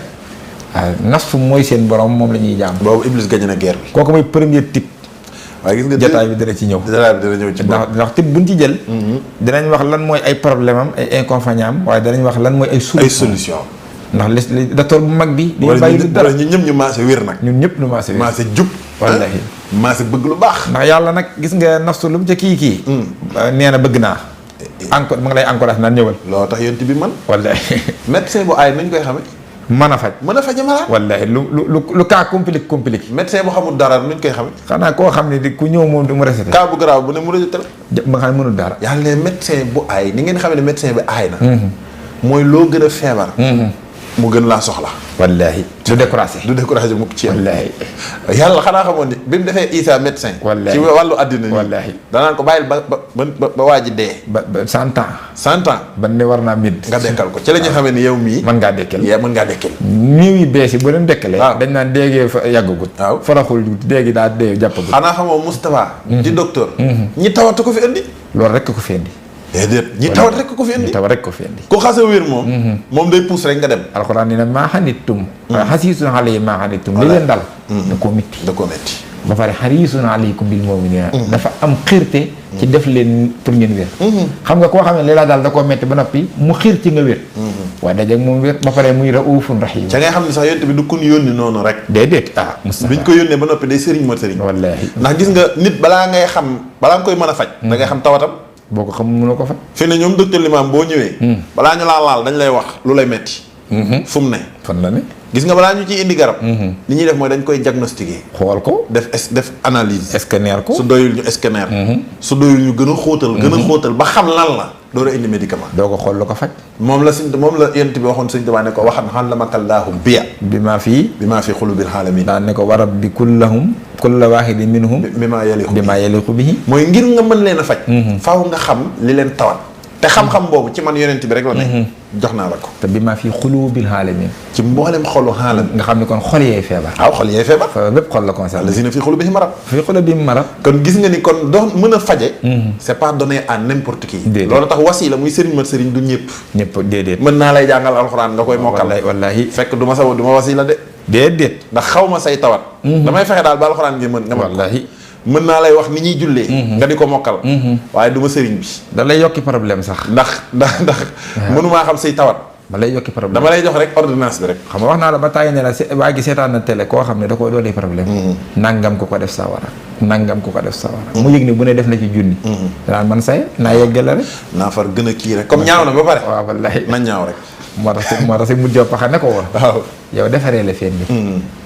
waaw nafsu mooy seen borom moom la ñuy jaam boobu Iblis gañ na guerre bi kooku mooy premier type waaye gis nga jotaay bi dina ci ñëw ndax type buñ ci jël dinañ wax lan mooy ay problème am ay inconvénients am waaye danañ wax lan mooy ay solution ndax li docteur bu mag bi dañu bàyyi lu dara ñun ñëpp ñu maase wér nag ñun ñëpp ñu maase wér maase jub wallahi maase bëgg lu baax ndax yàlla nag gis nga nafsu lu mu ca kii nee na bëgg naa encore ma ngi lay encourage naan ñëwal loo tax yonent bi man wallahi médecin bu aay nañ koy xamee mën a faj malade wallahi lu cas compliqué médecin bu xamul dara nuñ koy xamee xanaa koo xam ne di ku ñëw moom du mu recette cas bu grave bu ne mu recette la ba nga xam ne mënul dara yàlla ne médecin bu aay ni ngeen xamee ne médecin bi aay na mooy loo gën a feebar mu gën laa soxla wallahi du découragé mukk ci wallahi yàlla xanaa xamoon ni bi mu defee Isa médecin ci wàllu àddina ni wallahi danaan ko bàyyil ba waa ji dee ba 100 ans ba ne war naa mid nga dekkal ko ci la ñu xamee ni yow mii mën ngaa dekkal néew yi bees yi bu leen dekkalee dañ naan déegee fa yàggagut waaw faraxul déegi daa dee jàppagut xanaa xamoo Moustapha di docteur ñi tawatu ko fi indi loolu rekk ko fi indi déedéet ñi tawat rek ko fi indi ku xasa wér moom day puus rek nga dem alxuraan nee na maa xanittum xasiisun alayhi maa xanittum li leen dal da koo métti ba pare xariisun alaykum bil mu'miniina dafa am xirte ci def leen pour ngeen wér xam nga koo xam ne li la daal da koo métti ba noppi mu xiir ci nga wér waaye dajeeg moom wér ba pare muy raufun rahim ca ngay xam ne sax yonent bi du kun yónni noonu rek déedéet Mustafa biñ ko yónnee ba noppi day sëriñ ma sëriñ wallaahi ndax gis nga nit balaa nga koy mën a faj da ngay xam tawatam boo ko xam mënoo ko faj fi ne ñoom docteur Limam boo ñëwee balaa ñu laa laal dañ lay wax lu lay metti fu mu ne fan la ne gis nga balaa ñu ciy indi garab li ñuy def mooy dañ koy diagnostiquer xool ko def analyse scanner ko su doyul ñu scanner su doyul ñu gën a xóotal ba xam lan la door a indi médicament doo ko xool lu ko faj moom la yent bi waxoon sëñ Tuubaa ne ko waxan xallamakallaahu bi maa fii xulubil xaalamin daan ne ko warab bi kulla waahidin minhum bi maa yaliqu bihi mooy ngir nga mën leen a faj faaw nga xam li leen tawat te xam-xam boobu ci man yonent bi rek la ne jox naa la ko te bi maa fii xulubil xaalamin ci mboolem xolu xaalam nga xam ne kon xol yee feebar waaw xol yee feebar bépp xol la concerné lazina fii xulubihim marad kon gis nga ni kon doo mën a faje c'est pas donné à n'importe qui loolu tax wasila muy sëriñ mat sëriñ du ñëpp déedéet mën naa lay jàngal alxuraan nga koy mokkal wallaahi fekk du ma wasila de déedéet ndax xaw ma say tawat damay fexe daal ba alxuraan ngi mën nga wallaahi mën naa lay wax ni ñuy jullee nga di ko mokkal waaye du ma sëriñ bi da lay yokki problème sax ndax mënumaa xam say tawat ma lay yokki problème dama lay jox rek ordonnance bi rek xam nga wax naa la ba tàyyi ne la waa gi seetaan na télé koo xam ne da koo doole problème nangam ko def sawara mu yëg ni bu ne def na ci junni danaan man say naa yeggale rek naa far gën a kii rek comme ñaaw na ba pare waaw wallaahi na ñaaw rek moo tax si mujj paxa ne ko woon waaw yow defaree la fen bi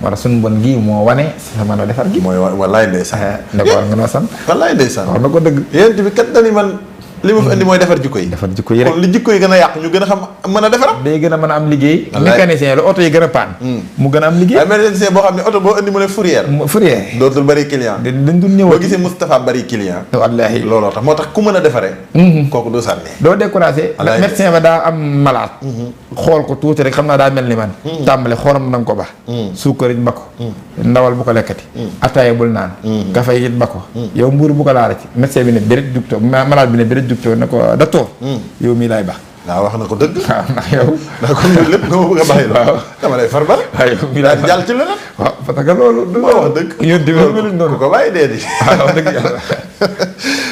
moo tax suñu bon gii moo wane sa mën a defar gi mooy wallaay ndeysaan ne ko war nga noo sant wallaay ndeysaan wax na ko dëgg yéen bi kat dani man li ma fi indi mooy defar jikko yi rek kon li jikko yi gën a yàqu ñu gën a xam mën a defaram day gën a mën a am liggéey mécanicien la oto yi gën a paan mu gën a am liggéey waaye mécanicien boo xam ne oto boo indi mu ne fourrière dootul bari client dañ dul ñëw boo gisee Moustapha bari client wallaahi looloo tax moo tax ku mën a defaree kooku doo sànni doo découragé médecin ba daa am malade xool ko tuuti rek xam naa daa mel ni man tàmbale xooram na nga ko ba suukariñ ba ko ndawal bu ko lekkati ataaya bul naan kafay it ba ko yow mbuur bu ko laala ci médecin bi ne béret jugtoo malade bi ne béret jugtoo ne ko docteur yow mii laay baax waaw wax na ko dëgg waaw ndax yow ndax kon loolu lépp nga ma bëgg a bàyyi la dama lay far ba waaw yow mii laay jàll ci leneen waaw parce que loolu du wax dëgg yéen di meluñ noonu ko bàyyi dee di waaw dëgg yàlla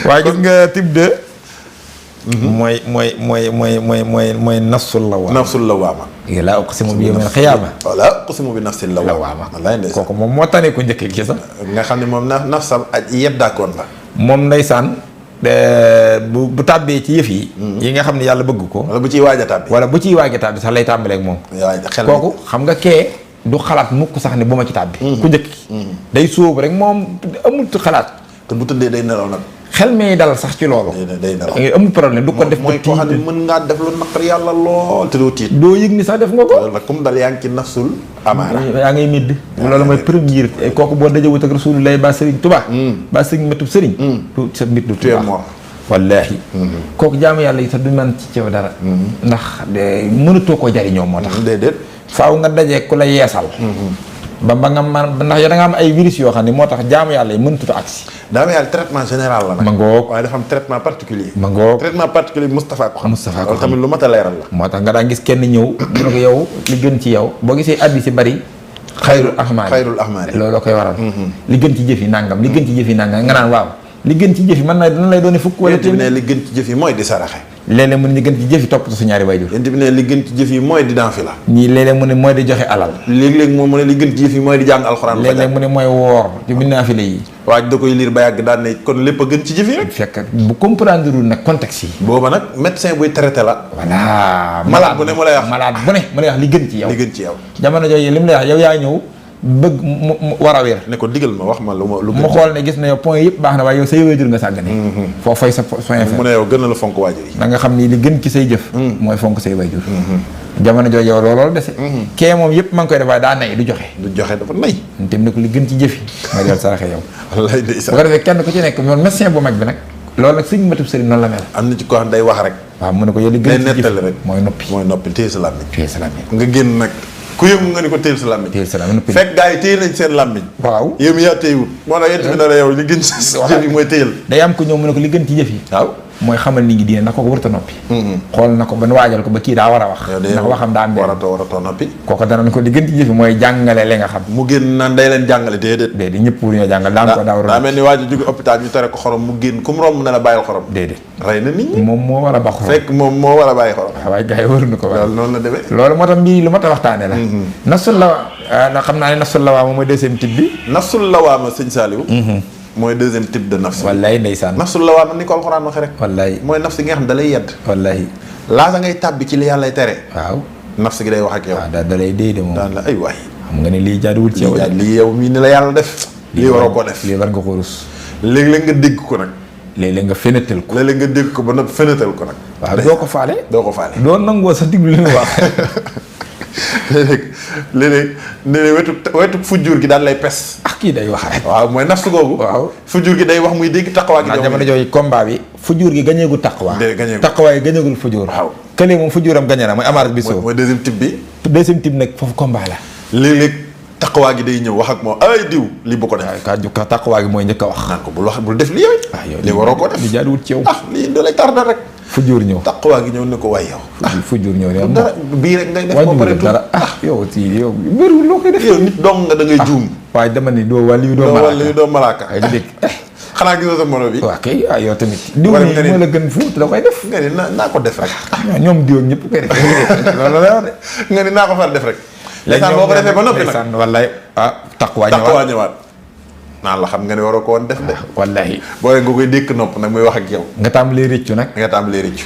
waaye gis nga type 2 mooy nafsul lawaama laa uqsimu bi yawmil qiyaama laa uqsimu bi nafsil lawaama kooku moom moo tane ko njëkk gi sax nga xam ne moom nafsam aj yeddaakoon la moom ndeysaan bu tàbbee ci yëf yi nga xam ne yàlla bëgg ko wala bu ciy waaj a tàbbi sax lay tàmbaleeg moom kooku xam nga kee du xalaat mukk sax ne bu ma ci tàbbi. ku njëkk day sóobu rek moom amul xalaat. te bu tëddee day nelaw nag. xel mi dal sax ci loolu. day nelaw amul problème du ko def. mooy koo xam ne mën ngaa def lu naqar yàlla lool te doo tiit. doo yëg ni sax def nga ko. loolu nag comme dal yaa ngi ci nafsul amaara. yaa ngay midd. loolu mooy première kooku boo dajewut ak Rasulullah ba Sëriñ Tuubaa. ba Sëriñ matub Sëriñ. sa mbir du Tuubaa mort. wallaahi. kooku jaamu yàlla yi sax du man ci cew dara. ndax mënatoo koo jariñoo moo tax. déedéet. faaw nga dajee ku la yeesal. ba nga man ndax yow da nga am ay virus yoo xam ne moo tax jaamu yàlla yi mënutut a agsi. jaamu yàlla traitement général la nag. ma ngoog waaye dafa am traitement particulier. ma ngoog traitement particulier Moustapha ko xam. Moustapha ko xam tamit lu mat a leeral la. moo tax nga daan gis kenn ñëw mu ne ko yow li gën ci yow boo gisee addi si bari. xayrul ahmaari looloo koy waral. li gën ci jëf yi nangam li gën ci jëf yi nangam nga naan waaw. li gën ci jëf yi mën na dana lay doon fukk wala téeméer li gën ci jëf yi mooy di saraxe. léeg-léeg mu ne li gën ci jëf yi topp sa ñaari waajur. yéen bi ne li gën ci jëf yi mooy di danfi la. ñii léeg-léeg mu ne mooy di joxe alal. léeg-léeg moom mu ne li gën ci jëf yi mooy di jàng alxuraan. léeg-léeg mu ne mooy woor ci naafile yi. waaj da koy liir ba yàgg daan ne kon lépp a gën ci jëf yi rek. fekk bu comprendre wul nag contexte yi. booba nag médecin buy traité la. voilà malade bu ne mu lay wax malade bu ne mu lay wax li gën ci yow. li gën ci yow. jamono jooju li mu lay wax yow yaa ñëw bëgg mu war a wér. ne ko digal ma wax ma lu mu xool ne gis na yow point yëpp baax na waaye yow say waajur nga sàggane. foo fay sa soin mu ne yow gën na la fonk waajur yi. da nga xam ni li gën ci say jëf. mooy fonk say waajur. jamono jooju yow loolu dese. kee moom yëpp maa ngi koy def waaye daa nay du joxe. du joxe dafa nay. dem ne ko li gën ci jëf yi mooy del saraxe yow. wallaay bu ko defee kenn ku ci nekk moom médecin bu mag bi nag. loolu nag sëñ matub sëriñ noonu la mel. am na ci koo xam day wax rek. waaw mu ne ko yow li gën ci jëf rek mooy noppi téye sa làmmiñ. téye sa làmmiñ nga génn nag ku yëngu nga ni ko téyel sa làmmiñ. téyel sa làmmiñ fekk gars yi téye nañ seen làmmiñ. waaw yow mi yaa téyewut. moo tax yéen tamit dara yow li gën ci jëf yi mooy téyel. day am ko ñëw mu ne ko li gën ci jëf yi. waaw mooy xamal nit ñi diine ndax kooku warut a noppi. xool na ko ba waajal ko ba kii daa war a wax. ndax waxam daa am waratoo noppi. kooku dana ko li gën ci jëf yi mooy jàngale li nga xam. mu génn naan day leen jàngale déedéet. déedéet ñëpp pour ñoo jàngal daa mel ni waa ji jóge hôpital ñu tere ko xorom mu génn ku mu romb ne la bàyyil xorom. déedéet rey na nit ñi. moom moo war a ba xorom. fekk moom moo war a bàyyi xorom. waaye gars yi waruñu ko loolu noonu la demee. loolu moo tax mbii lu mat a waxtaane la. nasul la xam naa ne nasul la waa moom mooy deuxième type bi. nasul la waa ma sëñ Saliou. mooy deuxième type de nafs. wallaay ndeysaan. nafsul la waa ma ni ko alxuraan waxee rek. wallaay mooy nafs gi nga xam da lay yedd. wallaay laata ngay tàbbi ci li yàlla lay tere. waaw nafs gi day wax ak yow. waaw da lay déy de moom. daan la ay waay. xam nga ne lii jaaduwul ci yow. lii yow mii ni la yàlla def. lii waroo koo def lii war nga ko rus. léeg-léeg nga dégg ko nag. léeg-léeg nga fenetal ko. léeg-léeg nga dégg ko ba nag fenetal ko nag. waaw doo ko faale. doo ko faale. doo nangoo sa diglu li nga wax. léeg-léeg wetu fujjur gi daan lay pes. ah kii day wax rek. waaw mooy nafsu googu. waaw fujjur gi day wax muy dégg taqawaa gi. ndax jamono jooju combat bi. fujjur gi gañeegul taqawaa. taqawaa yi gañeegul fujjur. waaw kële moom fujjuram gañe na mooy amaar bi soo. mooy deuxième type bi. deuxième type nag foofu combat la. léeg-léeg taqawaa gi day ñëw wax ak moom ay diw lii bu ko def. ka taqawaa gi mooy njëkk a wax. naan ko bul def lii yow. ah yow lii waroo ko def li jaaduwul ci yow. ah lii da lay tardé rek. fujjur ñëw taqawaa gi ñëw ne ko waay yow. fujjur ñëw ne dara bii rek ngay def ba pare tuut dara ah yow ci yow bëriwul loo koy def. yow nit dong nga da ngay juum. waaye dama ni doo wàllu doo malaaka ay dégg xanaa gisoo sa mono bi. waaw kay ah yow tamit. diw nii moo la gën fuut la koy def. nga ni naa ko def rek. ñoom diw ñëpp koy def. loolu la wax de. nga ni naa ko far def rek. léegi boo ko defee ba noppi nag wallaay ah taqwa ñëwaat. naan la xam nga ne waroo ko woon def de. wallahi boo nga koy dékk nopp nag muy wax ak yow. nga tàmbalee rëccu nag.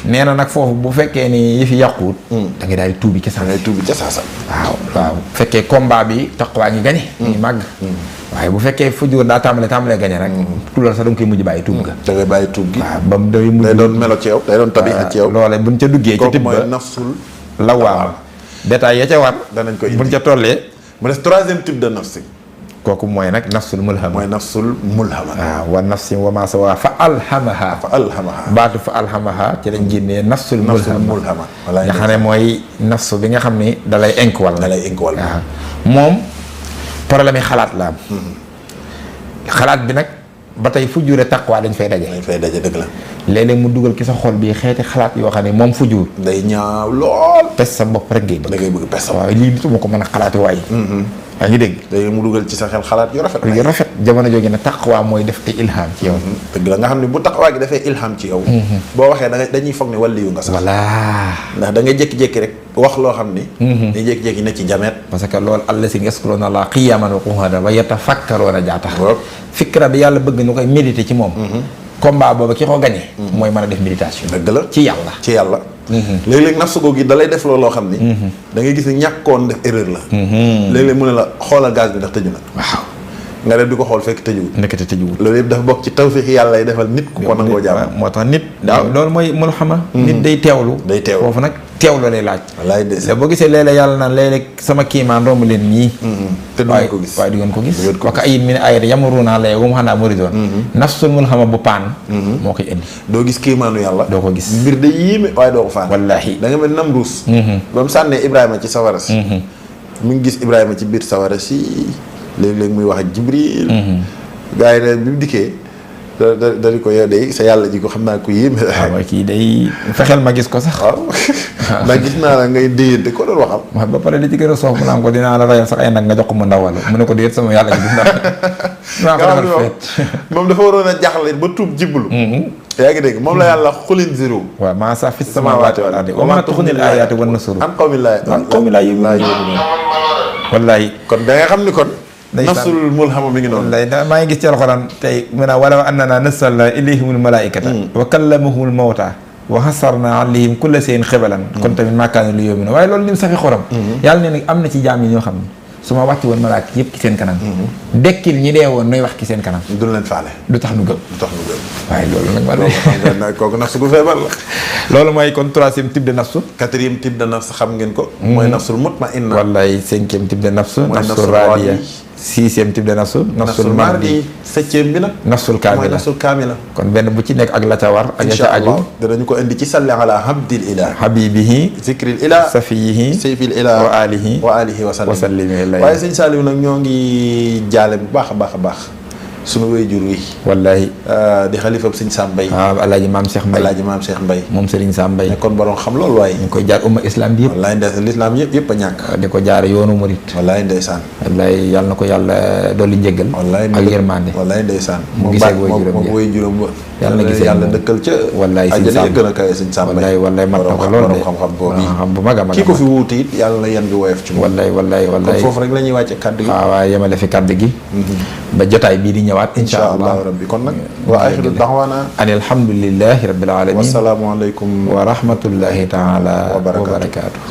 nee na nag foofu bu fekkee ni yi fi yàquwut. da ngay daal di tuubi ca saasa. da ngay tuubi ca saasa. waaw bu fekkee combat bi taqwa ngi gañe. ngi màgg. waaye bu fekkee fujur daa tàmbalee gañe rek. tuulal sax da nga koy mujj bàyyi tuub ga. da ngay bàyyi tuub gi. waaw ba mu day mujj. day doon melo ci yow day doon tabixa ci yow. loolee buñ ca duggee. ca tibb ba kooku mooy nafsul lawaama. détail ya ca war. danañ ko indi buñ ca tollee. mu des troisième type de nafsi. kooku mooy nag nafsul mulhama. mooy nafsul mulhama. waaw wa nafsin wa maa sawaa fa alhamaha. baatu fa alhamaha ci lañ génnee nafsul mulhama. nga xam ne mooy nafsu bi nga xam ni dalay ink wal. waaw moom problème yi xalaat la am. xalaat bi nag ba tey fujure taqwa dañ fay daje. dëgg la. léeg-léeg mu dugal ci sa xol bi xeeti xalaat yoo xam ne moom fujur. day ñaaw lool. pes sa bopp rek ngay bëgg. da ngay bëgg pes sa bopp. waaw lii nituma ko mën a xalaati waaye. yaa ngi dégg. léegi mu dugal ci sa xel xalaat yu rafet. yu rafet jamono jooju ne taqwa mooy def te ilham ci yow. dëgg la nga xam ne bu taqwa gi dafay ilham ci yow. boo waxee dañuy foog ne wàlliyu nga sax. voilà. ndax da ngay jékki-jékki rek wax loo xam ni. dañuy jékki-jékki ne ci jameet. parce que loolu allazina yazkuruna Allaha qiyaman wa qu'udan wa yatafakkaruna jaa tax. fikra bi yàlla bëgg nu koy méditer ci moom. combat boobu ki ko gagné. mooy mën a def méditation. dëgg la ci yàlla. léeg-léeg nafsu googu da lay def loo xam ni da ngay gis ni ñàkkoon def erreur la léeg-léeg mu ne la xoolal gaz bi ndax tëju na waaw nga dem di ko xool fekk tëjuwul nekkati tëjuwul loolu yëpp dafa bokk ci tawfiix yàlla lay defal nit ku ko nangoo jàmm moo tax nit waaw loolu mooy mulhama nit day teewlu foofu nag teewlu lay laaj wallaay des boo gisee léeg-léeg yàlla naan léeg-léeg sama kiimaan romb leen ñii te du ngeen ko gis waaye du ngeen ko gis waka ayit min ayati yamuruna alayha wa hum anhaa muridoon nafsul mulhama bu paan moo koy indi doo gis kiimaanu yàlla doo ko gis mbir day yéeme waaye doo ko faan wallaahi da nga mel Namruus ba mu sànnee Ibrahima ci sawara si mi ngi gis Ibrahima ci biir sawara si léeg-léeg muy wax ak Jibril gars yi ne bi mu dikkee da di ko yow de sa yàlla ji ko xam naa ko yéeme waaw kii day fexeel ma gis ko sax waaw ndax gis naa la ngay déyante ko doon waxal waaw ba pare li ci gën a soof mu naan ko dinaa la rayal sax ay nag nga jox ko mu ndawal mu ne ko déet sama yàlla ji gis naa ko defal feet moom dafa waroon a jaxle ba tuub jiblu yaa ngi dégg moom la yàlla xulin zéro waaw maa sa fi samaawaati wal ardi wa maa tuxnil aayaati wan nusur an qawmin laa yu'minuun wallaahi kon da nga xam ni kon nafsul mulhama mi ngi noonu maa ngi gis ci alxuraan tey mu ne walaw annanaa nazzalnaa ilayhimul malaa'ikata wa kallamahumul mawtaa wa hasarnaa alayhim kulla shay'in qibalan kon tamit maa kaanu liyu'minuu waaye loolu ni mu safi xorom yàlla ne nag am na ci jaam yi ñoo xam ne su ma wàcc woon malaaka yëpp ci seen kanam dekkil ñi dee woon nooy wax ci seen kanam du leen faale du tax nu gëm waaye loolu nag man kooku nafsu gu feebar la loolu mooy kon troisième type de nafsu quatrième type de nafsu xam ngeen ko mooy nafsul mutmainna wallaay cinquième type de nafsu nafsul raadiya sixième type de nafsu nafsul mardi septième bi nag nafsul kaamila mooy nafsul kaamila kon benn bu ci nekk ak la ca war ak la ca aju danañu ko indi ci salli ala habdil ilah habibihi zikril ilah safiyihi sayfil ilah wa alihi wa sallim waaye sëñ Saliou nag ñoo ngi jaale bu baax a baax a baax sunu wéyjur wi wallahi di xalifab sëñ Sam Mbaye waaw alaaji maam Cheikh Mbaye alaaji maam Cheikh Mbaye moom Serigne Sam Mbaye nekkoon borom xam loolu waaye ñu ngi koy jaar umma islam bi yëpp wallaay ndeysaan l'islam yëpp a ñàkk di ko jaar yoonu murit wallaay ndeysaan wallaay yàlla na ko yàlla dolli njéggal wallaay ak yërmande wallaay ndeysaan mu gisee moom wéyjuram ba yàlla na gisee yàlla dëkkal ca wallaay àjjana gën a kawe sëñ Sam Mbaye wallaay mat na ko lool de xam-xam boobu xam bu mag a mag kii ko fi wuute it yàlla na yan bi woyof ci moom wallaay kon foofu rek la ñuy wàcce kaddu gi waaw waaye yemale fi kaddu gi ba jotaay bii di ñëwaat insha allah rabbi kon nag wa axiru daxwaana an alhamdulillahi rabbil alamin wasalaamu aleykum wa rahmatullahi taala wa barakaatuh